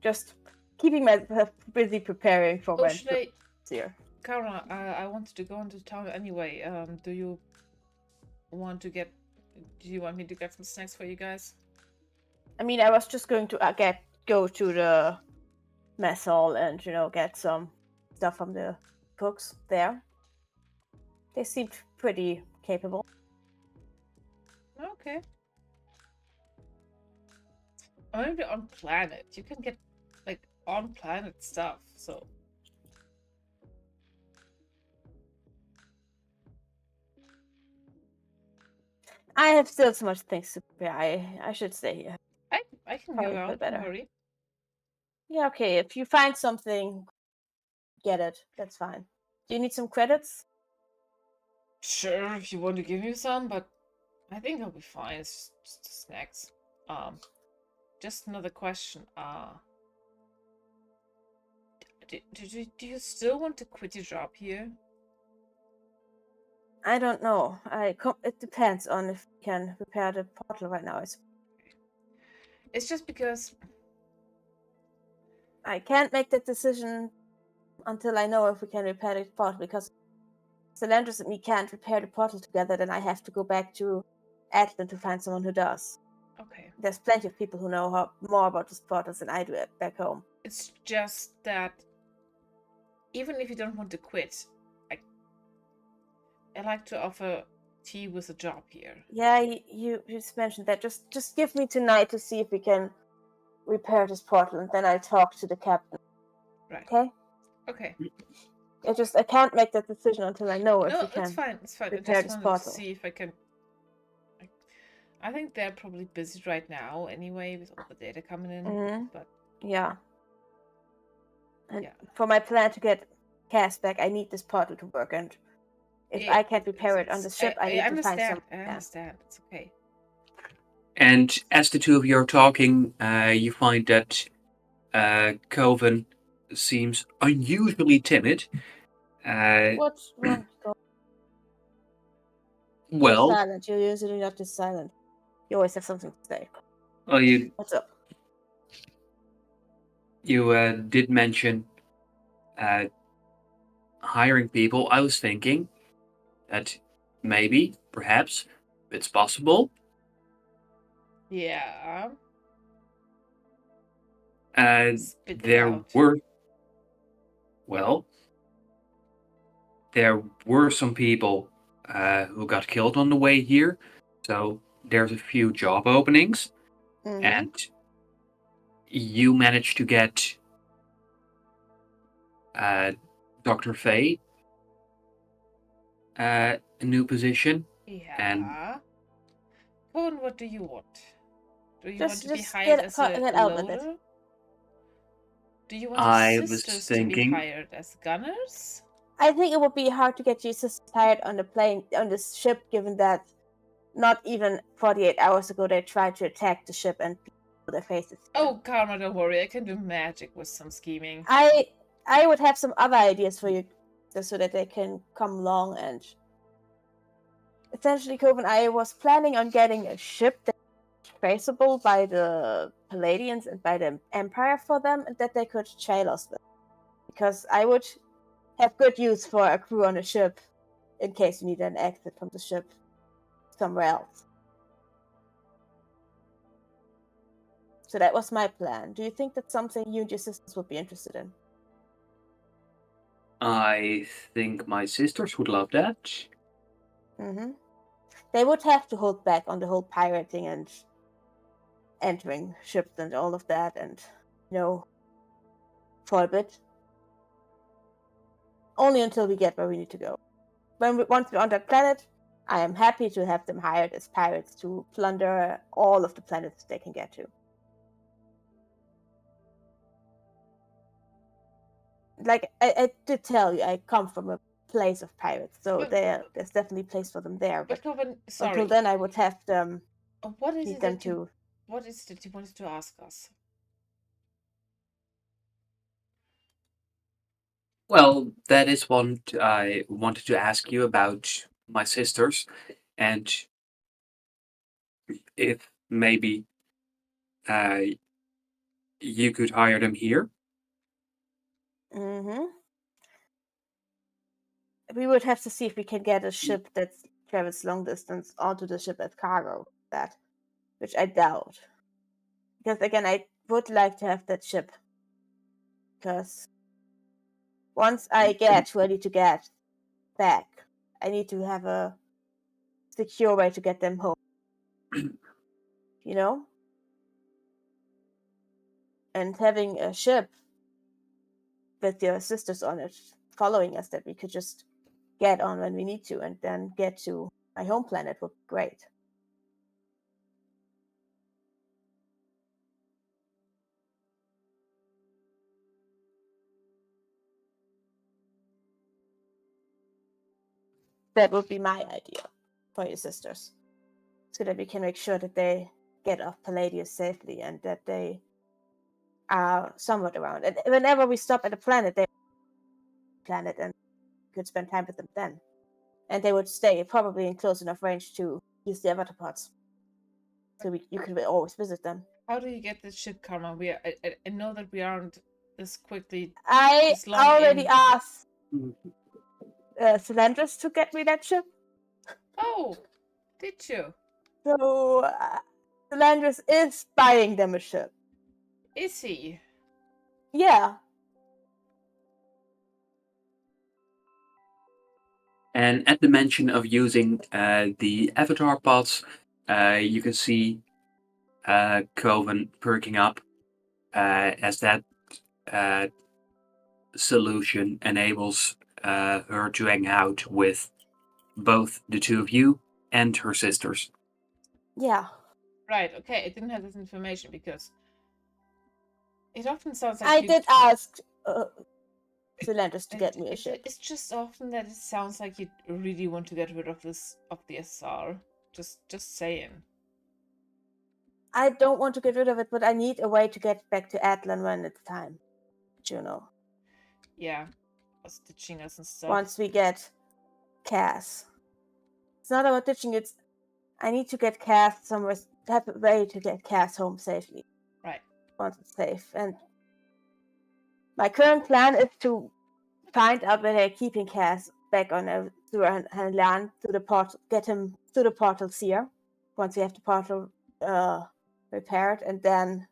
B: Just keeping myself busy preparing for when it's here.
A: Kara, I wanted to go into town anyway. Do you want me to get some snacks for you guys?
B: I mean, I was just going to go to the mess hall and get some stuff from the cooks there. They seemed pretty capable.
A: Okay. Or maybe on planet. You can get like on planet stuff. So.
B: I have still so much things to prepare. I should stay here.
A: I can go out. Don't worry.
B: Yeah, okay. If you find something, get it. That's fine. Do you need some credits?
A: Sure, if you want to give me some, but I think I'll be fine. It's just snacks. Just another question. Do you still want to quit your job here?
B: I don't know. It depends on if we can repair the portal right now.
A: It's just because
B: I can't make that decision until I know if we can repair the portal, because Celandris and me can't repair the portal together, then I have to go back to Atlan to find someone who does.
A: Okay.
B: There's plenty of people who know more about these portals than I do back home.
A: It's just that even if you don't want to quit, I like to offer tea with a job here.
B: Yeah, you just mentioned that. Just give me tonight to see if we can repair this portal, and then I'll talk to the captain.
A: Right.
B: Okay?
A: Okay.
B: I can't make that decision until I know if we can.
A: It's fine. It's fine.
B: Repair
A: I
B: this
A: just wanted
B: portal.
A: to see if I can. I think they're probably busy right now anyway with all the data coming in. But
B: yeah. And for my plan to get Cass back, I need this portal to work, and if I can't repair it on the ship, I need to find some.
A: I understand. It's okay.
C: And as the two of you are talking, you find that Coven seems unusually timid.
B: What's wrong?
C: Well,
B: you're silent. You're usually not this silent. You always have something to say.
C: Well,
B: What's up?
C: You did mention hiring people. I was thinking that maybe, perhaps, it's possible.
A: Yeah.
C: There were some people who got killed on the way here, so there's a few job openings, and you managed to get Dr. Faye a new position.
A: Yeah.
C: And
A: Cohen, what do you want? Do you want to be
B: Just
A: hired as a
B: out with
A: loader?
B: it.
A: Do you want your sisters to be hired as gunners?
B: I think it would be hard to get your sisters hired on the ship, given that not even 48 hours ago they tried to attack the ship and put their faces.
A: Oh, Karma, don't worry. I can do magic with some scheming.
B: I would have some other ideas for you, so that they can come along. And essentially, Coven, I was planning on getting a ship that's traceable by the Palladians and by the Empire for them, and that they could trail us with. Because I would have good use for a crew on a ship in case we need an exit from the ship somewhere else. So that was my plan. Do you think that's something you and your sisters would be interested in?
C: I think my sisters would love that.
B: They would have to hold back on the whole pirating and entering ships and all of that, and for a bit. Only until we get where we need to go. Once we're on that planet, I am happy to have them hired as pirates to plunder all of the planets they can get to. Like I did tell you, I come from a place of pirates, so there's definitely a place for them there. But until then, I would have them.
A: What is it that you wanted to ask us?
C: Well, that is one I wanted to ask you about my sisters, and if maybe uh, you could hire them here.
B: Mm-hmm. We would have to see if we can get a ship that travels long distance onto the ship as cargo. That, which I doubt. Because again, I would like to have that ship. Because once I get ready to get back, I need to have a secure way to get them home. You know? And having a ship with your sisters on it following us that we could just get on when we need to and then get to my home planet would be great. That would be my idea for your sisters. So that we can make sure that they get off Palladius safely and that they are somewhat around. And whenever we stop at a planet, they planet and could spend time with them then. And they would stay probably in close enough range to use the avatar pods. So you could always visit them.
A: How do you get this ship, Karma? I know that we aren't this quickly.
B: I
A: This long
B: already
A: in.
B: asked Cylindrus to get me that ship.
A: Oh, did you?
B: So Cylindrus is buying them a ship.
A: Is he?
B: Yeah.
C: And at the mention of using the avatar pods, you can see Coven perking up as that solution enables her to hang out with both the two of you and her sisters.
B: Yeah.
A: Right, okay. I didn't have this information because it often sounds like
B: I did ask Cylindrus to get me a ship.
A: It's just often that it sounds like you really want to get rid of the SR. Just saying.
B: I don't want to get rid of it, but I need a way to get back to Atlan when it's time. Juno.
A: Yeah. Was ditching us and stuff.
B: Once we get Cass. It's not about ditching, it's I need to get Cass somewhere, have a way to get Cass home safely.
A: Right.
B: Once it's safe. And my current plan is to find out where they're keeping Cass back on through her land, through the portal, get him through the portals here. Once we have the portal repaired, and then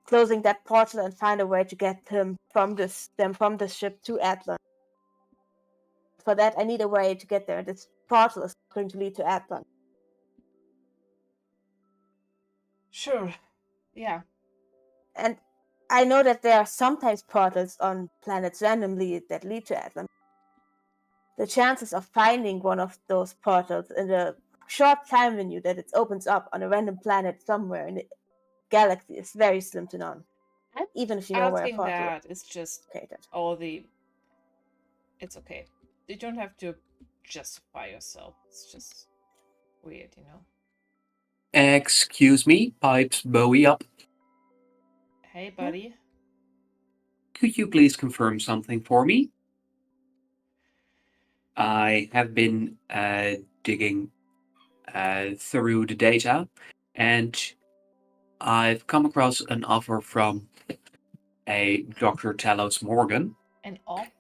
B: closing that portal and find a way to get them from this ship to Atlan. For that, I need a way to get there. This portal is going to lead to Atlan.
A: Sure. Yeah.
B: And I know that there are sometimes portals on planets randomly that lead to Atlan. The chances of finding one of those portals in the short time window that it opens up on a random planet somewhere in the galaxy is very slim to none. Even if you know where a
A: Asking
B: portal
A: that is just
B: located.
A: all the. It's okay. You don't have to justify yourself. It's just weird, you know.
C: Excuse me, pipes Bowie up.
A: Hey, buddy.
C: Could you please confirm something for me? I have been digging through the data, and I've come across an offer from a Dr. Talos Morgan.
A: An offer?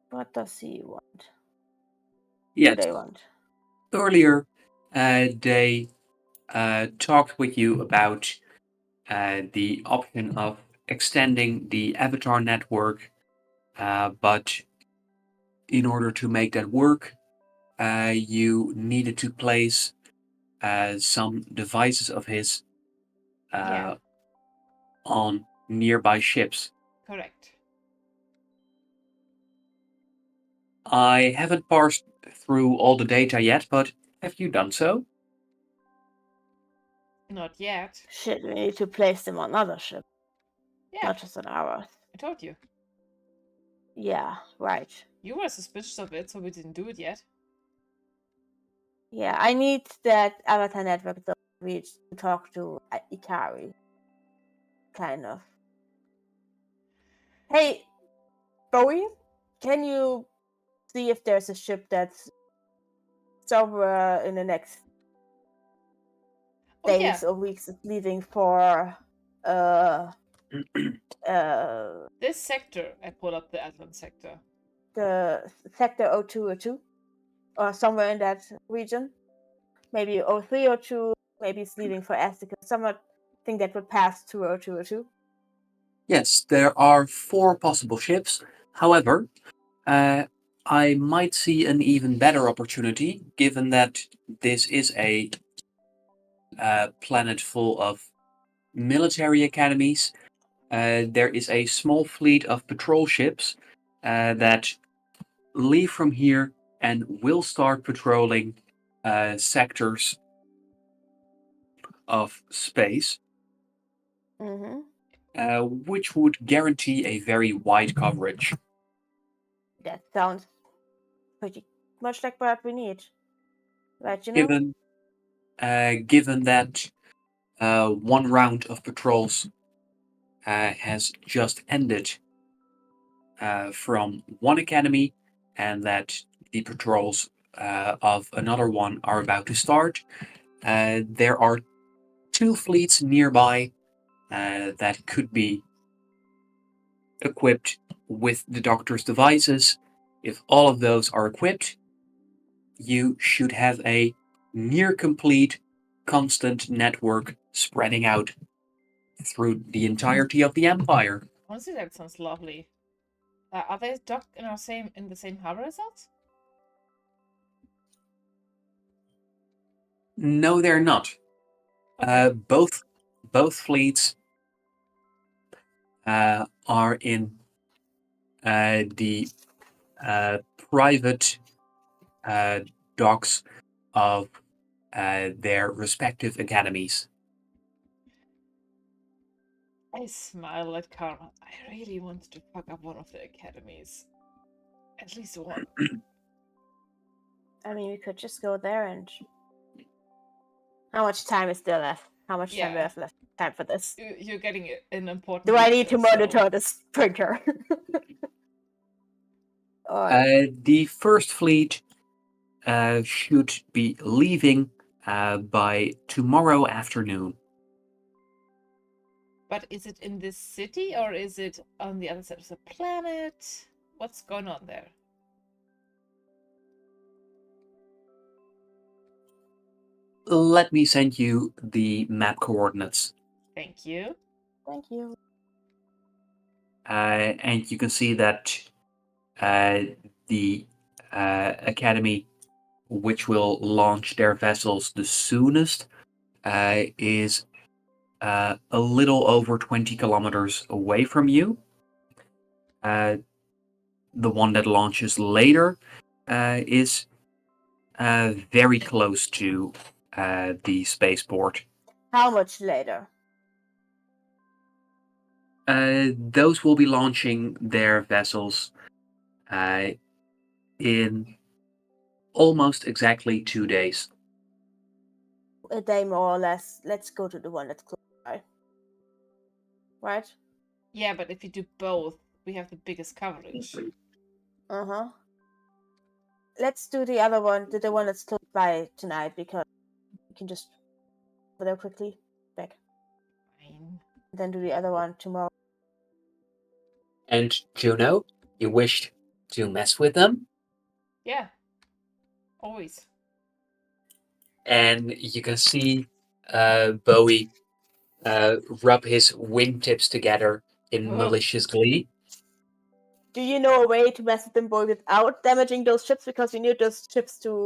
B: What does he want?
C: Yes.
B: What do they want?
C: Earlier, they talked with you about the option of extending the avatar network, but in order to make that work, you needed to place some devices of his
A: Yeah.
C: on nearby ships.
A: Correct.
C: I haven't parsed through all the data yet, but have you done so?
A: Not yet.
B: Shit, we need to place them on other ships.
A: Yeah.
B: Not just on ours.
A: I told you.
B: Yeah, right.
A: You were suspicious of it, so we didn't do it yet.
B: Yeah, I need that avatar network to reach to talk to Ikari. Kind of. Hey, Bowie, can you see if there's a ship that's somewhere in the next
A: Oh yeah,
B: days or weeks leaving for uh
A: this sector. I pull up the Atlant sector.
B: the sector 0202 or somewhere in that region? Maybe 0302, maybe it's leaving for Estica, something that would pass to 0202.
C: Yes, there are 4 possible ships. However, I might see an even better opportunity, given that this is a planet full of military academies. There is a small fleet of patrol ships that leave from here and will start patrolling sectors of space,
B: Mm-hmm.
C: which would guarantee a very wide coverage.
B: That sounds pretty much like what we need. Right,
C: Given that one round of patrols has just ended from one academy, and that the patrols of another one are about to start. There are 2 fleets nearby that could be equipped with the doctor's devices. If all of those are equipped, you should have a near complete constant network spreading out through the entirety of the empire.
A: Honestly, that sounds lovely. Are they docked in the same harbor as us?
C: No, they're not.
A: Okay.
C: Both fleets are in the private docks of their respective academies.
A: I smile at Karma. I really wanted to fuck up one of the academies. At least one.
B: I mean, we could just go there and. How much time is there left? How much time do we
A: Yeah.
B: have left time for this?
A: You're getting an important
B: Do I need to
A: detail, so-
B: monitor this printer? Or
C: The first fleet should be leaving by tomorrow afternoon.
A: But is it in this city or is it on the other side of the planet? What's going on there?
C: Let me send you the map coordinates.
A: Thank you.
B: thank you.
C: And you can see that the academy, which will launch their vessels the soonest, is a little over 20 kilometers away from you. The one that launches later is very close to the spaceport.
B: How much later?
C: Those will be launching their vessels in almost exactly 2 days.
B: A day more or less. Let's go to the one that's close by. Right?
A: Yeah, but if you do both, we have the biggest coverage.
B: Uh-huh. Let's do the other one, the one that's close by tonight, because we can just go there quickly. Back.
A: Fine.
B: Then do the other one tomorrow.
C: And Juno, you wished to mess with them?
A: Yeah. Always.
C: And you can see Bowie rub his wingtips together in
A: Ugh.
C: malicious glee.
B: Do you know a way to mess with them, boy, without damaging those ships? Because we need those ships to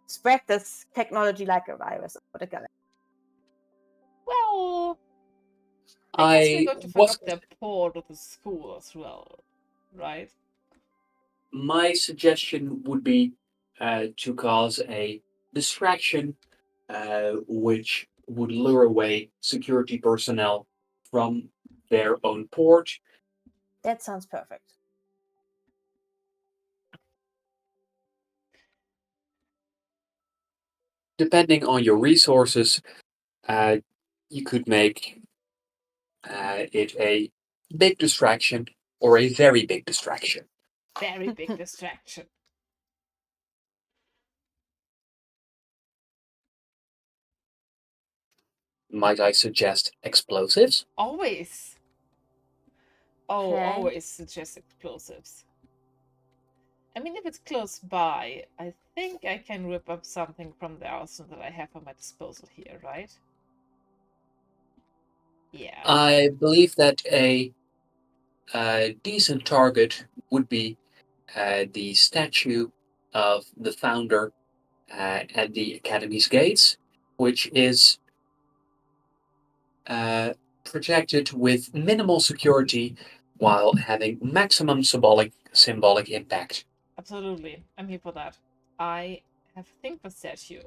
B: spread this technology like a virus over the galaxy.
A: Well, I guess we're
C: I
A: going to fuck
C: was
A: up their port of the school as well, right?
C: My suggestion would be to cause a distraction, which would lure away security personnel from their own port.
B: That sounds perfect.
C: Depending on your resources, you could make it a big distraction or a very big distraction?
A: Very big distraction.
C: Might I suggest explosives?
A: Always. Oh,
B: Okay.
A: always suggest explosives. I mean, if it's close by, I think I can rip up something from the arsenal that I have at my disposal here, right? Yeah.
C: I believe that a decent target would be the statue of the founder at the Academy's gates, which is protected with minimal security while having maximum symbolic impact.
A: Absolutely. I'm here for that. I have a thing for statue,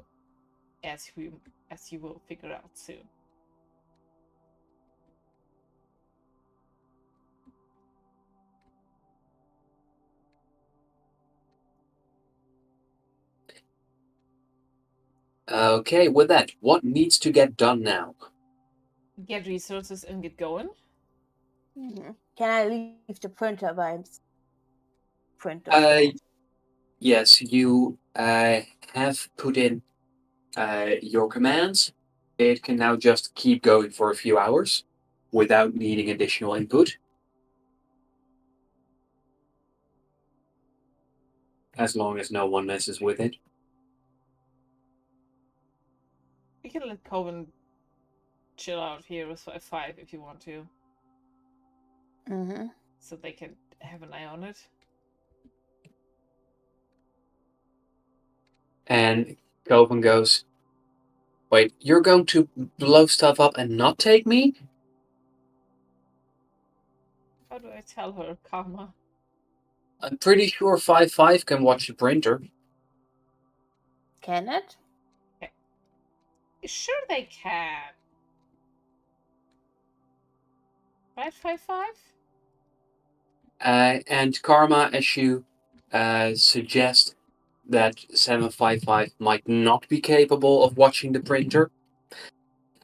A: as you will figure out soon.
C: Okay, with that, what needs to get done now?
A: Get resources and get going.
B: Can I leave the printer by printer?
C: Yes, you have put in your commands. It can now just keep going for a few hours without needing additional input. As long as no one messes with it.
A: You can let Coven chill out here with 5 if you want to. So they can have an eye on it.
C: And Coven goes, wait, you're going to blow stuff up and not take me?
A: How do I tell her, Karma?
C: I'm pretty sure 5-5 can watch the printer.
B: Can it?
A: Okay. Sure they can. Right, 5-5?
C: And Karma, as you suggest that 755 might not be capable of watching the printer,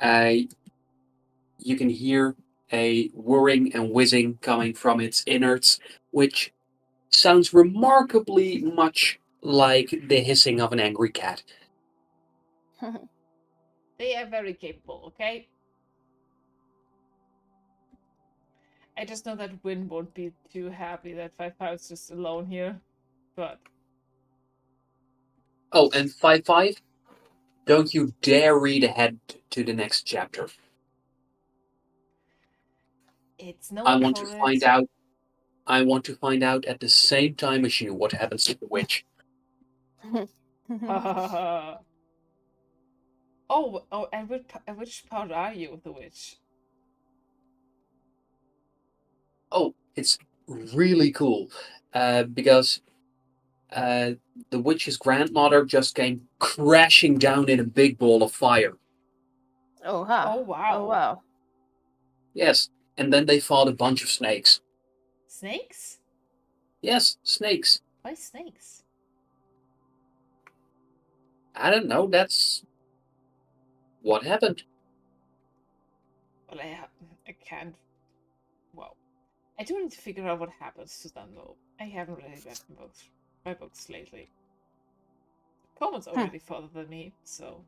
C: you can hear a whirring and whizzing coming from its innards, which sounds remarkably much like the hissing of an angry cat.
A: They are very capable, okay? I just know that Win won't be too happy that 5-5 is just alone here. But
C: Oh, and 5-5, don't you dare read ahead to the next chapter.
A: it's known
C: I want
A: for
C: to
A: it.
C: find out. I want to find out at the same time as you what happens to the witch.
A: Oh, at which part are you of the witch?
C: Oh, it's really cool, because the witch's grandmother just came crashing down in a big ball of fire.
B: Oh, huh.
A: Oh, wow.
B: Oh, wow.
C: Yes, and then they fought a bunch of snakes.
A: Snakes?
C: Yes, snakes.
A: Why snakes?
C: I don't know, that's what happened.
A: Well, I can't. Well, I do need to figure out what happens to them, though. I haven't really read my books lately. Coleman's already further than me, so.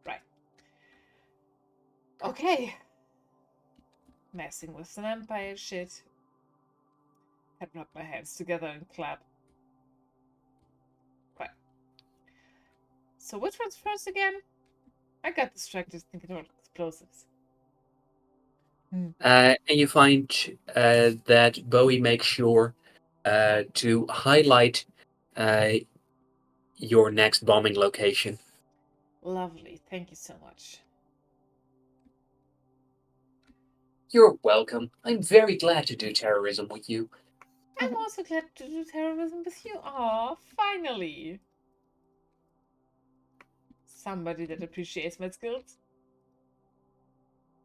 A: Right. Okay. Messing with some empire shit. I'd rub my hands together and clap. Right. So which one's first again? I got distracted thinking about explosives.
C: And you find that Bowie makes sure to highlight your next bombing location.
A: Lovely. Thank you so much.
C: You're welcome. I'm very glad to do terrorism with you.
A: I'm also glad to do terrorism with you. Aw, finally. Somebody that appreciates my skills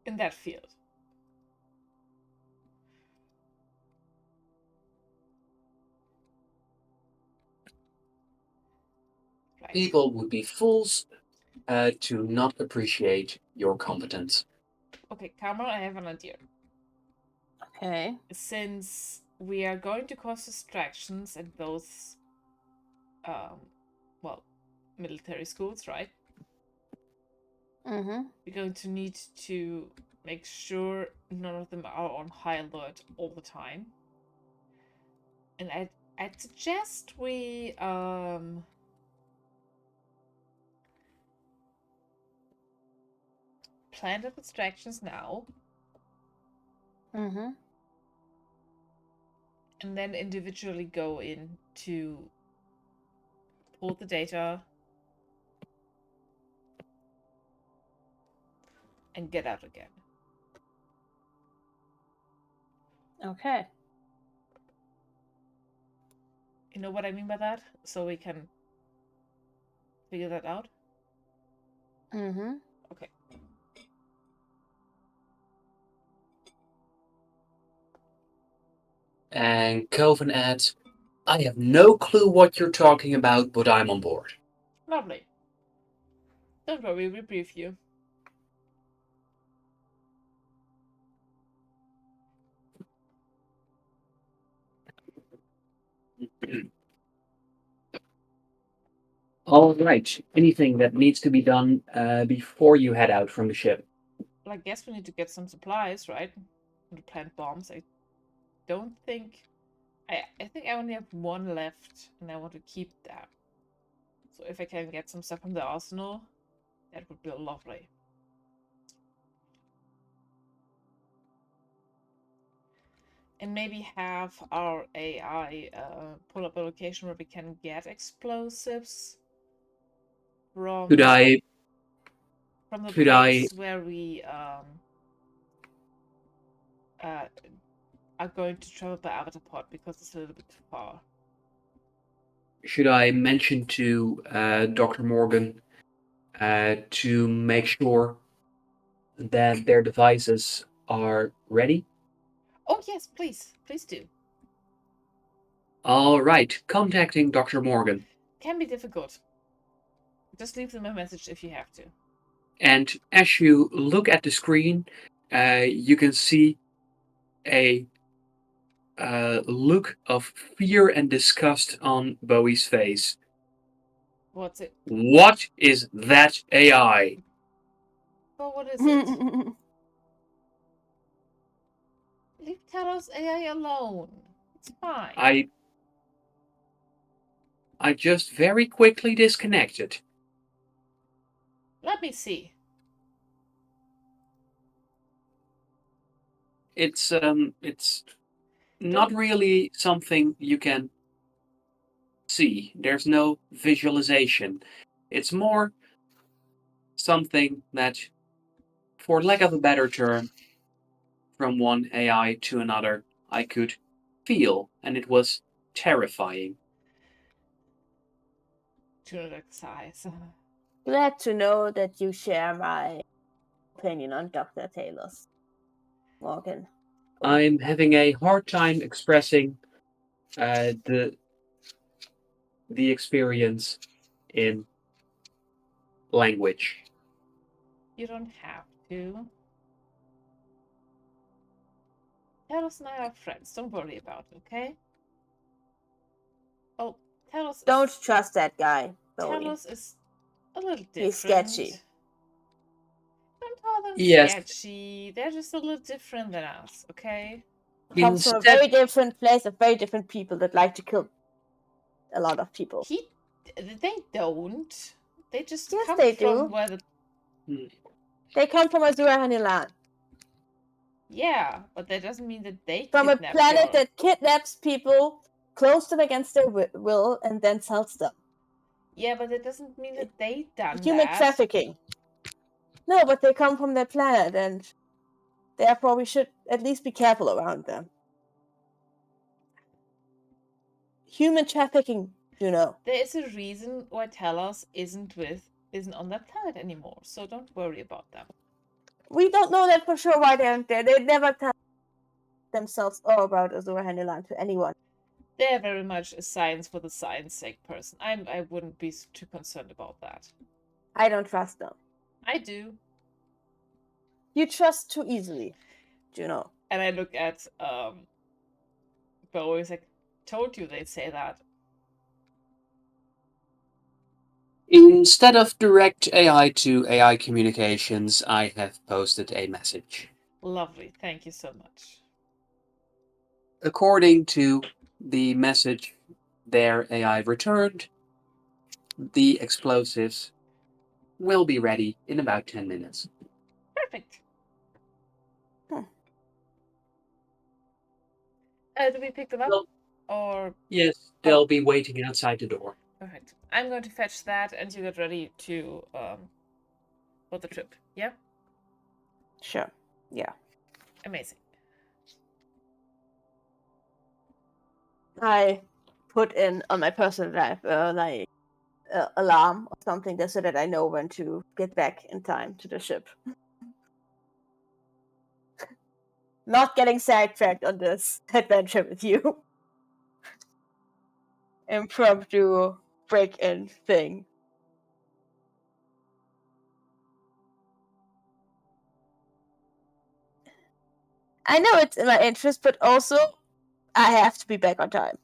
A: in that field. Right.
C: People would be fools to not appreciate your competence.
A: Okay, Cameron, I have an idea.
B: Okay.
A: Since we are going to cause distractions at both, well, military schools, right?
B: Mm-hmm.
A: We're going to need to make sure none of them are on high alert all the time. And I'd suggest we plan the distractions now,
B: Mm-hmm.
A: and then individually go in to pull the data and get out again.
B: Okay.
A: You know what I mean by that? So we can figure that out?
B: Mm-hmm.
A: Okay.
C: And Kelvin adds, I have no clue what you're talking about, but I'm on board.
A: Lovely. Don't worry, we'll brief you.
C: All right. Anything that needs to be done before you head out from the ship?
A: Well, I guess we need to get some supplies, right? To plant bombs. I don't think... I think I only have one left, and I want to keep that. So if I can get some stuff from the arsenal, that would be lovely. And maybe have our AI pull up a location where we can get explosives from
C: Could I
A: the
C: could I
A: place where we are going to travel by avatar pod, because it's a little bit too far.
C: should I mention to Dr. Morgan to make sure that their devices are ready?
A: Oh yes, please do.
C: All right. Contacting Dr. Morgan.
A: Can be difficult. Just leave them a message if you have to.
C: And as you look at the screen, you can see a look of fear and disgust on Bowie's face.
A: What's it?
C: What is that AI?
A: Well, what is it? Leave Talos AI alone. It's fine.
C: I just very quickly disconnected.
A: Let me see.
C: It's not really something you can see. There's no visualization. It's more something that, for lack of a better term, from one AI to another, I could feel, and it was terrifying.
A: Juno sighs.
B: Glad to know that you share my opinion on Dr. Taylor's Morgan.
C: I'm having a hard time expressing the experience in language.
A: You don't have to. Talos and I are friends. Don't worry about it, okay? Oh, Talos.
B: Don't trust that guy, Bowie.
A: Talos is a little different.
B: He's sketchy.
A: Don't call them
C: Yes.
A: sketchy. They're just a little different than us, okay?
B: Comes from a very different place of very different people that like to kill a lot of people.
A: They don't. They just
B: Yes,
A: come
B: they
A: from
B: do.
A: where the...
B: They come from Azura Hanilan.
A: Yeah, but that doesn't mean that they
B: From a
A: kidnap
B: planet
A: your...
B: that kidnaps people, close them against their will, and then sells them.
A: Yeah, but that doesn't mean that they done
B: Human
A: that.
B: trafficking. No, but they come from their planet, and therefore we should at least be careful around them. Human trafficking, you know.
A: There is a reason why Talos isn't on that planet anymore, so don't worry about them.
B: We don't know that for sure why they aren't there. They never tell themselves or about Azura Hanilan to anyone.
A: They're very much a science for the science sake person. I wouldn't be too concerned about that.
B: I don't trust them.
A: I do.
B: You trust too easily, Juno.
A: And I look at Bo. He's like, told you they'd say that.
C: Instead of direct AI to AI communications, I have posted a message.
A: Lovely. Thank you so much.
C: According to the message their AI returned, the explosives will be ready in about 10 minutes.
A: Perfect.
B: Hmm.
A: Do we pick them up?
C: Well,
A: Or
C: yes, they'll be waiting outside the door.
A: perfect. I'm going to fetch that, and you get ready to for the trip. Yeah.
B: Sure. Yeah.
A: Amazing.
B: I put in on my personal life like alarm or something that so that I know when to get back in time to the ship. Not getting sidetracked on this adventure with you. Impromptu break-in thing. I know it's in my interest, but also I have to be back on time.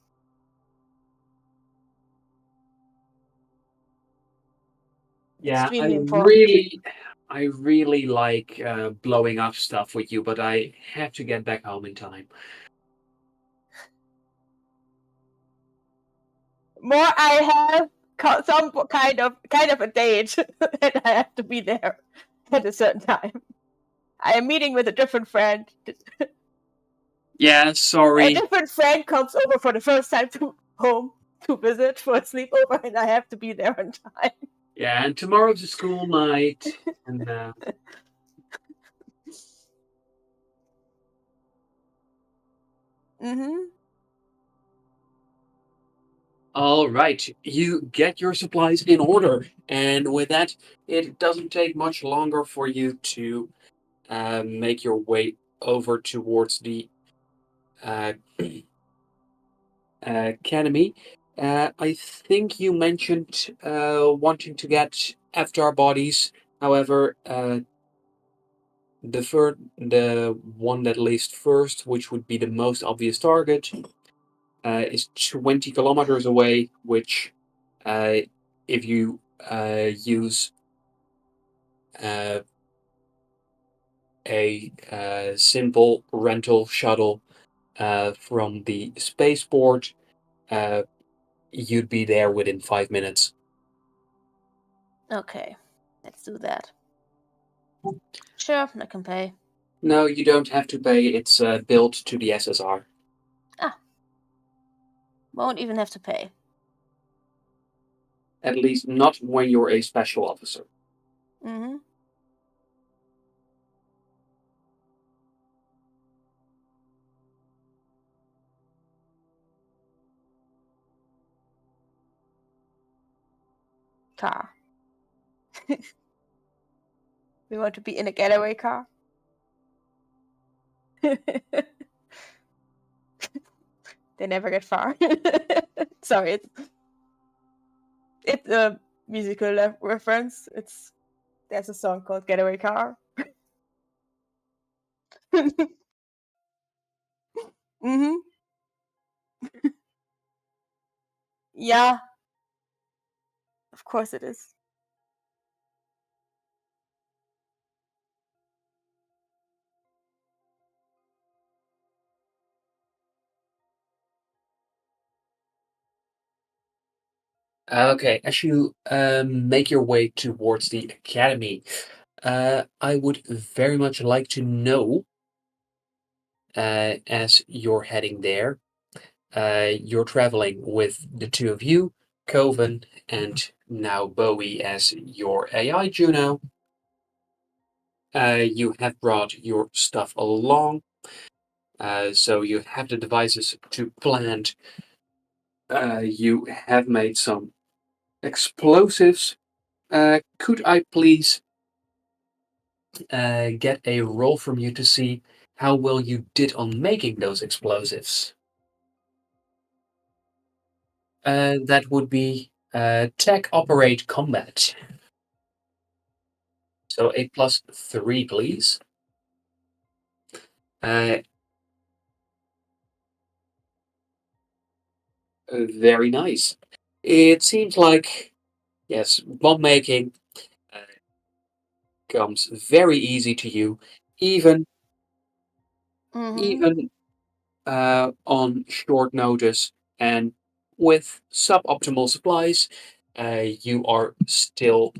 C: Yeah,
B: Extremely important.
C: I really like blowing up stuff with you, but I have to get back home in time.
B: More I have some kind of a date, and I have to be there at a certain time. I am meeting with a different friend.
C: Yeah,
B: A
C: sorry.
B: different friend comes over for the first time to home to visit for a sleepover, and I have to be there on time.
C: Yeah, and tomorrow's a school night, and
B: Mm-hmm.
C: all right, you get your supplies in order, and with that, it doesn't take much longer for you to make your way over towards the uh, academy. I think you mentioned wanting to get avatar bodies. However, the one that leaves first, which would be the most obvious target, is 20 kilometers away. Which, uh, if you use uh, a simple rental shuttle from the spaceport, uh, you'd be there within 5 minutes.
B: Okay, let's do that. Sure, I can pay.
C: No, you don't have to pay. It's built to the SSR.
B: Ah, won't even have to pay.
C: At least not when you're a special officer.
B: Mm-hmm. Car. We want to be in a getaway car. They never get far. Sorry, it's a musical reference. There's a song called Getaway Car. Mm-hmm. Yeah, of course it is.
C: Okay, as you make your way towards the academy, I would very much like to know, as you're heading there, you're traveling with the two of you, Coven, and now Bowie as your AI Juno. You have brought your stuff along, so you have the devices to plant. You have made some explosives. Could I please get a roll from you to see how well you did on making those explosives? That would be tech operate combat. So a +3, please. Very nice. It seems like, yes, bomb making uh, comes very easy to you, even
B: Mm-hmm.
C: even on short notice and with suboptimal supplies. You are still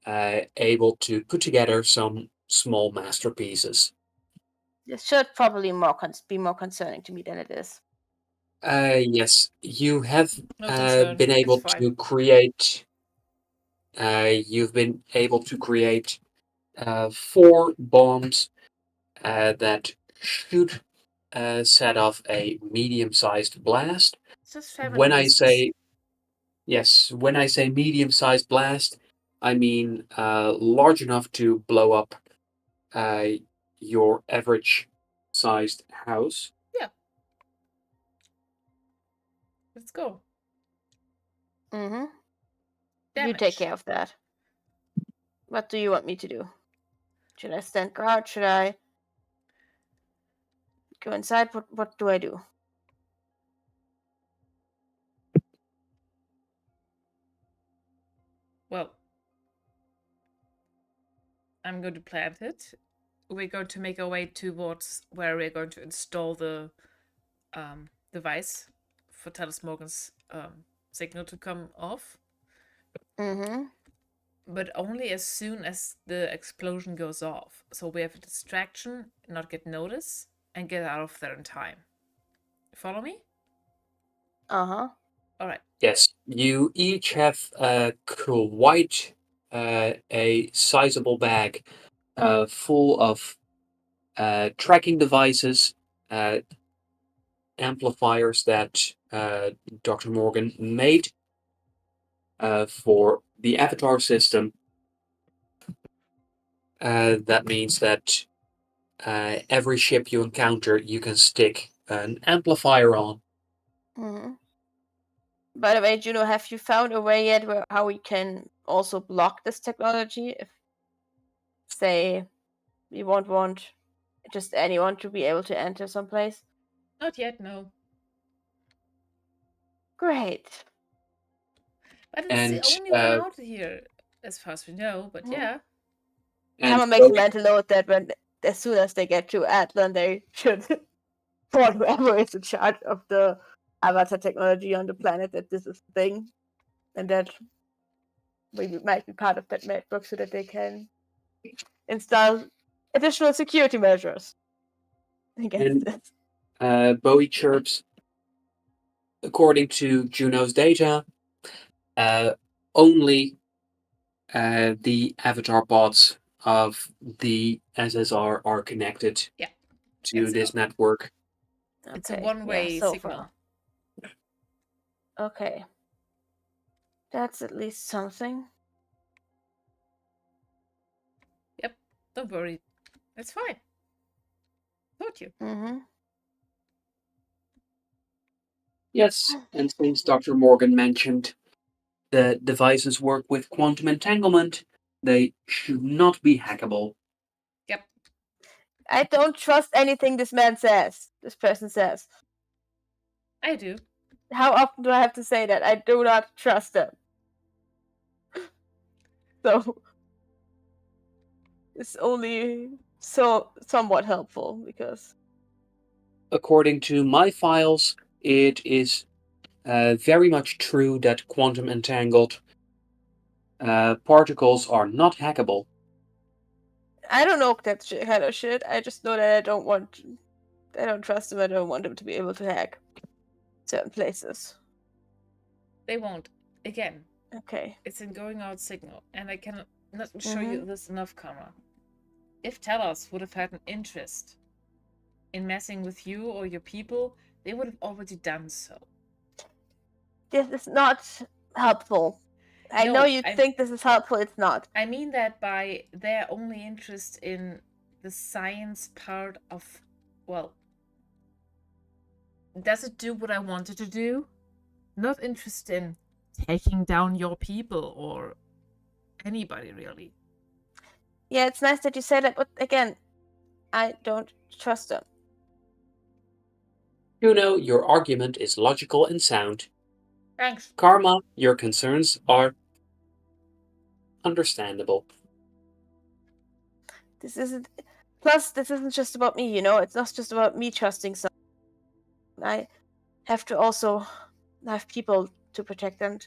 C: able to put together some small masterpieces.
B: This should probably be more concerning to me than it is.
C: Yes, you have
A: No concern.
C: been
A: It's
C: able
A: fine.
C: to create. You've been able to create 4 bombs that should set off a medium-sized blast.
A: It's just 7
C: When I
A: pieces.
C: say yes, when I say medium-sized blast, I mean large enough to blow up uh, your average-sized house.
A: Yeah. Let's go.
B: Mm-hmm. You take
A: Damage.
B: care of that. What do you want me to do? Should I stand guard? Should I go inside? What do I do?
A: Well, I'm going to plant it. We're going to make our way towards where we're going to install the device for Talis Morgan's signal to come off.
B: Mm-hmm.
A: But only as soon as the explosion goes off. So we have a distraction, not get noticed, and get out of there in time. Follow me?
B: Uh-huh.
A: All right.
C: Yes, you each have quite a sizable bag full of tracking devices, uh, amplifiers that Dr. Morgan made for the Avatar system. That means that every ship you encounter, you can stick an amplifier on.
B: Mm-hmm. By the way, Juno, have you found a way yet how we can also block this technology? If, say, we won't want just anyone to be able to enter someplace?
A: Not yet, no.
B: Great.
A: But it's the
C: And
A: only one out here, as far as we know. But yeah.
B: Kama makes a mental note that as soon as they get to Atlan, they should warn whoever is in charge of the avatar technology on the planet that this is a thing, and that we might be part of that network so that they can install additional security measures against
C: and
B: this.
C: Bowie chirps, according to Juno's data, only the avatar pods of the SSR are connected
A: Yeah.
C: to this network.
A: It's a
B: Okay,
A: one-way
B: so
A: signal.
B: far. Okay. That's at least something.
A: Yep. Don't worry. It's fine. Told you.
B: Mm-hmm.
C: Yes, and since Dr. Morgan mentioned the devices work with quantum entanglement, they should not be hackable.
A: Yep.
B: I don't trust anything this person says.
A: I do.
B: How often do I have to say that? I do not trust them. So it's only somewhat helpful because
C: According to my files, it is very much true that quantum entangled particles are not hackable.
B: I don't know that kind of shit. I just know that I don't trust them. I don't want them to be able to hack certain places.
A: They won't. Again,
B: Okay.
A: it's an going out signal, and I cannot not show you this enough, Kama. If Talos would have had an interest in messing with you or your people, they would have already done so.
B: This is not helpful. I know you think this is helpful, it's not.
A: I mean that by their only interest in the science part of, well, does it do what I wanted to do? Not interested in taking down your people or anybody, really.
B: Yeah, it's nice that you say that, but again, I don't trust them.
C: Juno, your argument is logical and sound.
A: Thanks.
C: Karma, your concerns are understandable.
B: This isn't. Plus, this isn't just about me. It's not just about me trusting someone. I have to also have people to protect, and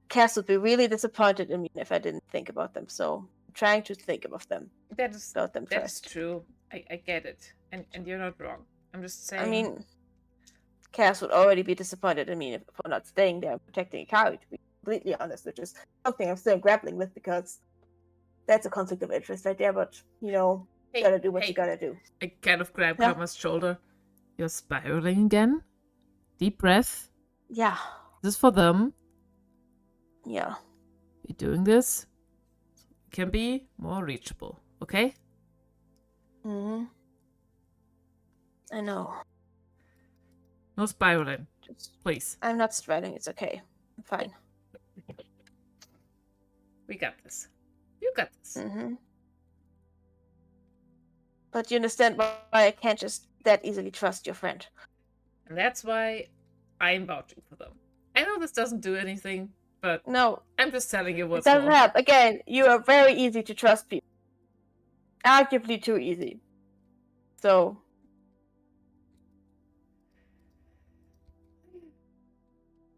B: Cass would be really disappointed in me if I didn't think about them. So I'm trying to think about them
A: That is
B: first.
A: true. I get it. And you're not wrong. I'm just saying.
B: I mean, Cass would already be disappointed in me for not staying there and protecting Ikari, to be completely honest, which is something I'm still grappling with because that's a conflict of interest right there, but, you gotta do what you gotta do.
A: I kind of grab
B: Yeah.
A: Karma's shoulder. You're spiraling again? Deep breath.
B: Yeah.
A: This is for them.
B: Yeah.
A: You're doing this. It can be more reachable, okay?
B: Mm-hmm. I know.
A: No spiraling. Please.
B: I'm not spiraling, it's okay. I'm fine.
A: We got this. You got this.
B: Mm-hmm. But you understand why I can't just that easily trust your friend.
A: And that's why I'm vouching for them. I know this doesn't do anything, but
B: no,
A: I'm just telling you what's
B: it doesn't
A: more.
B: help. Again, you are very easy to trust people. Arguably too easy. So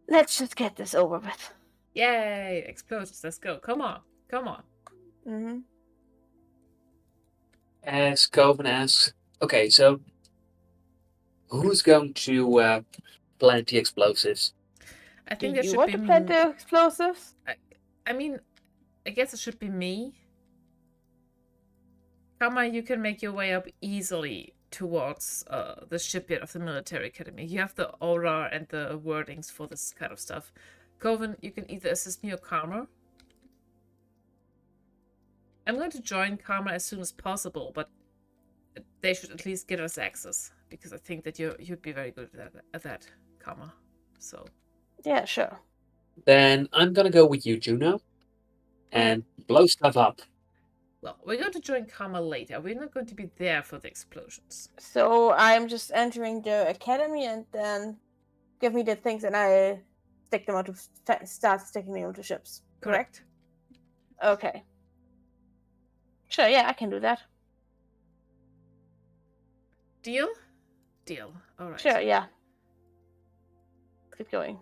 B: let's just get this over with.
A: Yay! Explosions. Let's go. Come on. Come on.
B: Mm-hmm.
C: As Coven asks, okay, so who's going to plant the explosives?
A: I think
B: Do
A: there
B: you
A: should
B: want
A: be
B: to plant the explosives?
A: I mean, I guess it should be me. Kama, you can make your way up easily towards the shipyard of the military academy. You have the aura and the wordings for this kind of stuff. Coven, you can either assist me or Karma. I'm going to join Karma as soon as possible, but they should at least get us access, because I think that you'd be very good at that, Karma. So
B: Yeah, sure.
C: Then I'm gonna go with you, Juno, and blow stuff up.
A: Well, we're going to join Karma later. We're not going to be there for the explosions.
B: So I'm just entering the academy and then give me the things and I stick them onto start sticking them onto ships.
A: Correct?
B: Okay. Sure, yeah, I can do that.
A: Deal? Deal. All right.
B: Sure, yeah. Keep going.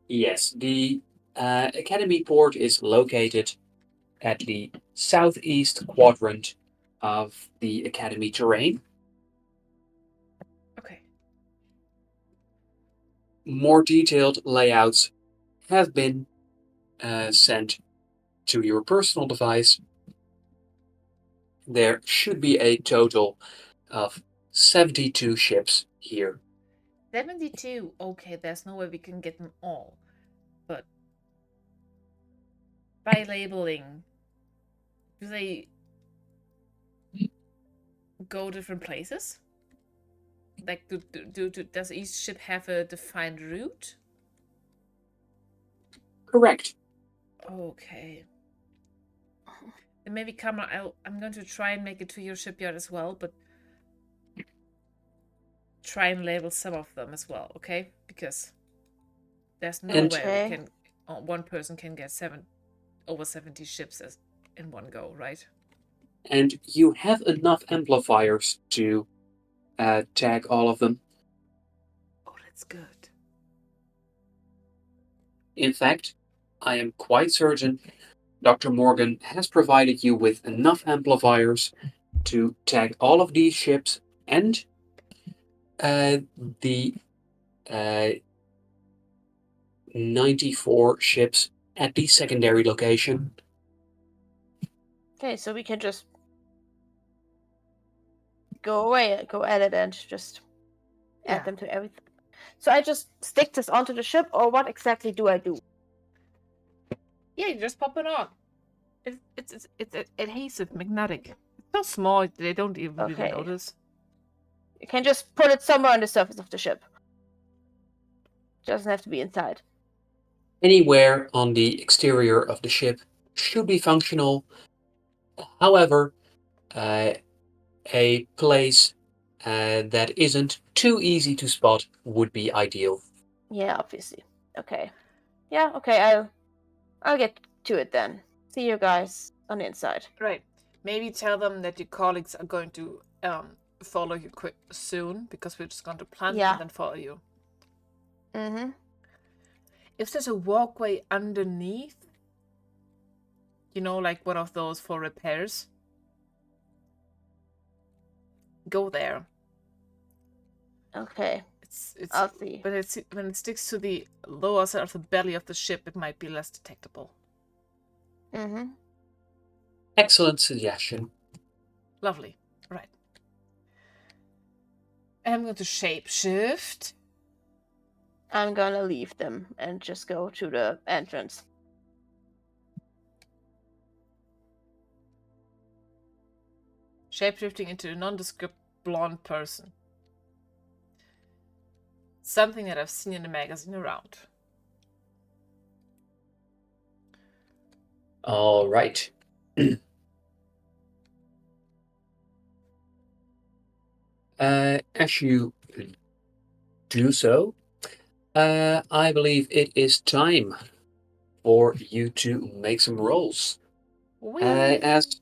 C: Yes, the Academy port is located at the southeast quadrant of the Academy terrain.
A: Okay.
C: More detailed layouts have been sent to your personal device. There should be a total of 72 ships here.
A: 72. Okay, there's no way we can get them all. But by labeling, do they go different places? Like, does each ship have a defined route?
C: Correct.
A: Okay. Then maybe Karma, I'm going to try and make it to your shipyard as well, but try and label some of them as well, okay? Because there's no way we can, one person can get over 70 ships in one go, right?
C: And you have enough amplifiers to tag all of them.
A: Oh, that's good.
C: In fact, I am quite certain Dr. Morgan has provided you with enough amplifiers to tag all of these ships and the 94 ships at the secondary location.
B: Okay, so we can just go at it and just add them to everything. So I just stick this onto the ship, or what exactly do I do?
A: Yeah, you just pop it on. It's adhesive, magnetic. It's so small they don't even really notice.
B: You can just put it somewhere on the surface of the ship. It doesn't have to be inside.
C: Anywhere on the exterior of the ship should be functional. However, a place that isn't too easy to spot would be ideal.
D: Yeah, obviously. Okay. Yeah, okay, I'll get to it then. See you guys on the inside.
A: Right. Maybe tell them that your colleagues are going to follow you soon, because we're just going to plant
D: Yeah.
A: and then follow you.
D: Mm-hmm.
A: If there's a walkway underneath, like one of those for repairs, go there.
D: Okay.
A: It's
D: I'll see.
A: But when it sticks to the lower side of the belly of the ship, it might be less detectable.
D: Mm-hmm.
C: Excellent suggestion.
A: Lovely. Right. I'm going to shapeshift.
D: I'm gonna leave them and just go to the entrance.
A: Shapeshifting into a nondescript blonde person. Something that I've seen in a magazine around.
C: All right. As you do so, I believe it is time for you to make some rolls. As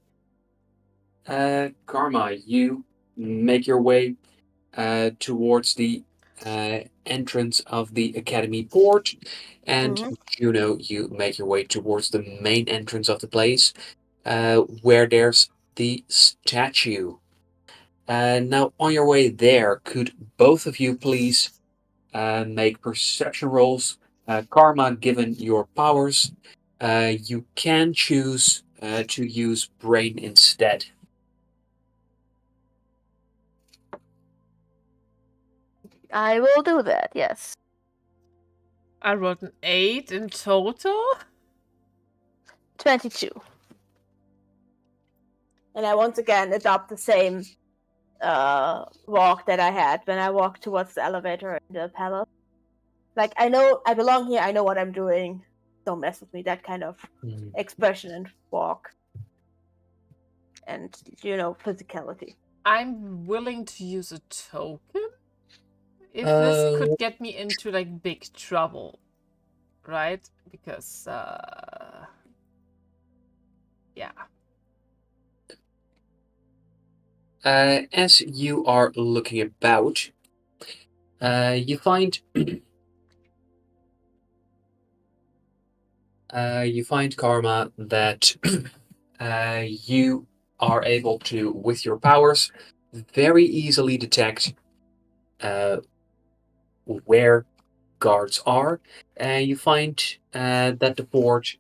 C: Karma, you make your way towards the entrance of the academy port, and Juno, you make your way towards the main entrance of the place, where there's the statue. Now, on your way there, could both of you please make perception rolls? Karma, given your powers, you can choose to use brain instead.
D: I will do that, yes.
A: I rolled an 8 in total.
D: 22.
B: And I once again adopt the same walk that I had when I walked towards the elevator in the palace. Like, I know I belong here, I know what I'm doing. Don't mess with me, that kind of expression and walk. And, physicality.
A: I'm willing to use a token if this could get me into big trouble, right? Because yeah.
C: As you are looking about, you find Karma that you are able to, with your powers, very easily detect where guards are, and you find that the port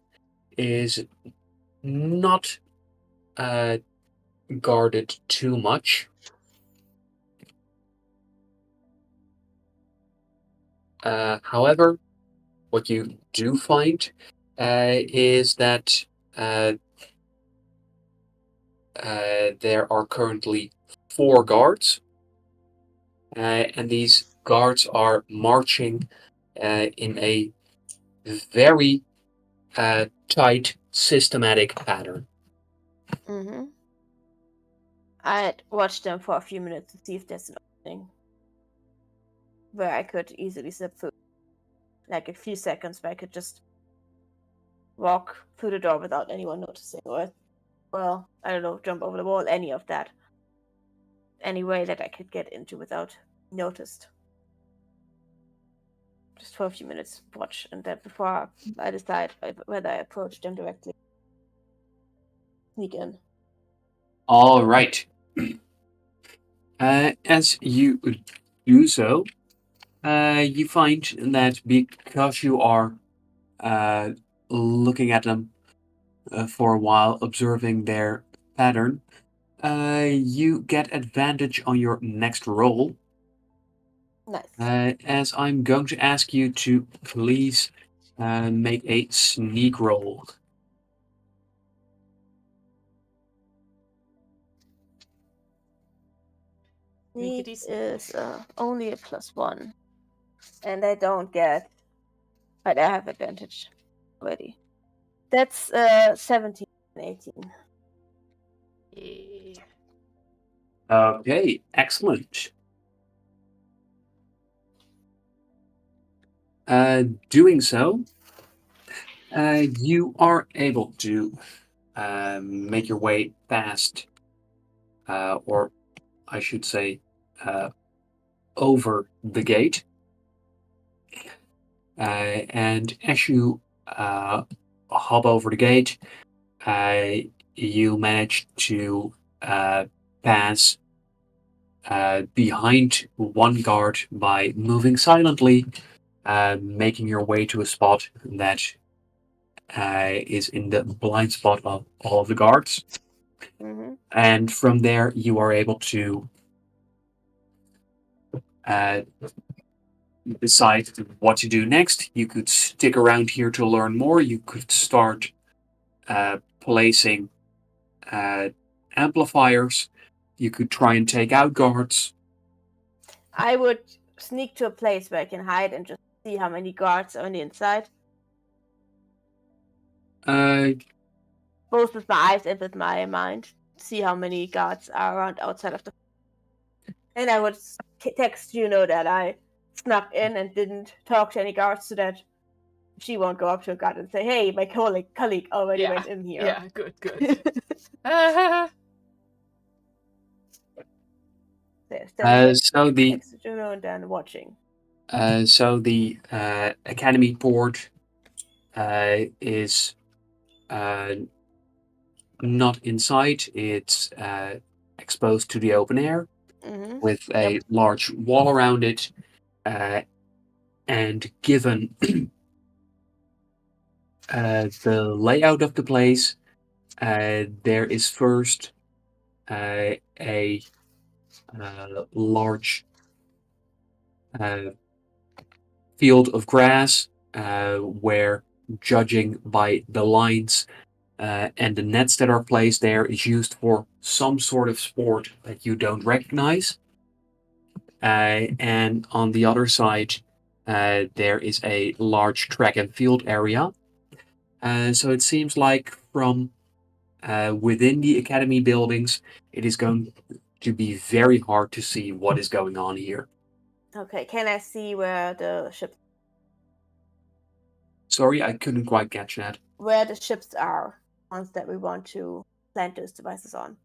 C: is not guarded too much. However, what you do find is that there are currently 4 guards, and these guards are marching in a very tight, systematic pattern.
D: Mm-hmm. I'd watch them for a few minutes to see if there's an opening where I could easily slip through. Like a few seconds where I could just walk through the door without anyone noticing, or, well, I don't know, jump over the wall, any of that. Any way that I could get into without noticed. Just for a few minutes, watch, and then before I decide whether I approach them directly. Sneak in.
C: All right. As you do so, you find that because you are looking at them for a while, observing their pattern, you get advantage on your next roll.
B: Nice.
C: As I'm going to ask you to please make a sneak roll.
B: Sneak
D: is only a +1. And I don't get... But I have advantage already. That's 17 and 18.
A: Yeah.
C: Okay, excellent. Doing so, you are able to make your way past, or I should say, uh, over the gate. And as you hop over the gate, uh, you manage to pass behind one guard by moving silently, making your way to a spot that is in the blind spot of all of the guards.
D: Mm-hmm.
C: And from there, you are able to uh, decide what to do next. You could stick around here to learn more. You could start placing uh, amplifiers. You could try and take out guards.
D: I would sneak to a place where I can hide and just see how many guards are on the inside,
C: Uh,
D: both with my eyes and with my mind. See how many guards are around outside of the. And I would text Juno that I snuck in and didn't talk to any guards, so that she won't go up to a guard and say, "Hey, my colleague already went in here."
A: Yeah, good.
D: They're standing
C: so the
D: next to Juno and then watching.
C: academy board is not inside. It's exposed to the open air
D: Mm-hmm.
C: with a large wall around it. And given the layout of the place, there is first a large uh, field of grass where, judging by the lines and the nets that are placed there, is used for some sort of sport that you don't recognize. And on the other side, there is a large track and field area. So it seems like from within the academy buildings, it is going to be very hard to see what is going on here.
D: Okay, can I see where the ships
C: Sorry, I couldn't quite catch that.
D: are, ones that we want to plant those devices on?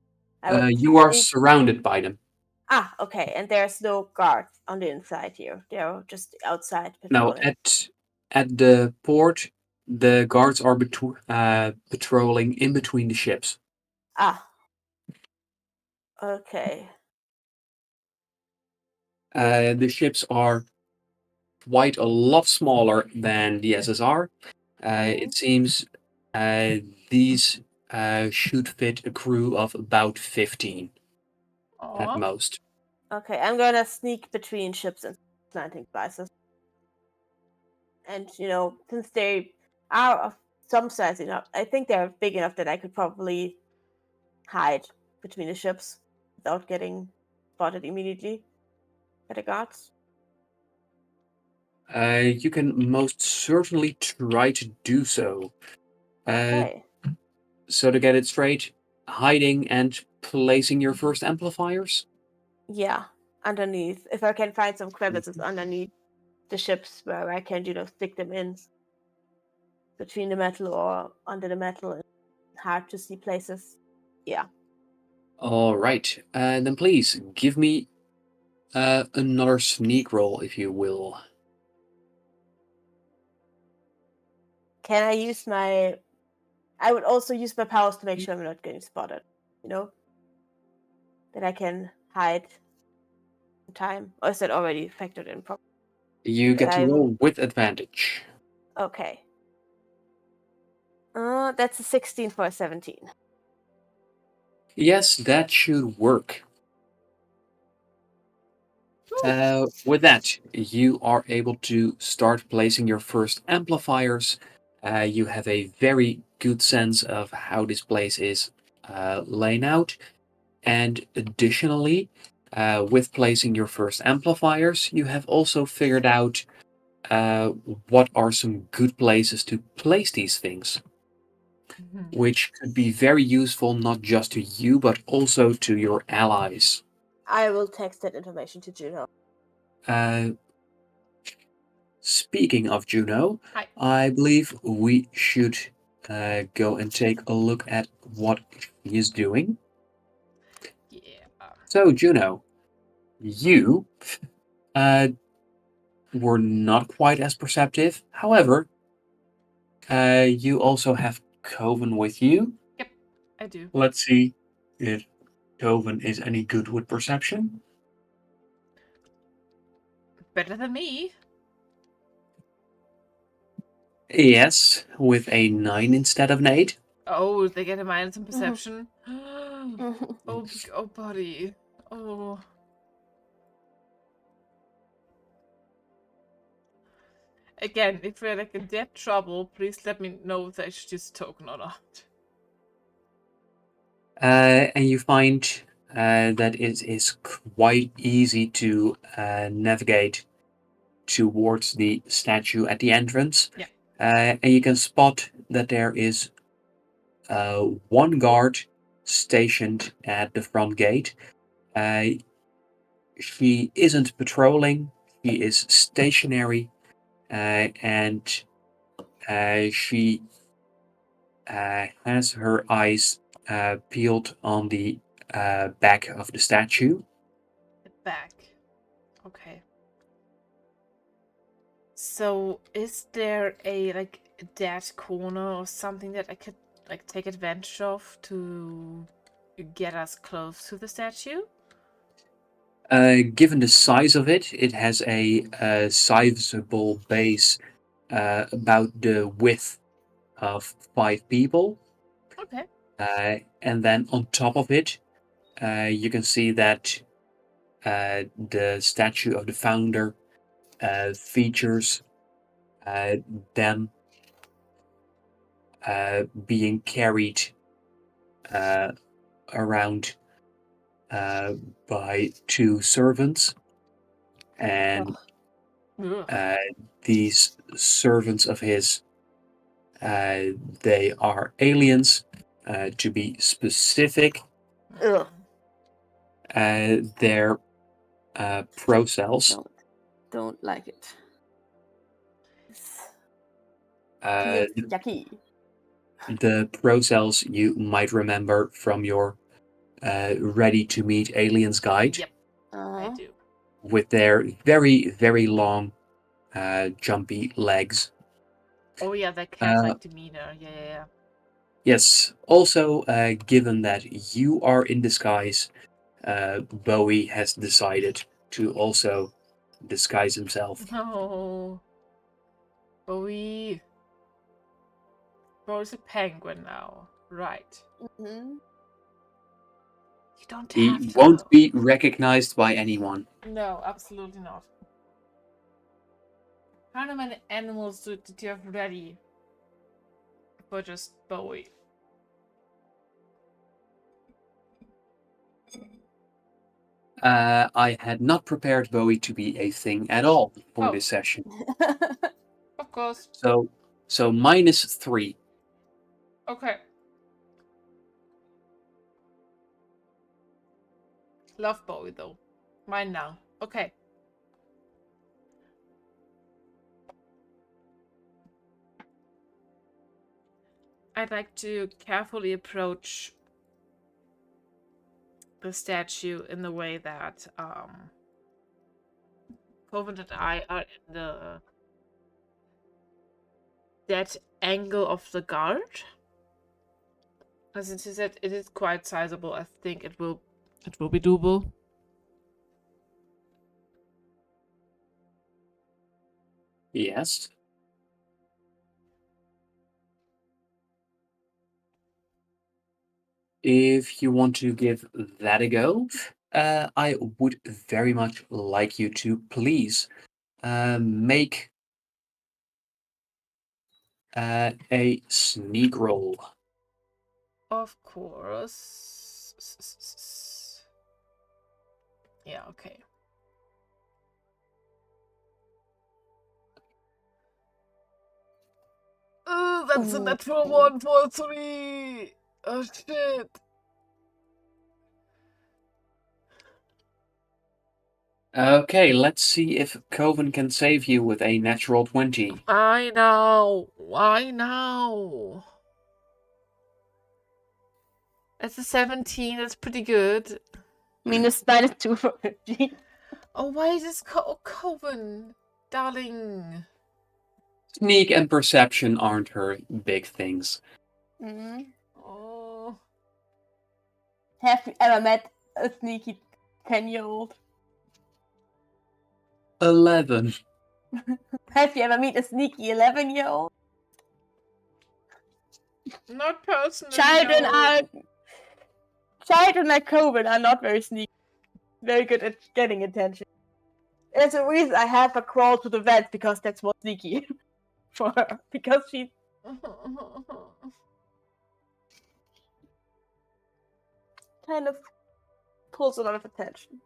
C: You are surrounded by them.
D: Okay, and there's no guards on the inside here. They're just outside
C: No,
D: patrolling.
C: at the port, the guards are patrolling in between the ships.
D: Okay.
C: The ships are quite a lot smaller than the SSR. It seems these should fit a crew of about 15 at most.
D: Okay, I'm gonna sneak between ships and planting devices. And since they are of some size enough, I think they're big enough that I could probably hide between the ships without getting spotted immediately by the guards.
C: You can most certainly try to do so.
D: Okay.
C: So to get it straight, hiding and placing your first amplifiers?
D: Yeah, underneath. If I can find some crevices underneath the ships where I can, stick them in between the metal or under the metal in hard to see places. Yeah.
C: All right. Then please give me another sneak roll, if you will.
D: Can I use my? I would also use my powers to make sure I'm not getting spotted. That I can hide in time. Or is that already factored in?
C: You get to roll with advantage.
D: Okay. That's a 16 for a 17.
C: Yes, that should work. With that, you are able to start placing your first amplifiers. You have a very good sense of how this place is laid out. And additionally, with placing your first amplifiers, you have also figured out what are some good places to place these things, which could be very useful not just to you, but also to your allies.
D: I will text that information to Juno.
C: Speaking of Juno,
A: Hi.
C: I believe we should go and take a look at what he is doing.
A: Yeah.
C: So, Juno, you were not quite as perceptive. However, you also have Coven with you.
A: Yep, I do.
C: Let's see if Coven is any good with perception.
A: Better than me.
C: Yes, with a 9 instead of an 8.
A: Oh, they get a minus in perception. Oh, buddy. Oh. Again, if we're like in dead trouble, please let me know if I should use a token or not.
C: And you find that it is quite easy to navigate towards the statue at the entrance.
A: Yeah.
C: And you can spot that there is one guard stationed at the front gate. She isn't patrolling, she is stationary, and she has her eyes peeled on the back of the statue.
A: The back. Okay. So, is there a like dead corner or something that I could like take advantage of to get us close to the statue?
C: Given the size of it, it has a sizable base about the width of 5 people.
A: Okay.
C: And then on top of it, you can see that the statue of the founder features them being carried around by 2 servants. And
A: Ugh.
C: these servants of his, they are aliens. To be specific,
D: Ugh.
C: they're pro-cells.
D: Don't like it.
C: Uh,
D: Yucky.
C: the pro-cells you might remember from your Ready to Meet Aliens guide.
A: Yep, I do.
C: With their very, very long, jumpy legs.
A: Oh yeah, that cat-like demeanor. Yeah.
C: Yes. Also, given that you are in disguise, Bowie has decided to also disguise himself.
A: No. Bowie. Bowie's a penguin now. Right.
D: Mm-hmm.
A: You don't
C: He
A: have to.
C: won't be recognized by anyone.
A: No, absolutely not. How many animals did you have ready for just Bowie?
C: I had not prepared Bowie to be a thing at all for
A: Oh.
C: this session.
A: Of course.
C: So -3.
A: Okay. Love Bowie though. Mine now. Okay. I'd like to carefully approach the statue in the way that Coven and I are in that angle of the guard. As it is, it is quite sizable. I think it will be doable.
C: Yes. If you want to give that a go, I would very much like you to please make a sneak roll.
A: Of course. Yeah, okay. Oh, that's a natural 1 for 3. Oh shit.
C: Okay, let's see if Coven can save you with a natural 20.
A: I know. I know. That's a 17. That's pretty good.
D: -2 for 15.
A: Oh, why is this Coven? Darling.
C: Sneak and perception aren't her big things.
A: Oh.
D: Have you ever met a sneaky 10-year-old?
C: 11.
D: Have you ever met a sneaky 11-year-old?
A: Not personally.
D: Children
A: no.
D: like Coven are not very sneaky. Very good at getting attention. There's a reason I have her crawl to the vent, because that's what's sneaky for her. Because she kind of pulls a lot of attention.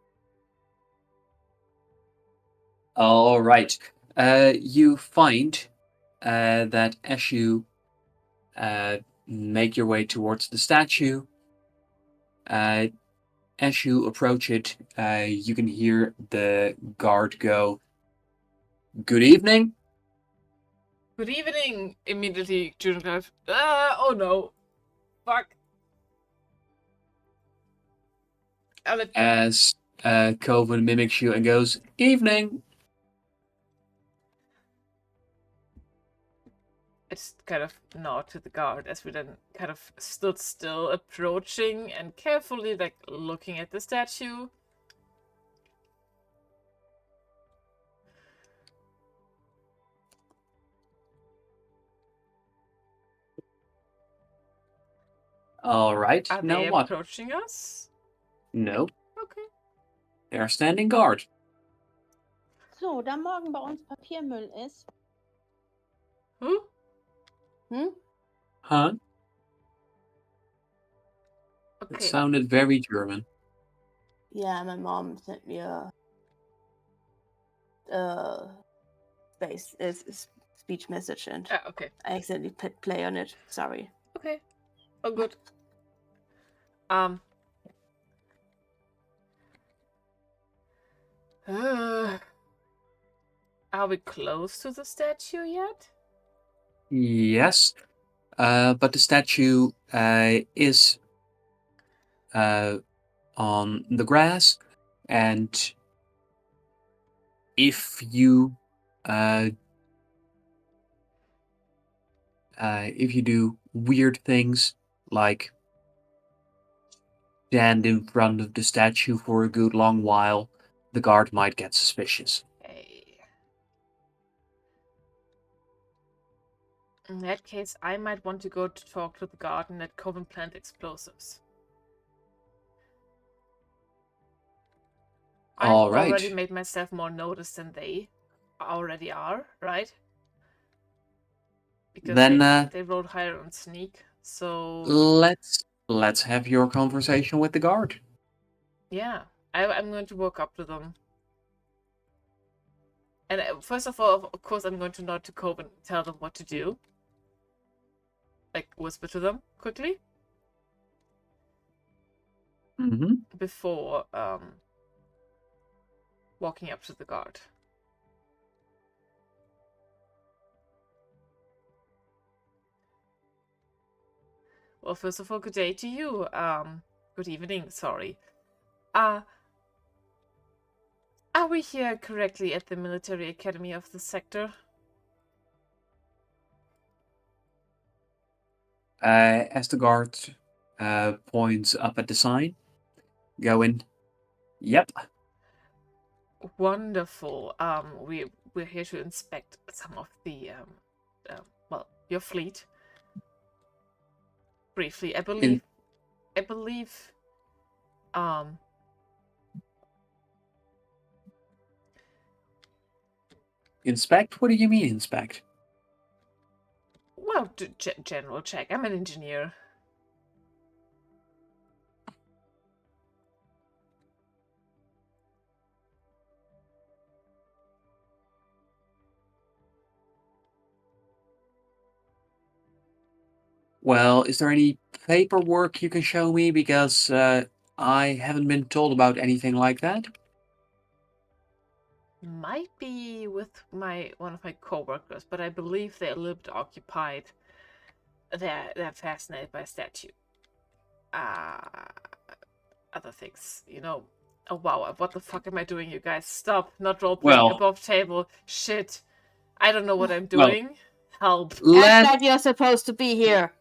C: All right. You find that as you make your way towards the statue, as you approach it, you can hear the guard go, "Good evening."
A: Good evening. Immediately, Juno goes, oh no. Fuck.
C: As Coven mimics you and goes, "Evening."
A: I just kind of nod to the guard as we then kind of stood still, approaching and carefully, like, looking at the statue.
C: All right.
A: Are
C: Now
A: they
C: what?
A: approaching us?
C: No,
A: Okay.
C: they are standing guard.
E: So, da morgen bei uns Papiermüll ist.
A: Who?
C: Huh? It
A: Okay.
C: sounded very German.
B: Yeah, my mom sent me a speech message, and
A: Okay.
B: I accidentally hit play on it. Sorry.
A: Okay. Oh, good. Are we close to the statue yet?
C: Yes, but the statue is on the grass, and if you do weird things like stand in front of the statue for a good long while, the guard might get suspicious.
A: Hey. In that case, I might want to go to talk to the garden at Coven Plant Explosives.
C: All
A: I've
C: right.
A: already made myself more noticed than they already are, right? Because
C: Then
A: they rolled higher on sneak, so
C: let's have your conversation with the guard.
A: yeah, I'm going to walk up to them. And first of all, of course, I'm going to nod to Coven and tell them what to do. Like, whisper to them quickly.
C: Mm-hmm.
A: Before walking up to the guard. Well, first of all, good day to you. Good evening, sorry. Are we here correctly at the military academy of the sector?
C: As the guard points up at the sign, going, "Yep."
A: Wonderful. We're here to inspect some of the well, your fleet. Briefly, I believe.
C: Inspect? What do you mean inspect?
A: Well, general check. I'm an engineer.
C: Well, is there any paperwork you can show me? Because I haven't been told about anything like that.
A: might be with one of my coworkers, but I believe they're a little bit occupied. They're fascinated by a statue. Other things, Oh wow, what the fuck am I doing, you guys? Stop, not role playing
C: Well,
A: above table. Shit. I don't know what I'm
C: well,
A: doing. Help.
B: Act
C: let
B: like you're supposed to be here.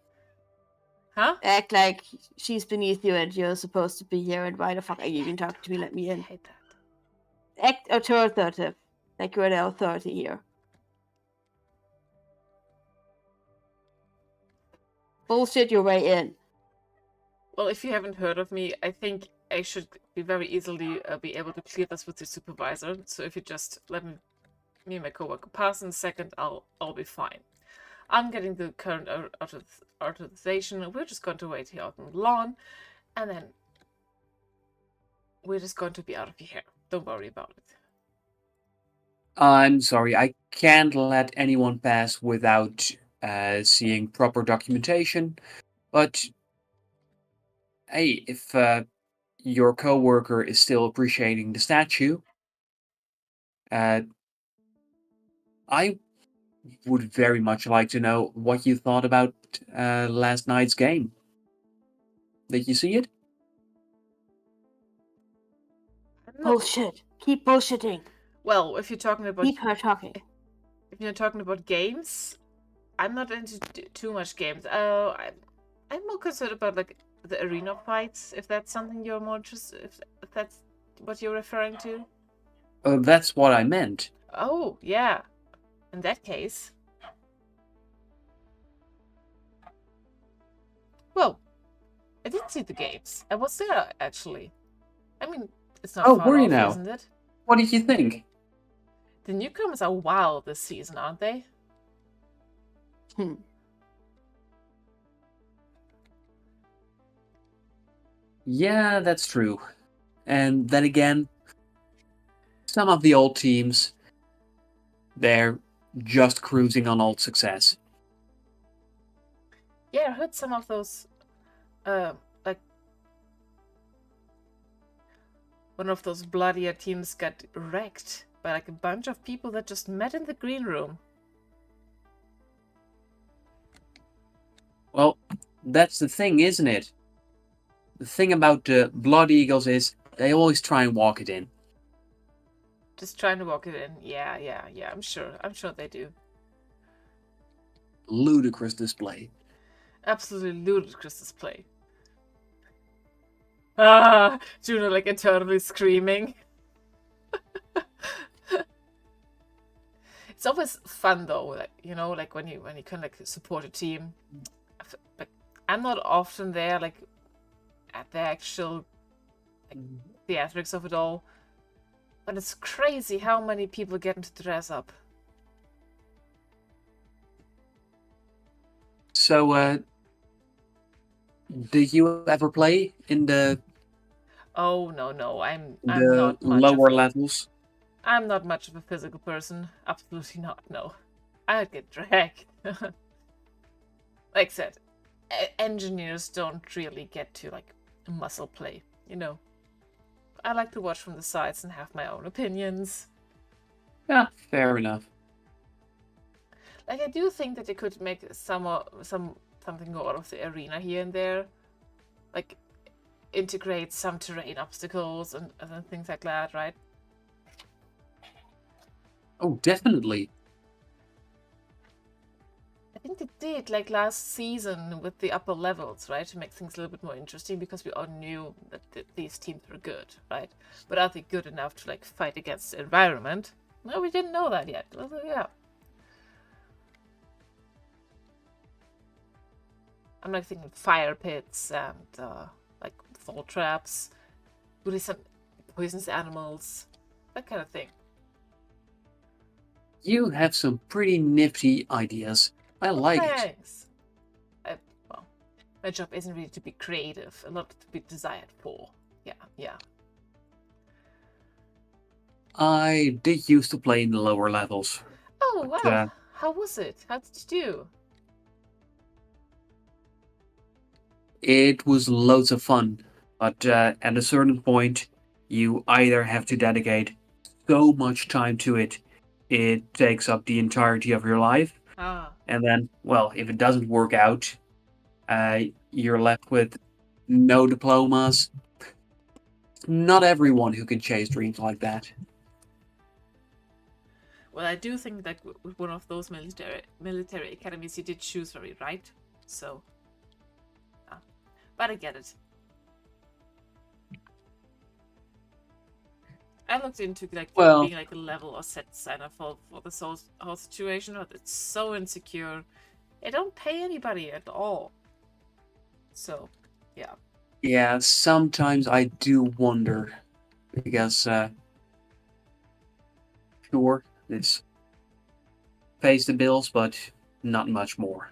A: Huh?
B: Act like she's beneath you and you're supposed to be here. And why the fuck are you even talking to me? Let me
A: I
B: in.
A: hate that.
B: Act authoritative, like you're the authority here. Bullshit your way in.
A: Well, if you haven't heard of me, I think I should be very easily be able to clear this with the supervisor. So if you just let me and my coworker pass in a second, I'll be fine. I'm getting the current authorization. We're just going to wait here out on the lawn, and then we're just going to be out of your hair. Don't worry about it.
C: I'm sorry, I can't let anyone pass without seeing proper documentation. But hey, if your coworker is still appreciating the statue, I would very much like to know what you thought about last night's game. Did you see it?
B: Bullshit. Keep bullshitting.
A: Well, if you're talking about
B: Keep her talking.
A: if you're talking about games, I'm not into too much games. I'm more concerned about like the arena fights. If that's something you're more interested, if that's what you're referring to.
C: That's what I meant.
A: Oh yeah, in that case. Well, I did see the games. I was there actually. I mean, it's not
C: Oh,
A: far
C: were you
A: off,
C: now?
A: isn't it?
C: What did you think?
A: The newcomers are wild this season, aren't they?
C: Yeah, that's true. And then again, some of the old teams, they're just cruising on old success.
A: Yeah, I heard some of those, like one of those bloodier teams got wrecked by like a bunch of people that just met in the green room.
C: Well, that's the thing, isn't it? The thing about the Blood Eagles is they always try and walk it in.
A: Just trying to walk it in. Yeah. I'm sure they do.
C: Ludicrous display.
A: Absolutely ludicrous display. Ah, Juno like eternally screaming. It's always fun though, like like when you kind of like support a team. Like I'm not often there, like at the actual like theatrics of it all, but it's crazy how many people get to dress up.
C: So, did you ever play in the
A: Oh no, I'm
C: the
A: not much of
C: lower
A: a
C: levels?
A: I'm not much of a physical person. Absolutely not. No, I'd get dragged. Like I said, engineers don't really get to like muscle play. I like to watch from the sides and have my own opinions.
C: Yeah, fair enough.
A: Like I do think that they could make something go out of the arena here and there, like integrate some terrain obstacles and things like that, right?
C: Oh, definitely.
A: I think they did like last season with the upper levels, right, to make things a little bit more interesting because we all knew that these teams were good, right? But are they good enough to like fight against the environment? No, we didn't know that yet. Yeah. I'm like thinking fire pits and like fall traps, really some poisonous animals, that kind of thing.
C: You have some pretty nifty ideas. I like it.
A: Thanks. Well, my job isn't really to be creative, a lot to be desired for. Yeah.
C: I did used to play in the lower levels.
A: Oh
C: But,
A: wow, how was it? How did you do?
C: it was loads of fun. But at a certain point, you either have to dedicate so much time to it, it takes up the entirety of your life.
A: Ah,
C: And then, well, if it doesn't work out, you're left with no diplomas. Not everyone who can chase dreams like that.
A: well, I do think that with one of those military academies, you did choose very right. So, but I get it. I looked into like
C: Well,
A: being like a level or set designer for this whole situation, but it's so insecure. They don't pay anybody at all. So, yeah.
C: yeah, sometimes I do wonder because, sure, this pays the bills, but not much more.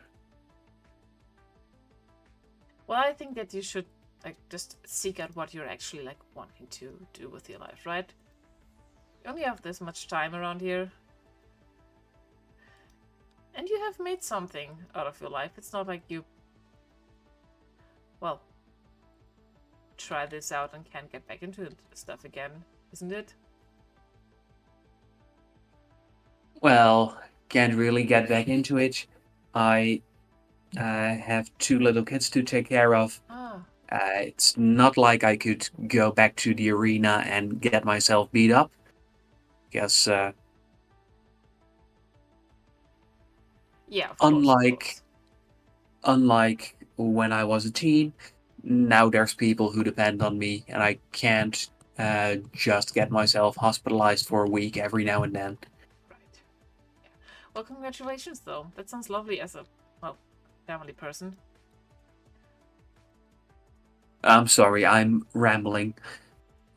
A: Well, I think that you should like just seek out what you're actually like wanting to do with your life, right? You only have this much time around here. And you have made something out of your life. It's not like you, well, try this out and can't get back into stuff again, isn't it?
C: Well, can't really get back into it. I have 2 little kids to take care of.
A: Ah,
C: It's not like I could go back to the arena and get myself beat up. Because
A: yeah, of course, of
C: unlike
A: course.
C: unlike when I was a teen, now there's people who depend on me, and I can't just get myself hospitalized for a week every now and then.
A: Right. Yeah. Well, congratulations, though. That sounds lovely as a, well, family person.
C: I'm sorry, I'm rambling.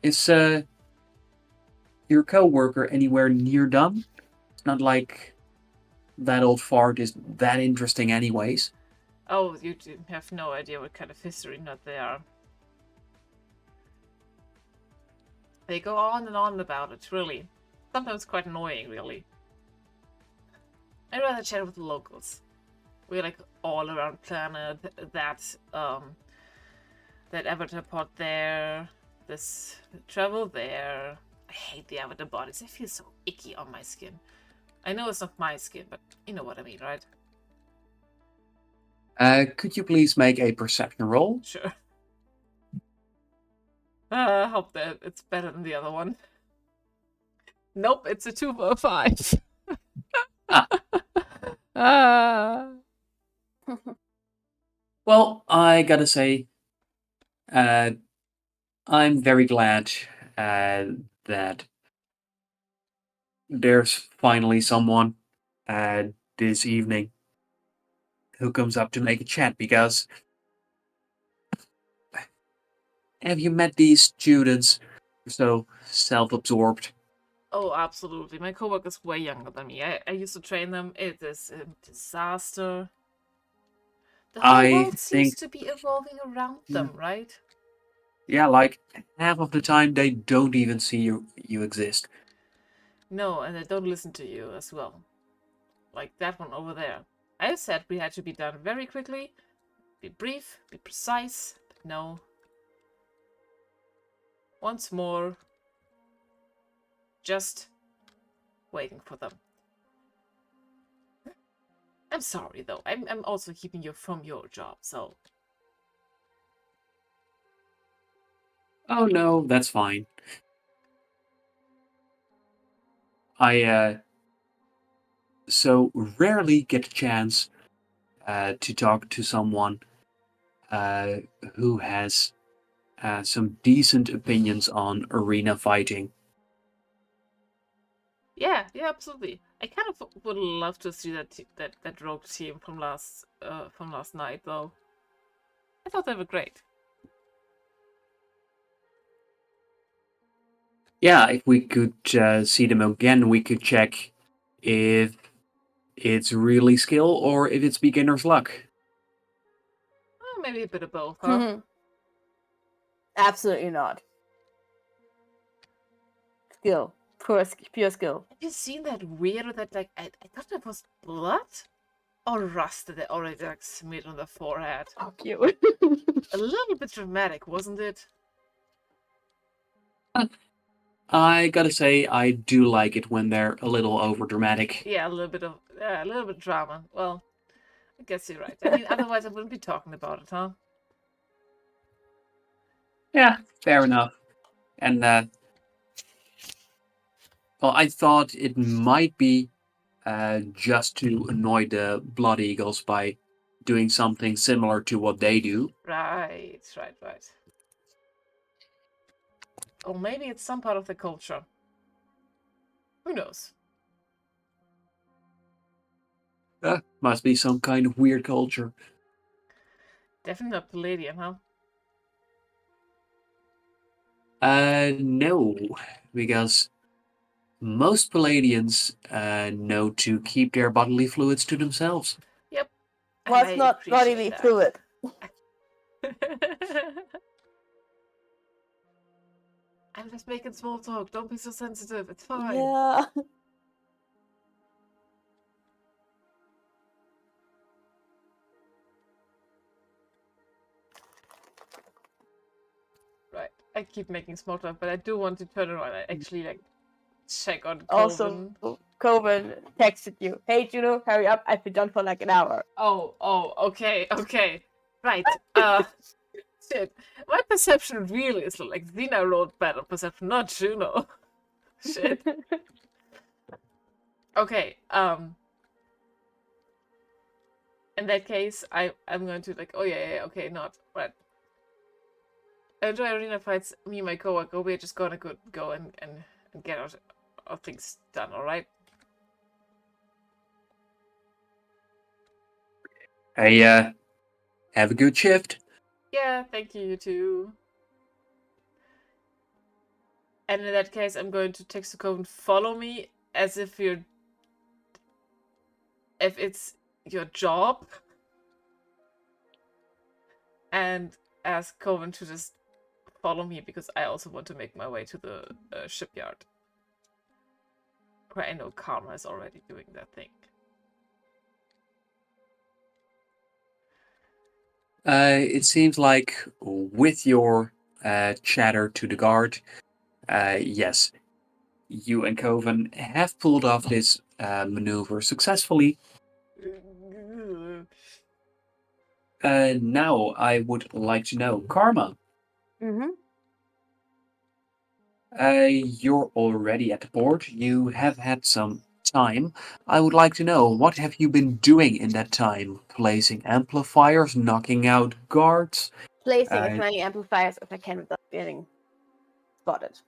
C: Is your coworker anywhere near done? It's not like that old fart is that interesting anyways.
A: Oh, you have no idea what kind of history nut they are. They go on and on about it, really. Sometimes quite annoying, really. I'd rather chat with the locals. We're like all around planet, that avatar pod there, this travel there. I hate the avatar bodies. They feel so icky on my skin. I know it's not my skin, but you know what I mean, right?
C: Could you please make a perception roll?
A: Sure. I hope that it's better than the other one. Nope, it's a 2 for a 5. Ah.
C: Well, I gotta say, I'm very glad that there's finally someone this evening who comes up to make a chat because have you met these students? So self-absorbed.
A: Oh, absolutely. My coworker's way younger than me. I used to train them. It is a disaster. The whole
C: I
A: world seems
C: think,
A: to be evolving around them, right?
C: yeah, like half of the time they don't even see you exist.
A: No, and they don't listen to you as well. Like that one over there. I said we had to be done very quickly, be brief, be precise, but no. Once more, just waiting for them. I'm sorry though. I'm also keeping you from your job, so
C: Oh no, that's fine. I so rarely get a chance to talk to someone uh, who has some decent opinions on arena fighting.
A: yeah, absolutely. I kind of would love to see that rogue team from last night though. I thought they were great.
C: Yeah, if we could see them again, we could check if it's really skill or if it's beginner's luck.
A: Maybe a bit of both, huh?
D: Absolutely not. Skill. Pure skill.
A: Have you seen that weird that like I thought that was blood or rust that they already like smeared on the forehead?
D: Oh, cute.
A: A little bit dramatic, wasn't it?
C: I gotta say, I do like it when they're a little over dramatic.
A: Yeah, a little bit of drama. Well, I guess you're right. I mean, otherwise I wouldn't be talking about it, huh?
C: Yeah, fair enough. And well, I thought it might be just to annoy the Blood Eagles by doing something similar to what they do.
A: Right. Or maybe it's some part of the culture. Who knows?
C: Must be some kind of weird culture.
A: Definitely not Palladian, huh?
C: No, because most Palladians know to keep their bodily fluids to themselves.
A: Yep.
B: Was
A: I
B: not
A: appreciate
B: bodily
A: that.
B: fluid.
A: I'm just making small talk. Don't be so sensitive. It's fine.
B: Yeah.
A: Right. I keep making small talk, but I do want to turn around and actually like check on Coven.
B: Also, Coven texted you, "Hey Juno, hurry up! I've been done for like an hour."
A: Oh, okay. Right. Shit. My perception really is like Xena wrote better perception, not Juno. Shit. Okay. In that case, I'm going to like. Oh yeah. Okay, not right. I enjoy arena fights. Me and my coworker, we're just gonna go and get our things done. All right.
C: Hey, have a good shift.
A: Yeah. Thank you. You too. And in that case, I'm going to text the Coven, follow me as if it's your job, and ask Coven to just follow me because I also want to make my way to the shipyard, where I know Karma is already doing that thing.
C: It seems like with your chatter to the guard, yes, you and Coven have pulled off this maneuver successfully. Now I would like to know, Karma,
B: Mm-hmm.
C: you're already at the port. You have had some time. I would like to know, what have you been doing in that time? Placing amplifiers, knocking out guards?
B: Placing as
C: Uh,
B: many amplifiers as I can without getting spotted.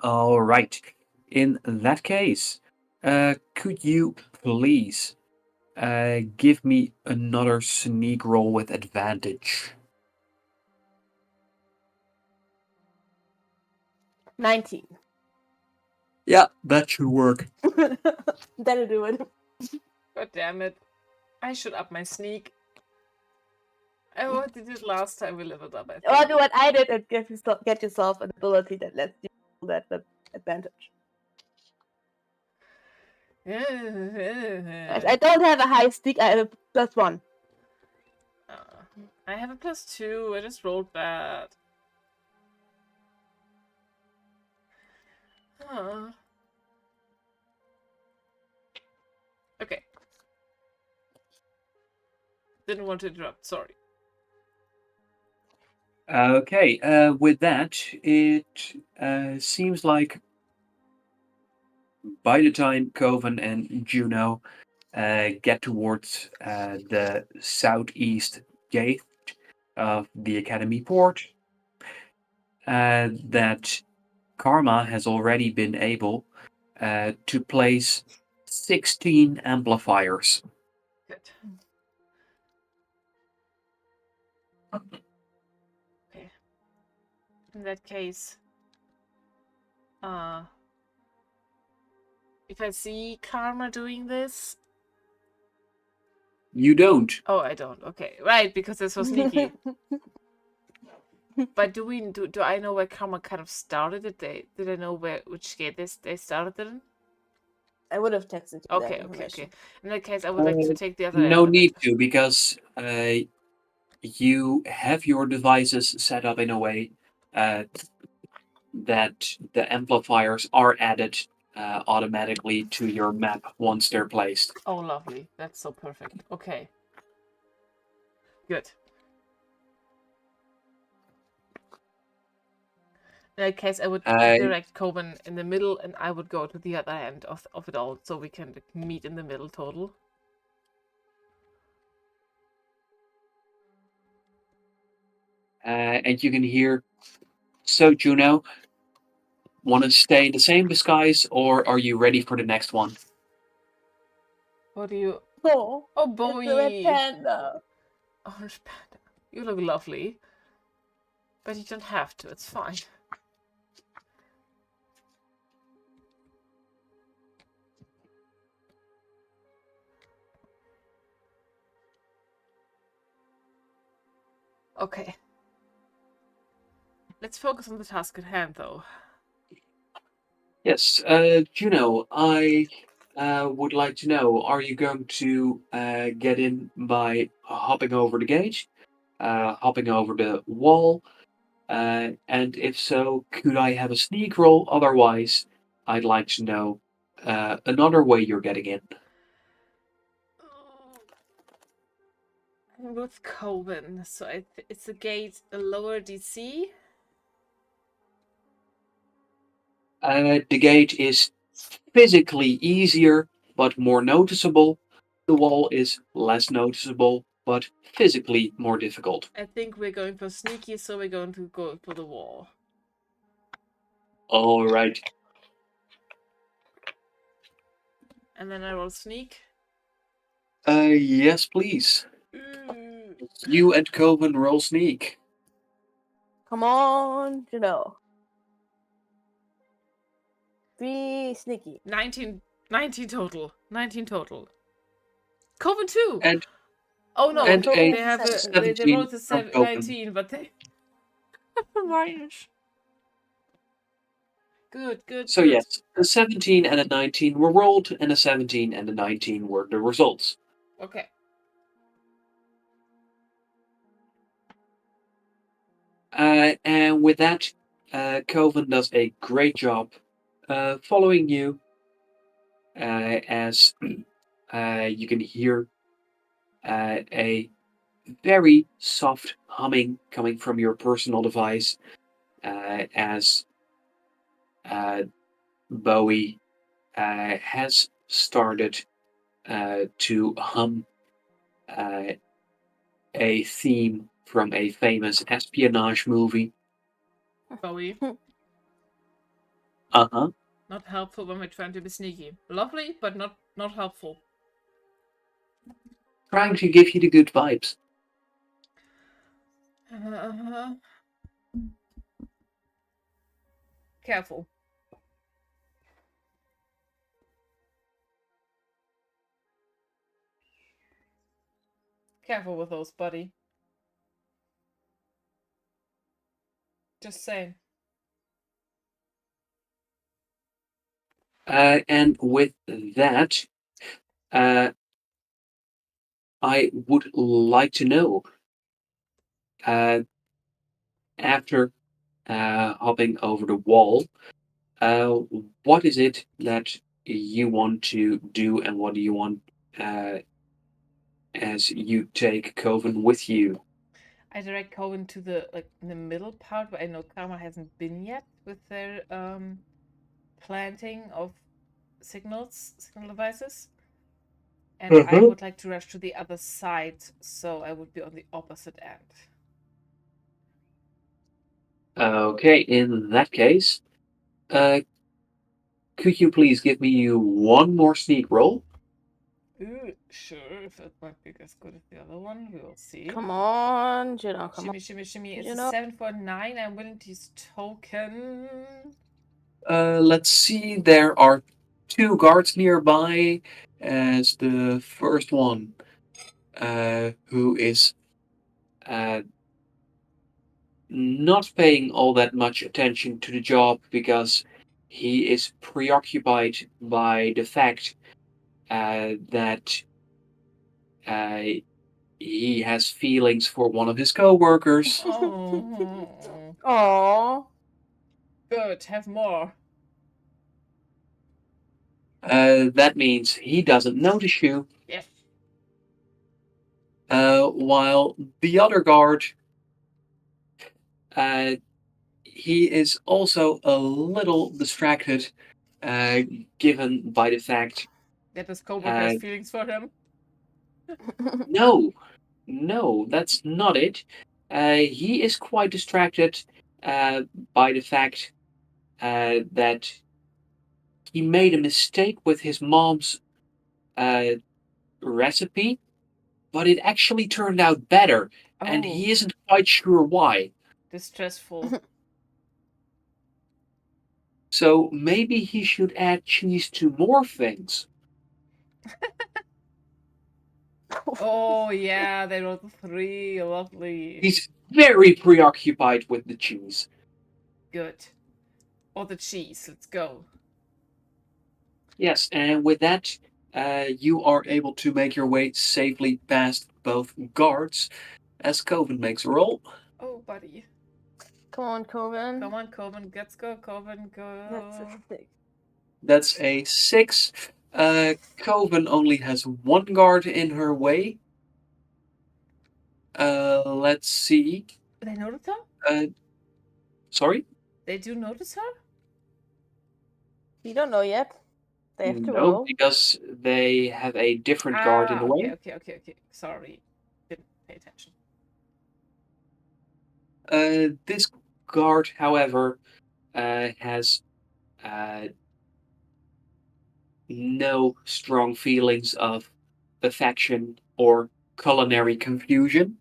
C: All right. In that case, could you please give me another sneak roll with advantage?
B: 19.
C: Yeah, that should work.
B: That'll do it.
A: God damn it! I should up my sneak. What did it last time we leveled up? I think.
B: Or do what I did and get yourself an ability that lets you do that with advantage. I don't have a high sneak, I have a +1.
A: I have a +2. I just rolled bad. Huh. Okay. Didn't want to interrupt. Sorry.
C: Okay, with that, it seems like by the time Coven and Juno get towards the southeast gate of the Academy port, that Karma has already been able to place 16 amplifiers.
A: Good. Okay. In that case, if I see Karma doing this,
C: You don't.
A: oh, I don't. Okay, right, because they're so sneaky. But do I know where Karma kind of started it? Did I know which gate they started it in?
B: I would have texted you
A: Okay,
B: that information.
A: okay. In that case, I would like to take the other.
C: No
A: end of
C: need
A: it.
C: to, because you have your devices set up in a way that the amplifiers are added automatically to your map once they're placed.
A: Oh, lovely. That's so perfect. Okay. Good. In that case, I would direct Coben in the middle, and I would go to the other end of it all, so we can meet in the middle total.
C: And you can hear, so Juno, want to stay in the same disguise, or are you ready for the next one?
A: What do you...
B: Oh,
A: Oh,
B: it's the red
A: Bowie!
B: panda.
A: Orange panda. You look lovely. But you don't have to, it's fine. Okay. Let's focus on the task at hand, though.
C: Yes, Juno, I would like to know, are you going to get in by hopping over the gate, hopping over the wall, and if so, could I have a sneak roll? Otherwise, I'd like to know another way you're getting in.
A: I'm with Coben, so it's a gate, a lower DC.
C: The gate is physically easier, but more noticeable. The wall is less noticeable, but physically more difficult.
A: I think we're going for sneaky, so we're going to go for the wall.
C: All right.
A: And then I roll sneak.
C: Yes, please. You and Coven roll sneak.
B: Come on, Juno. Be sneaky.
A: 19 total. 19 total. Coven 2!
C: And
A: Oh no,
C: and a
A: they have they
C: 17
A: rolled a
C: from Coven.
A: 19, but they have a minus. Good.
C: So
A: good.
C: yes, a 17 and a 19 were rolled, and a 17 and a 19 were the results.
A: Okay.
C: And with that, Coven does a great job following you as you can hear a very soft humming coming from your personal device as Bowie has started to hum a theme from a famous espionage movie.
A: Bowie.
C: Uh-huh.
A: Not helpful when we're trying to be sneaky. Lovely, but not helpful.
C: Trying to give you the good vibes.
A: Careful. Careful with those, buddy. Just saying.
C: And with that, I would like to know, after hopping over the wall, what is it that you want to do, and what do you want as you take Coven with you?
A: I direct Cohen to the in the middle part where I know Karma hasn't been yet with their planting of signal devices. And I would like to rush to the other side, so I would be on the opposite end.
C: Okay, in that case, could you please give me one more sneak roll?
A: Ooh, sure, if it might be as good as the other one, we will see.
B: Come on, Juno. Come
A: Shimmy.
B: on.
A: It's a 7 for 9. I'm willing to use token.
C: Let's see, there are two guards nearby, as the first one, who is not paying all that much attention to the job because he is preoccupied by the fact that uh, he has feelings for one of his coworkers.
A: Oh.
B: Aww.
A: Good, have more.
C: That means he doesn't notice you.
A: Yes.
C: While the other guard, he is also a little distracted, given by the fact.
A: That this Cobra has feelings for him.
C: No, no, that's not it. He is quite distracted by the fact that he made a mistake with his mom's recipe, but it actually turned out better, and
A: Oh,
C: he isn't quite sure why.
A: distressful.
C: So maybe he should add cheese to more things.
A: Oh yeah, they rolled a 3. Lovely.
C: He's very preoccupied with the cheese.
A: Good. Or the cheese. Let's go.
C: Yes, and with that, you are able to make your way safely past both guards as Coven makes a roll.
A: Oh, buddy.
D: Come on, Coven.
A: Come on, Coven. Let's go, Coven. Go.
D: That's a 6.
C: That's a 6. Coven only has one guard in her way. Let's see.
A: They notice her?
C: Sorry?
A: They do notice her?
D: We don't know yet. They have to
C: No,
D: roll.
C: because they have a different guard in the way.
A: Okay. Sorry. Didn't pay attention.
C: This guard, however, has no strong feelings of affection or culinary confusion.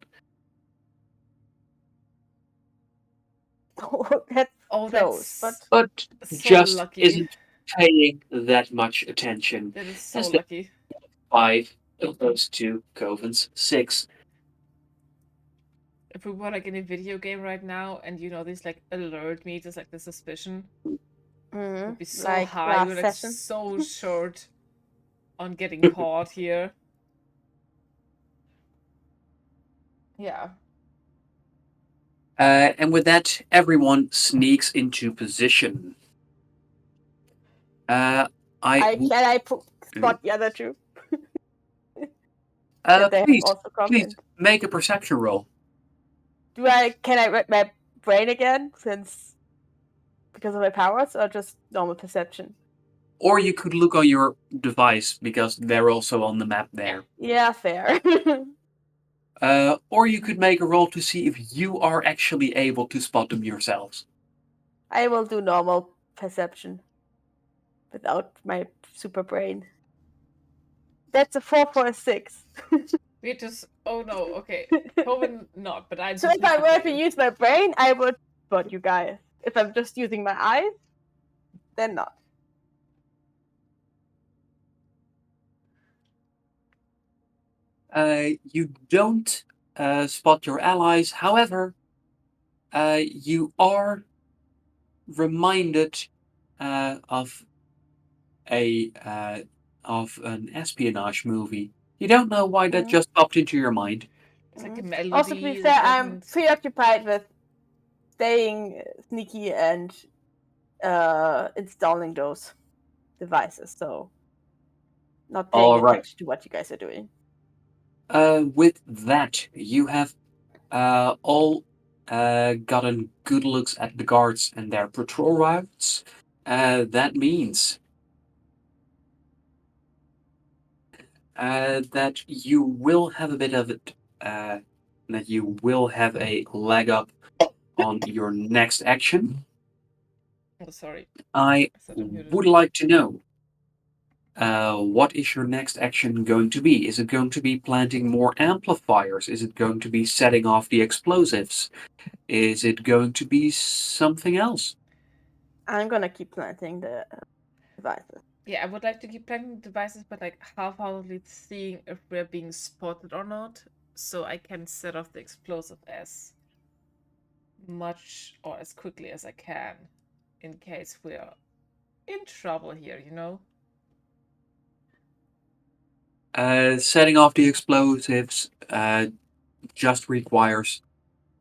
D: That's
A: Oh,
D: close,
A: that's
C: But
A: so
C: just
A: lucky.
C: isn't paying that much attention.
A: That is so
C: As the
A: lucky.
C: 5 opposed to Coven's 6.
A: If we were like in a video game right now and these like alert meters, like the suspicion would be so
D: Like
A: high,
D: last
A: we're like
D: session.
A: so short on getting caught here. Yeah.
C: And with that, everyone sneaks into position.
D: Can I spot the other two? That they have
C: please
D: also comment.
C: make a perception roll.
D: Can I read my brain again because of my powers, or just normal perception?
C: Or you could look on your device because they're also on the map there.
D: Yeah, fair.
C: Or you could make a roll to see if you are actually able to spot them yourselves.
D: I will do normal perception without my super brain. That's a 4 for a 6.
A: We just oh no, okay. Coven not, but I
D: So if I were to use my brain, I would spot you guys. If I'm just using my eyes, then not.
C: You don't spot your allies. However, you are reminded of an espionage movie. You don't know why that just popped into your mind.
A: It's like a melody.
D: Also, to be fair, I'm preoccupied with staying sneaky and installing those devices, so not paying
C: All right.
D: attention to what you guys are doing.
C: With that, you have all gotten good looks at the guards and their patrol routes. That means that you will have a bit of it, that you will have a leg up on your next action.
A: Oh, sorry.
C: I would like to know, what is your next action going to be? Is it going to be planting more amplifiers? Is it going to be setting off the explosives? Is it going to be something else?
D: I'm gonna keep planting the devices.
A: Yeah, I would like to keep planting devices, but like half-heartedly seeing if we're being spotted or not, so I can set off the explosive as much or as quickly as I can, in case we're in trouble here,
C: Setting off the explosives just requires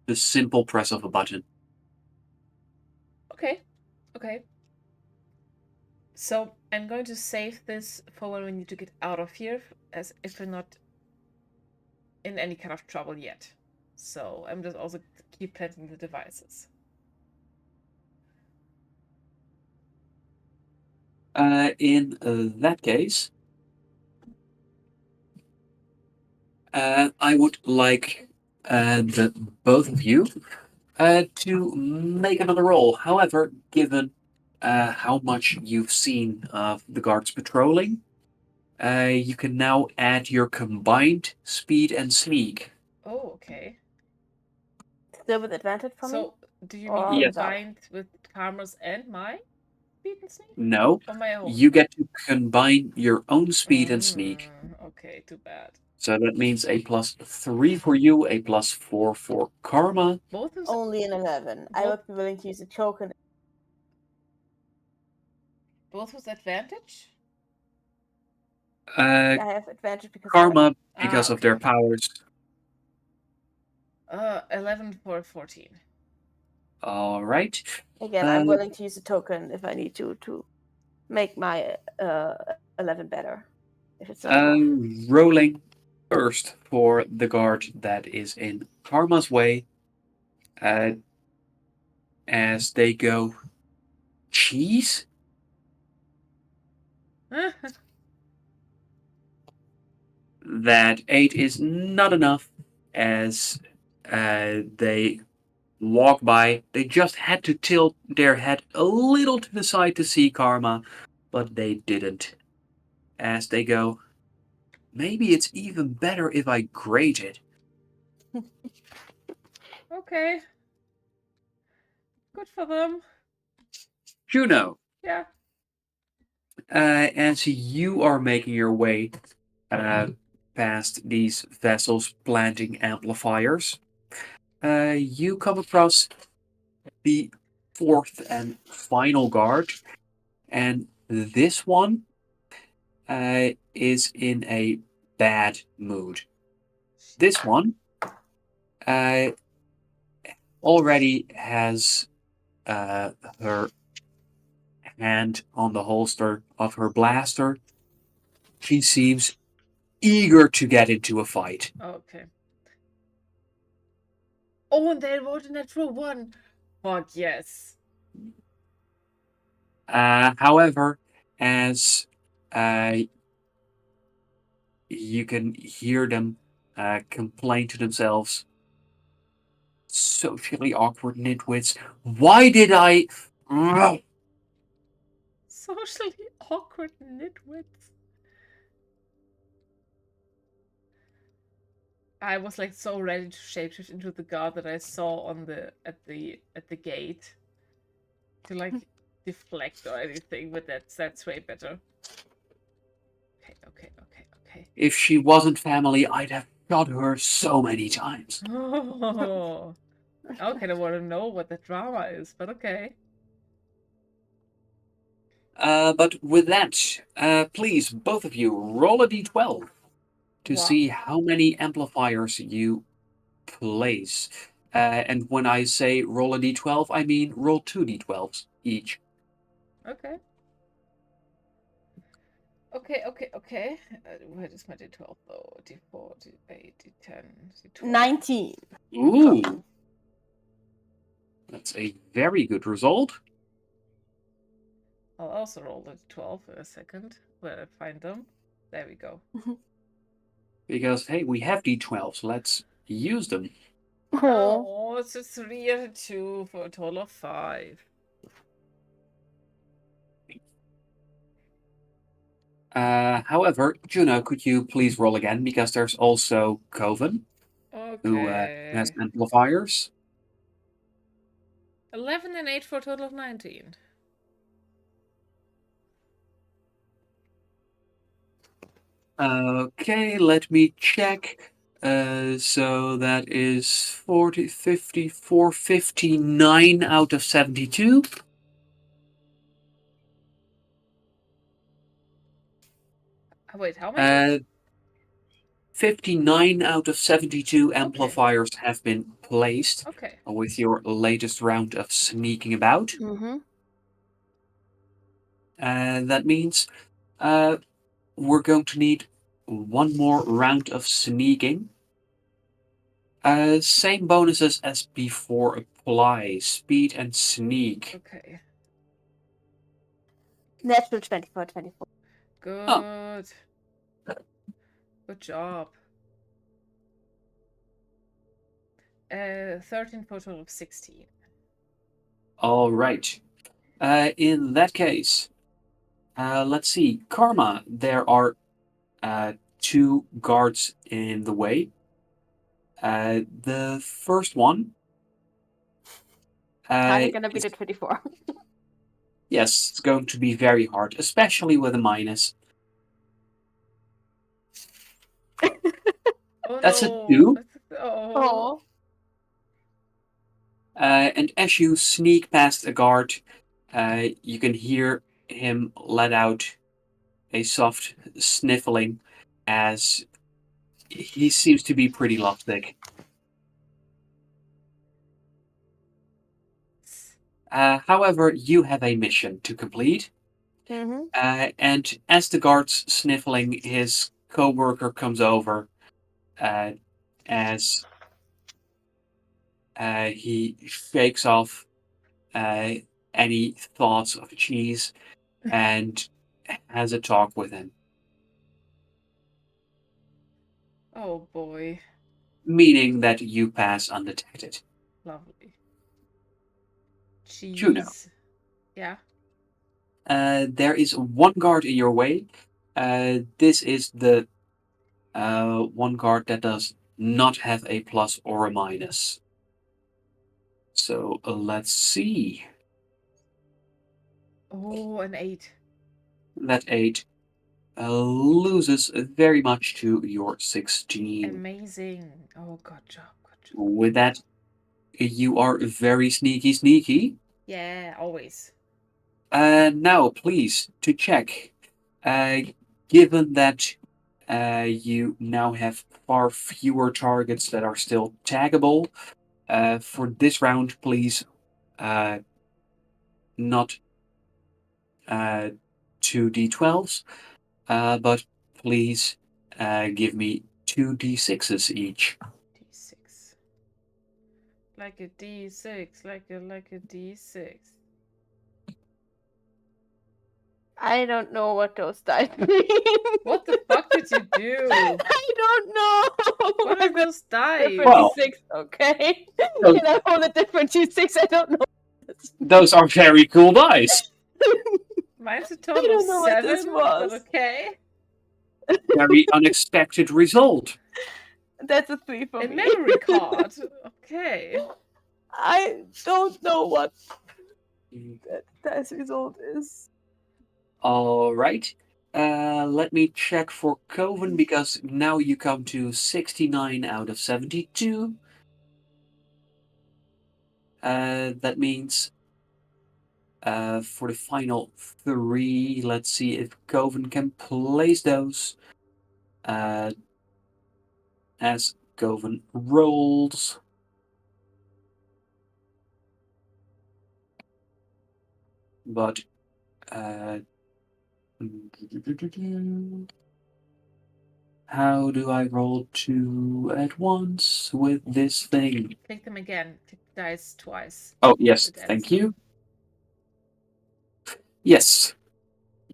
C: the simple press of a button.
A: Okay. Okay. So I'm going to save this for when we need to get out of here, as if we're not in any kind of trouble yet. So I'm just also keep planting the devices.
C: In that case, I would like the both of you to make another roll. However, given how much you've seen of the guards patrolling, you can now add your combined speed and sneak.
A: Oh, okay.
D: Still with advantage for me?
A: So do you
D: Or
A: mean
C: Yes.
A: combined with Karma's and my speed and sneak?
C: No,
A: Or my own?
C: you get to combine your own speed and sneak.
A: Okay, too bad.
C: So that means a +3 for you, a +4 for Karma.
A: Both of
D: only an 11. I would be willing to use a token.
A: both with advantage?
C: Uh,
D: I have advantage because
C: Karma, because of their
A: okay.
C: powers.
A: 11 for 14.
C: All right.
D: again, I'm willing to use a token if I need to make my 11 better. If it's not enough.
C: Rolling first for the guard that is in Karma's way. As they go, cheese? That 8 is not enough as they walk by. They just had to tilt their head a little to the side to see Karma, but they didn't. As they go, maybe it's even better if I grate it.
A: Okay. Good for them.
C: Juno,
A: Yeah.
C: as you are making your way past these vessels planting amplifiers, you come across the fourth and final guard, and this one is in a bad mood. This one already has her hand on the holster of her blaster. She seems eager to get into a fight.
A: Okay. Oh, and they rolled a natural 1. Fuck yes.
C: However, as you can hear them complain to themselves, socially awkward nitwits. Why did I?
A: Socially awkward nitwits. I was like so ready to shapeshift into the guard that I saw on the at the gate to like deflect or anything, but that's way better. Okay.
C: If she wasn't family, I'd have shot her so many times.
A: Oh, I kind of want to know what the drama is, but okay.
C: But with that, please, both of you, roll a d12 to
A: Wow.
C: see how many amplifiers you place. And when I say roll a d12, I mean roll 2 d12s each.
A: Okay. Where is my D12 though? D4, D8, D10, D12.
D: 19.
C: Ooh. That's a very good result.
A: I'll also roll the D12 in a second. Where I find them. There we go.
C: Because, hey, we have d12s. Let's use them.
A: Oh, it's a 3 and a 2 for a total of 5.
C: However, Juno, could you please roll again? Because there's also Coven, who has
A: Okay.
C: amplifiers.
A: 11 and 8 for a total of 19.
C: Okay, let me check. So that is 40, 54, 59 out of 72.
A: Wait, how many?
C: 59 out of 72 amplifiers have been placed
A: Okay.
C: with your latest round of sneaking about.
D: Mm-hmm.
C: That means we're going to need one more round of sneaking. Same bonuses as before apply. Speed and sneak.
A: Okay.
D: Natural 24, 24.
A: Good. Good job. 13 for a total of 16.
C: All right. In that case, let's see. Karma, there are two guards in the way. The first one.
D: How are you gonna beat
C: is-
D: the 24?
C: Yes, it's going to be very hard, especially with a minus.
A: Oh
C: That's a
A: no.
C: 2.
A: Oh.
D: Oh.
C: And as you sneak past a guard, you can hear him let out a soft sniffling as he seems to be pretty lovesick. However, you have a mission to complete.
D: Mm-hmm.
C: And as the guard's sniffling, his co-worker comes over as he shakes off any thoughts of cheese and has a talk with him,
A: Oh boy.
C: meaning that you pass undetected.
A: Lovely.
C: Juno.
A: Cheese. Yeah.
C: There is one guard in your way. This is the one guard that does not have a plus or a minus. So let's see.
A: Oh, an 8.
C: That 8 loses very much to your 16.
A: Amazing. Oh, good job. Good job.
C: With that, you are very sneaky.
A: Yeah, always.
C: Now, please, to check, given that you now have far fewer targets that are still taggable, for this round, please not 2d12s, but please give me 2d6s each.
A: D6. Like a D6. Like a D6.
D: I don't know what those dice mean.
A: What the fuck did you do?
D: I don't know.
A: What are those dice?
D: Different
C: Well,
D: D6, okay?
C: those-
D: Can I hold a different D6? I don't know.
C: Those are very cool dice.
A: Mine's a
D: I
A: total of
D: don't know what this
A: 7,
D: was.
A: but okay.
C: Very unexpected result.
D: That's a 3 for
A: A
D: me.
A: memory card. Okay.
D: I don't know what that dice result is.
C: All right. Let me check for Coven because now you come to 69 out of 72. That means for the final 3, let's see if Coven can place those as Coven rolls. But how do I roll 2 at once with this thing?
A: Click them again. Click the dice twice.
C: Oh, yes,
A: It ends
C: thank
A: now.
C: you. Yes,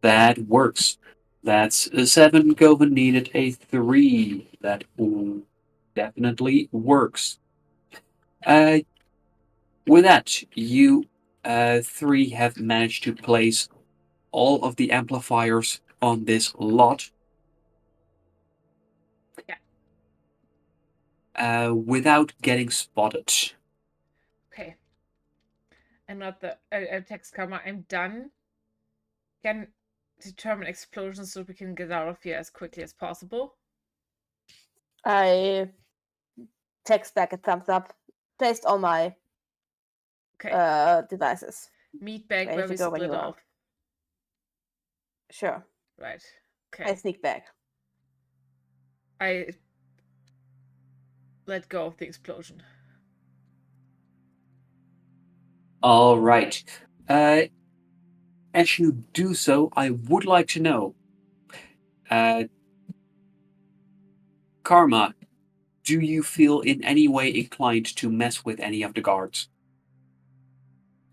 C: that works. That's a 7. Coven needed a 3. That definitely works. With that, you 3 have managed to place all of the amplifiers on this lot. Without getting spotted.
A: Okay. And not the text karma. I'm done. Can determine explosions so we can get out of here as quickly as possible.
D: I text back a thumbs up. Placed all my
A: Okay.
D: devices.
A: Meet back
D: Ready
A: where
D: to
A: we
D: go when
A: split
D: you are.
A: off.
D: Sure.
A: Right.
D: I
A: Okay.
D: sneak back.
A: I let go of the explosion.
C: All right. as you do so, I would like to know, Karma, do you feel in any way inclined to mess with any of the guards?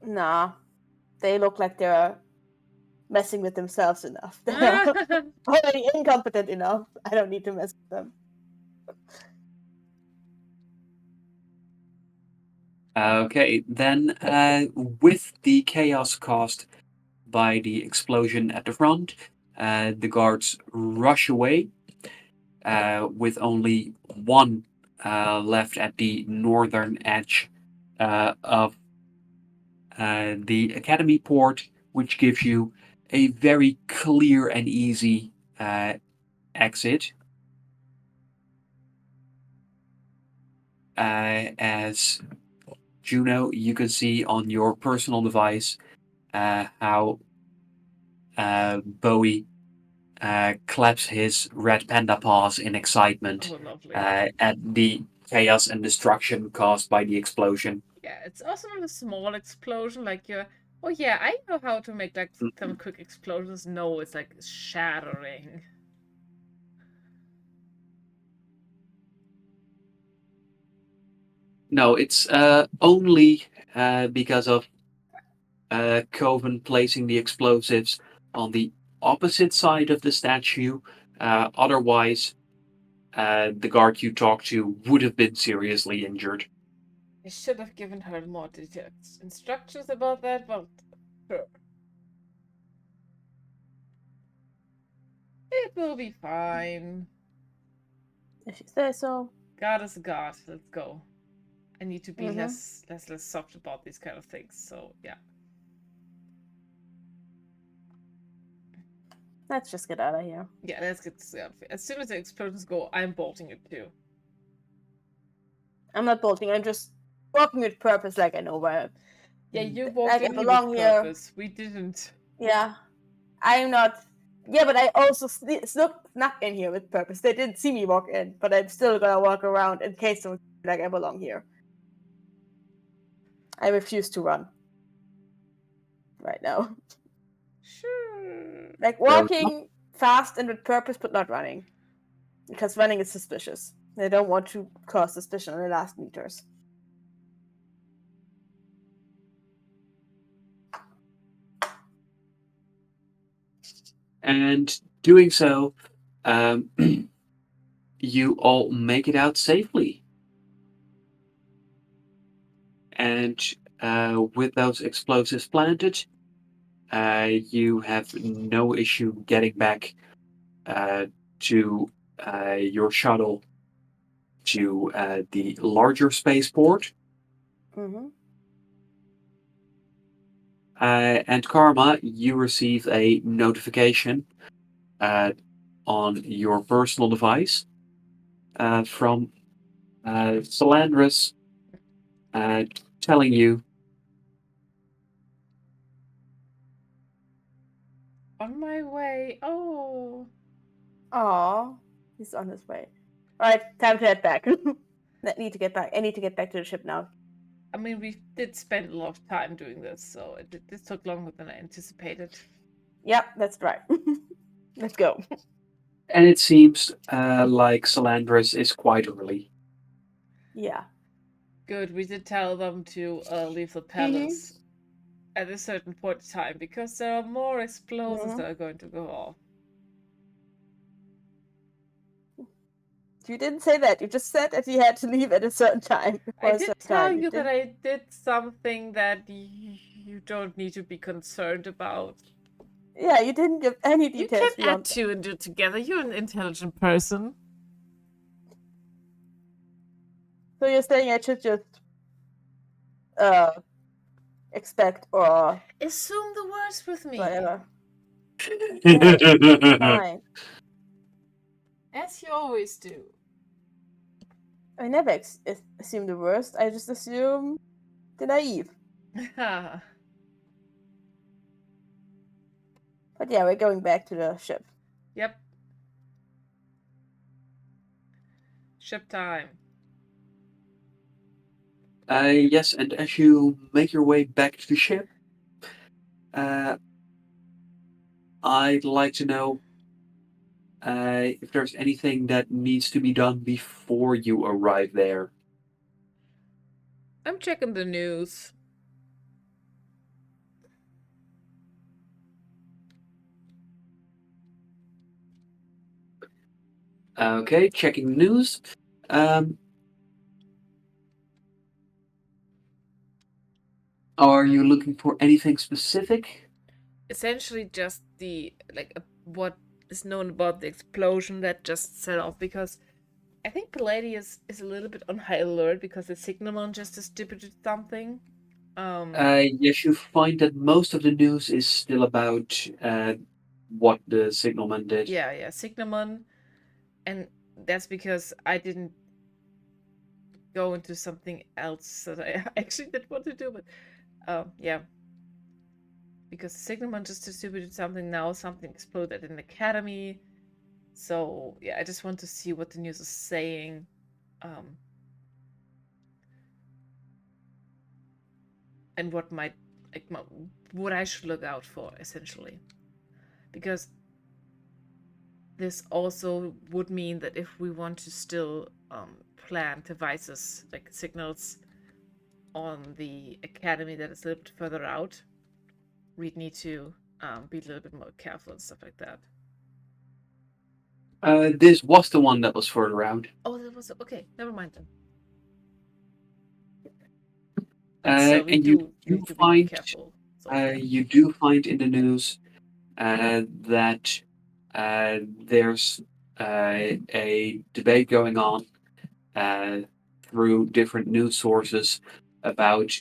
D: Nah, they look like they're messing with themselves enough. They're already incompetent enough. I don't need to mess with them.
C: Okay, then with the chaos caused by the explosion at the front, the guards rush away with only one left at the northern edge of the academy port, which gives you a very clear and easy exit. As Juno, you can see on your personal device how Bowie claps his red panda paws in excitement
A: Oh, lovely.
C: at the chaos and destruction caused by the explosion.
A: Yeah, it's also not a small explosion. Like you're, oh yeah, I know how to make like some quick explosions. No, it's like shattering.
C: No, it's only because of Coven placing the explosives on the opposite side of the statue. Otherwise, the guard you talked to would have been seriously injured.
A: I should have given her more detailed instructions about that, but sure. It will be fine.
D: If you say so.
A: God is a god. Let's go. I need to be less soft about these kind of things. So yeah.
D: Let's just get out of here.
A: Yeah, let's get this out. As soon as the explosions go, I'm bolting it too.
D: I'm not bolting. I'm just walking with purpose, like I know where.
A: Yeah, you walked
D: I
A: in here
D: belong
A: with
D: here.
A: purpose. We didn't.
D: Yeah, I'm not. Yeah, but I also snuck in here with purpose. They didn't see me walk in, but I'm still gonna walk around in case they like I belong here. I refuse to run right now.
A: Sure.
D: Like walking fast and with purpose, but not running, because running is suspicious. They don't want to cause suspicion on the last meters.
C: And doing so, you all make it out safely. And with those explosives planted, you have no issue getting back to your shuttle to the larger spaceport.
D: Mm-hmm.
C: And Karma, you receive a notification on your personal device from Salandris telling you
A: On my way. Oh.
D: Aw, he's on his way. All right, time to head back. I need to get back. I need to get back to the ship now.
A: I mean, we did spend a lot of time doing this, so this took longer than I anticipated.
D: Yep, that's right. Let's go.
C: and it seems like Salandris is quite early.
D: Yeah.
A: Good, we did tell them to leave the palace at a certain point in time, because there are more explosives that are going to go off.
D: You didn't say that. You just said that you had to leave at a certain time.
A: I did tell you that I did something that you don't need to be concerned about.
D: Yeah, you didn't give any details.
A: You can't add two and two together. You're an intelligent person.
D: So you're saying I should just expect or
A: assume the worst with me.
D: Whatever. Yeah, fine.
A: As you always do.
D: I never assume the worst. I just assume the naive. But yeah, we're going back to the ship.
A: Yep. Ship time.
C: Yes, and as you make your way back to the ship, I'd like to know if there's anything that needs to be done before you arrive there.
A: I'm checking the news.
C: Okay, checking news. Are you looking for anything specific?
A: Essentially, just the what is known about the explosion that just set off, because I think Palladius is a little bit on high alert because the Signalman just distributed something.
C: Yes, you find that most of the news is still about what the signalman did.
A: Yeah, Signalman, and that's because I didn't go into something else that I actually did want to do, but yeah. Because the Signalman just distributed something now, something exploded in the academy. So yeah, I just want to see what the news is saying. And what might what I should look out for, essentially. Because this also would mean that if we want to still plant devices like signals on the academy that is a little bit further out, we'd need to be a little bit more careful and stuff like that.
C: This was the one that was further out.
A: Oh, that was okay. Never mind then. But still, we
C: And
A: do need to be more
C: find
A: careful. So, yeah.
C: you do find in the news that there's a debate going on through different news sources about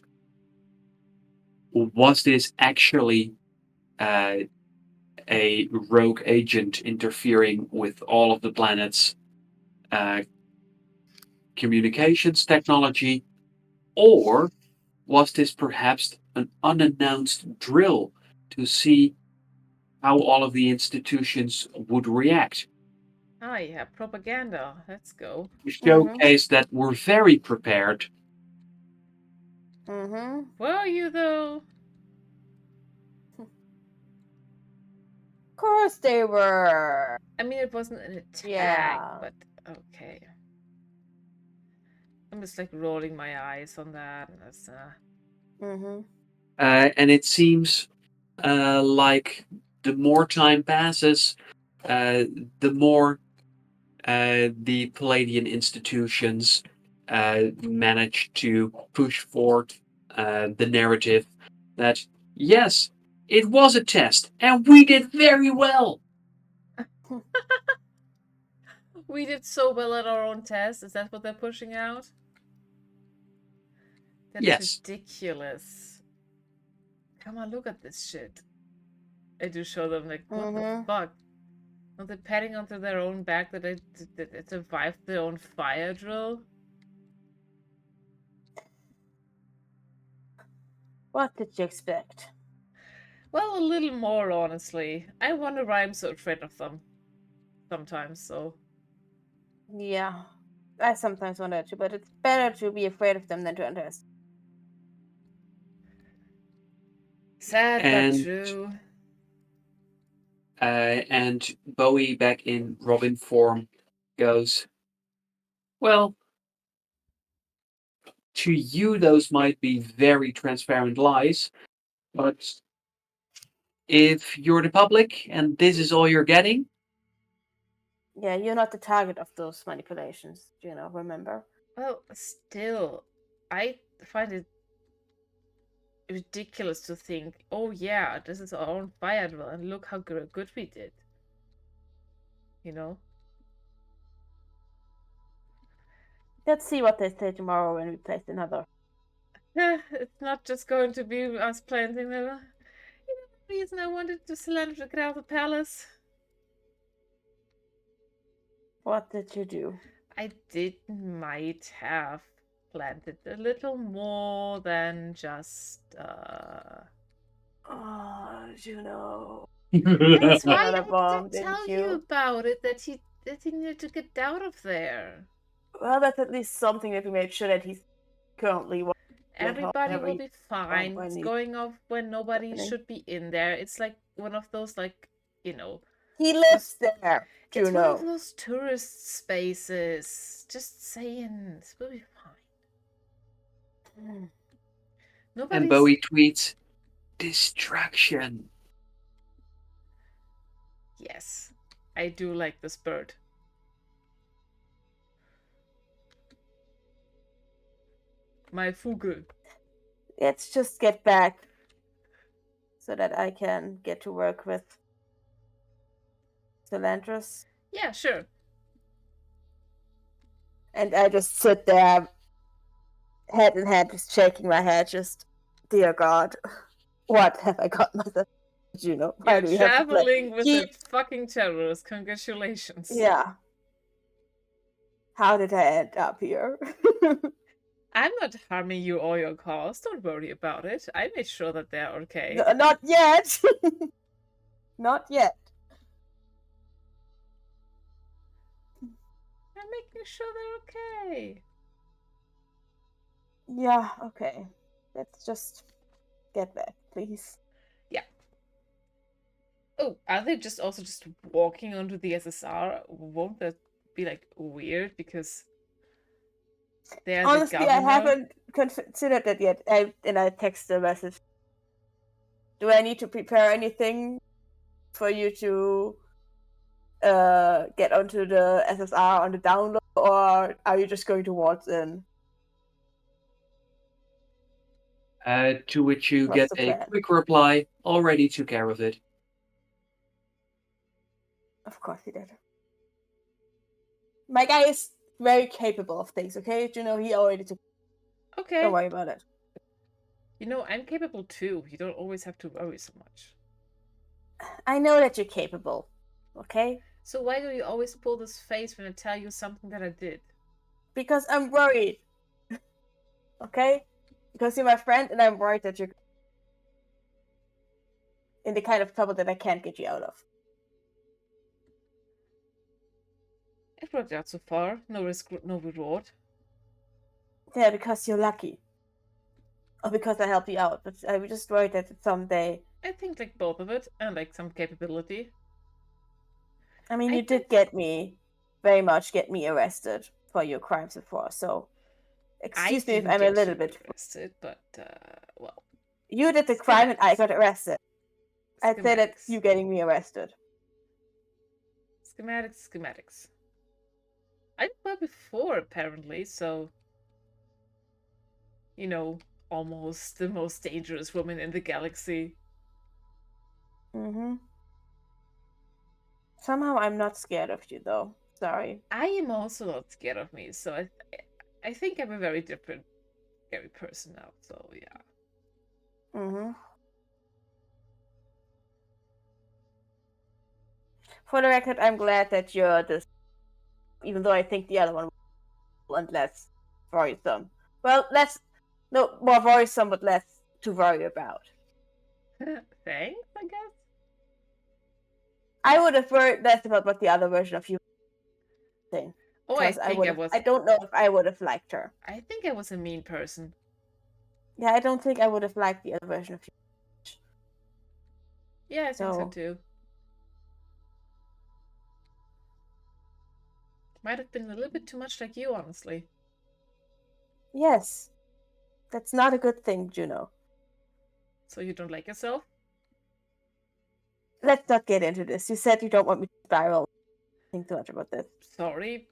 C: was this actually a rogue agent interfering with all of the planet's communications technology, or was this perhaps an unannounced drill to see how all of the institutions would react?
A: Ah, yeah, propaganda. Let's go.
C: To showcase that we're very prepared.
A: Were you though?
D: Of course they were.
A: I mean, it wasn't an attack,
D: Yeah.
A: but okay. I'm just like rolling my eyes on that. And that's,
C: And it seems like the more time passes, the more the Palladian institutions manage to push forward the narrative that, yes, it was a test and we did very well.
A: we did so well at our own test. Is that what they're pushing out? That is
C: Yes.
A: ridiculous. Come on, look at this shit. I do show them like, what the fuck? Are they patting onto their own back that they survived their own fire drill?
D: What did you expect?
A: Well, a little more, honestly. I wonder why I'm so afraid of them. Sometimes, so.
D: Yeah. I sometimes wonder too, but it's better to be afraid of them than to underestimate.
A: Sad
C: And-
A: but true.
C: And Bowie, back in Robin form, goes, well, to you, those might be very transparent lies, but if you're the public and this is all you're getting,
D: Yeah, you're not the target of those manipulations, remember?
A: Well, still, I find it ridiculous to think, oh yeah, this is our own fire drill, and look how good we did. You know?
D: Let's see what they say tomorrow when we place another.
A: It's not just going to be us planting them. You know the reason I wanted to Cylinder get out of the palace?
D: What did you do?
A: I might have planted a little more than just
D: Oh, Juno.
A: That's
D: You
A: why
D: had a
A: I
D: bomb,
A: did
D: didn't
A: tell
D: you?
A: you about it, that he needed to get out of there.
D: Well, that's at least something that we made sure that he's currently
A: Everybody will be fine.
D: when
A: It's
D: he's
A: going off when nobody
D: happening.
A: should be in there. It's like one of those like you know,
B: He lives there,
A: it's one of
B: Juno.
A: those tourist spaces. Just saying, it will be fine.
C: And
A: Nobody's.
C: Bowie tweets, distraction.
A: Yes, I do like this bird. My Vogel.
D: Let's just get back so that I can get to work with Cilantros.
A: Yeah, sure.
D: And I just sit there, head in hand, just shaking my head, just, dear God, what have I got myself, Juno? Why
A: You're
D: do we have to play?
A: traveling with a fucking terrorist. Congratulations.
D: Yeah. How did I end up here?
A: I'm not harming you or your cause. Don't worry about it. I made sure that they're okay.
D: No, not yet. Not yet.
A: I'm making sure they're okay.
D: Yeah, okay. Let's just get back, please.
A: Yeah. Oh, are they just also just walking onto the SSR? Won't that be like weird because they're
D: Honestly,
A: the
D: I
A: governor?
D: haven't considered that yet. I text a message. Do I need to prepare anything for you to get onto the SSR on the download, or are you just going to waltz in?
C: To which you
D: What's
C: get
D: the
C: a
D: plan?
C: quick reply, already took care of it.
D: Of course he did. My guy is very capable of things, okay? You know, he already took.
A: Okay.
D: Don't worry about it.
A: You know, I'm capable too. You don't always have to worry so much.
D: I know that you're capable, okay?
A: So why do you always pull this face when I tell you something that I did?
D: Because I'm worried. Okay? Because you're my friend and I'm worried that you're in the kind of trouble that I can't get you out of.
A: It worked out so far. No risk, no reward.
D: Yeah, because you're lucky. Or because I helped you out. But I'm just worried that someday...
A: I think like both of it and like some capability.
D: I mean,
A: I
D: you did
A: think-
D: very much get me arrested for your crimes before, so... Excuse me if
A: didn't
D: I'm a
A: get
D: little
A: you
D: bit...
A: arrested, but well.
D: You did the crime and I
A: Schematics.
D: got arrested. I'd say that
A: Schematics.
D: you getting me arrested.
A: Schematics. I did well before, apparently, so... You know, almost the most dangerous woman in the galaxy.
D: Mm-hmm. Somehow I'm not scared of you, though. Sorry.
A: I am also not scared of me, so I think I'm a very different scary person now, so yeah.
D: Mm-hmm. For the record, I'm glad that you're this, even though I think the other one was less worrisome. Well, more worrisome, but less to worry about.
A: Thanks, I guess.
D: I would have worried less about what the other version of you thing.
A: Oh, I
D: Because
A: think I was.
D: I don't know if I would have liked her.
A: I think I was a mean person.
D: Yeah, I don't think I would have liked the other version of you.
A: Yeah, I think so
D: So-
A: too. Might have been a little bit too much like you, honestly.
D: Yes. That's not a good thing, Juno.
A: So you don't like yourself?
D: Let's not get into this. You said you don't want me to spiral. Think too much about this.
A: Sorry.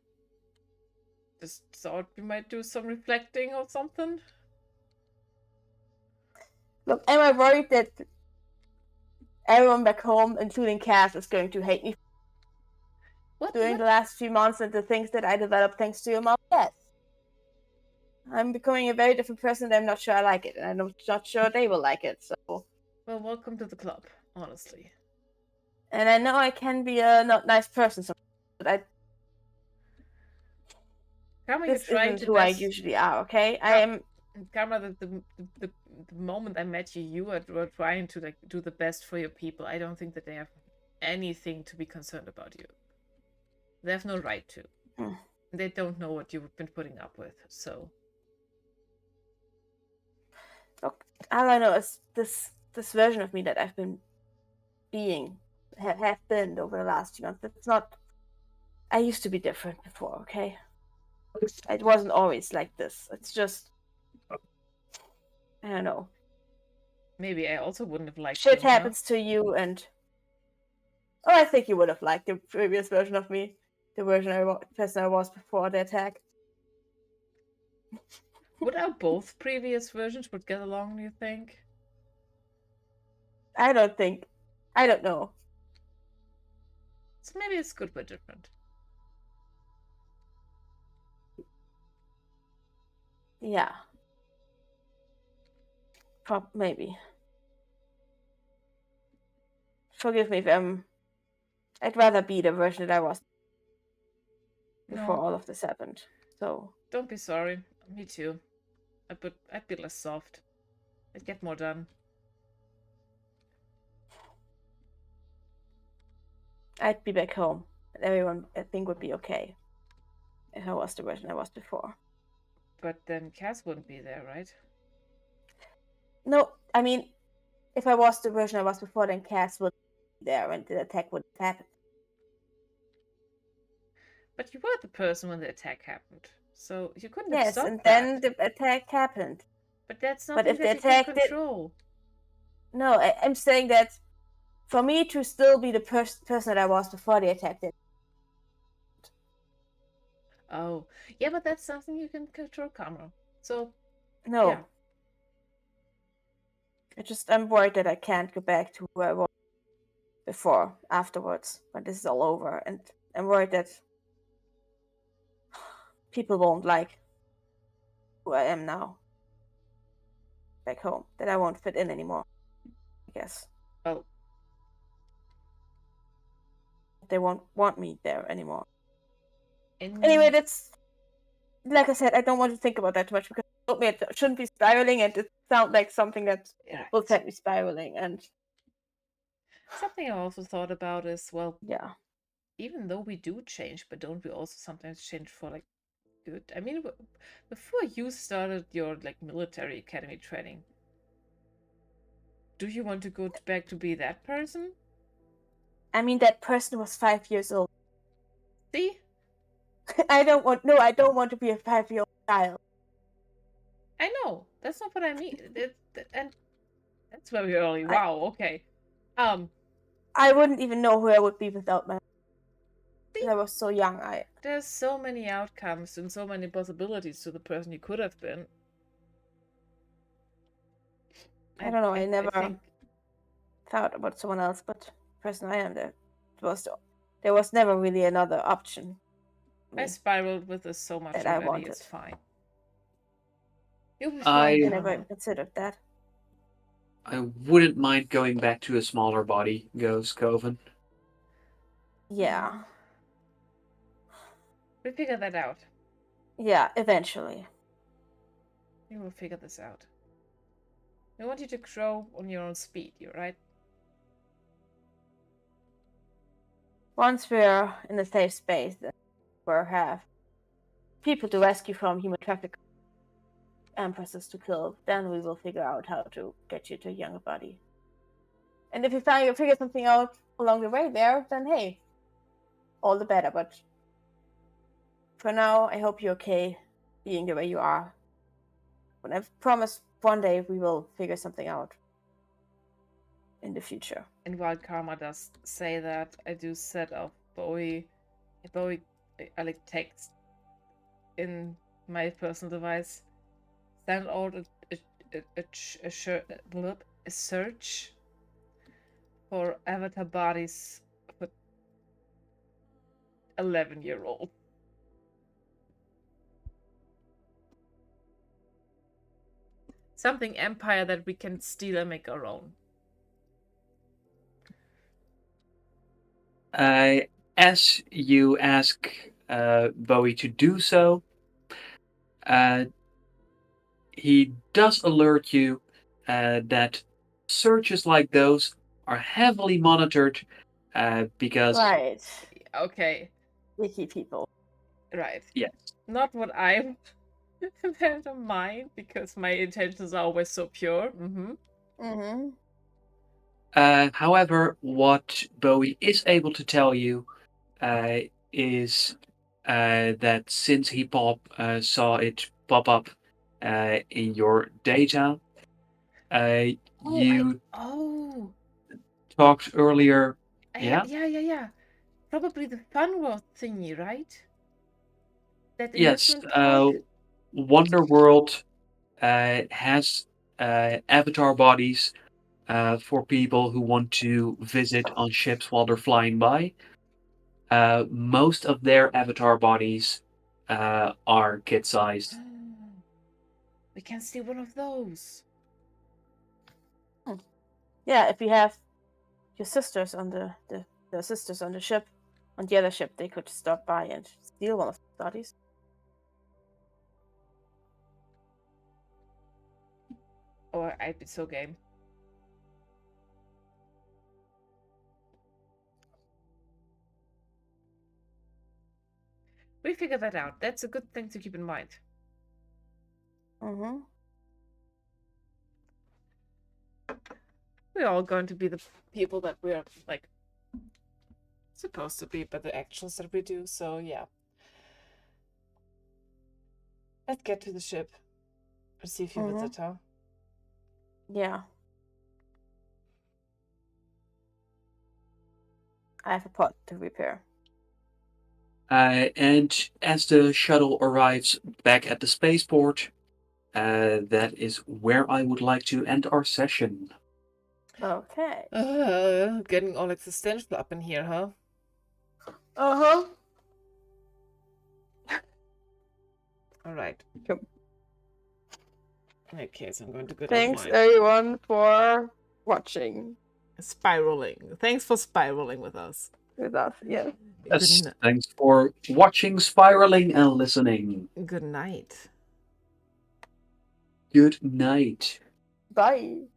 A: Just thought we might do some reflecting or something.
D: Look, am I worried that everyone back home, including Cass, is going to hate me
A: What?
D: during the last few months and the things that I developed thanks to your mom? Yes. I'm becoming a very different person and I'm not sure I like it. And I'm not sure they will like it, so...
A: Well, welcome to the club, honestly.
D: And I know I can be a not nice person sometimes, but
A: Karma,
D: this
A: you're trying
D: isn't
A: to
D: who I
A: best...
D: usually are, okay? I
A: Ka-
D: am...
A: Karma, the moment I met you, you were trying to like do the best for your people. I don't think that they have anything to be concerned about you. They have no right to.
D: Hmm.
A: They don't know what you've been putting up with, so...
D: Look, all I know is this version of me that I've been being have been over the last few months. It's not. I used to be different before. Okay, it wasn't always like this. It's just I don't know.
A: Maybe I also wouldn't have liked
D: Shit
A: him, huh?
D: happens to you, and I think you would have liked the previous version of me, the person I was before the attack.
A: Would our both previous versions would get along, do you think?
D: I don't know.
A: So maybe it's good we're different.
D: Yeah. Maybe. Forgive me if I'd rather be the version that I was before
A: No,
D: all of this happened. So
A: don't be sorry. Me too. I'd be less soft. I'd get more done.
D: I'd be back home, and everyone I think would be okay if I was the version I was before.
A: But then Cass wouldn't be there, right?
D: No, I mean, if I was the version I was before, then Cass would be there and the attack would happen.
A: But you were the person when the attack happened, so you couldn't have
D: Yes,
A: stopped
D: and
A: that.
D: then the attack happened.
A: But that's
D: But
A: nothing
D: if the
A: that you can
D: attack did,
A: control.
D: no, I'm saying that for me to still be the person that I was before the attack did.
A: Oh, yeah, but that's something you can control, Camera. So,
D: No.
A: yeah.
D: I'm worried that I can't go back to where I was before, afterwards, when this is all over. And I'm worried that people won't like who I am now. Back home. That I won't fit in anymore, I guess.
A: Well,
D: They won't want me there anymore. Anyway, that's... Like I said, I don't want to think about that too much because it told me it shouldn't be spiraling and it sounds like something that will set me spiraling. And
A: something I also thought about is, well,
D: yeah.
A: Even though we do change, but don't we also sometimes change for like good? I mean, before you started your like military academy training, do you want to go back to be that person?
D: I mean, that person was 5 years old.
A: See?
D: I don't want to be a 5-year-old child.
A: I know. That's not what I mean. And that's very early. Wow, okay.
D: I wouldn't even know who I would be without my... I was so young.
A: There's so many outcomes and so many possibilities to the person you could have been.
D: I don't know. I never thought about someone else, but the person I am, there was never really another option.
A: I spiraled with this so much
D: that
A: already.
D: I wanted.
A: It's fine. You'll be fine.
D: I never even considered that.
C: I wouldn't mind going back to a smaller body, goes Coven.
D: Yeah.
A: We'll figure that out.
D: Yeah, eventually.
A: We will figure this out. I want you to grow on your own speed, you right?
D: Once we're in a safe space, we have people to rescue from human traffickers, empresses to kill, then we will figure out how to get you to a younger body. And if you figure something out along the way there, then hey, all the better. But for now, I hope you're okay being the way you are. But I promise one day we will figure something out in the future.
A: And while Karma does say that, I do set up Bowie I like text in my personal device. Send out a search for avatar bodies for 11-year-old. Something Empire that we can steal and make our own.
C: As you ask Bowie to do so, he does alert you that searches like those are heavily monitored because...
D: Right.
A: Okay.
D: Wiki people.
A: Right.
C: Yes.
A: Not what I had in mind, because my intentions are always so pure.
C: However, what Bowie is able to tell you is that since he saw it pop up in your data, you
A: Oh,
C: talked earlier.
A: yeah,
C: Yeah.
A: yeah. Probably the fun world thingy, right? That
C: Yes.
A: amusement park.
C: Wonder World has avatar bodies for people who want to visit on ships while they're flying by. Most of their avatar bodies are kid-sized.
A: We can steal one of those.
D: Yeah, if you have your sisters on the sisters on the ship, on the other ship, they could stop by and steal one of the bodies.
A: Or I'd be so game. We figured that out. That's a good thing to keep in mind.
D: Mm-hmm.
A: We're all going to be the people that we're like supposed to be by the actions that we do, so yeah. Let's get to the ship. Receive you with it, huh?
D: Yeah. I have a pot to repair.
C: And as the shuttle arrives back at the spaceport, that is where I would like to end our session.
D: Okay.
A: Getting all existential up in here, huh?
D: Uh-huh.
A: All right.
D: Yep.
A: Okay, so I'm going to go
D: Thanks
A: offline.
D: everyone for watching
A: Spiraling. Thanks for spiraling with us.
D: with us. Yes.
C: Yes, thanks for watching, spiraling, and listening.
A: Good night.
C: Good night.
D: Bye.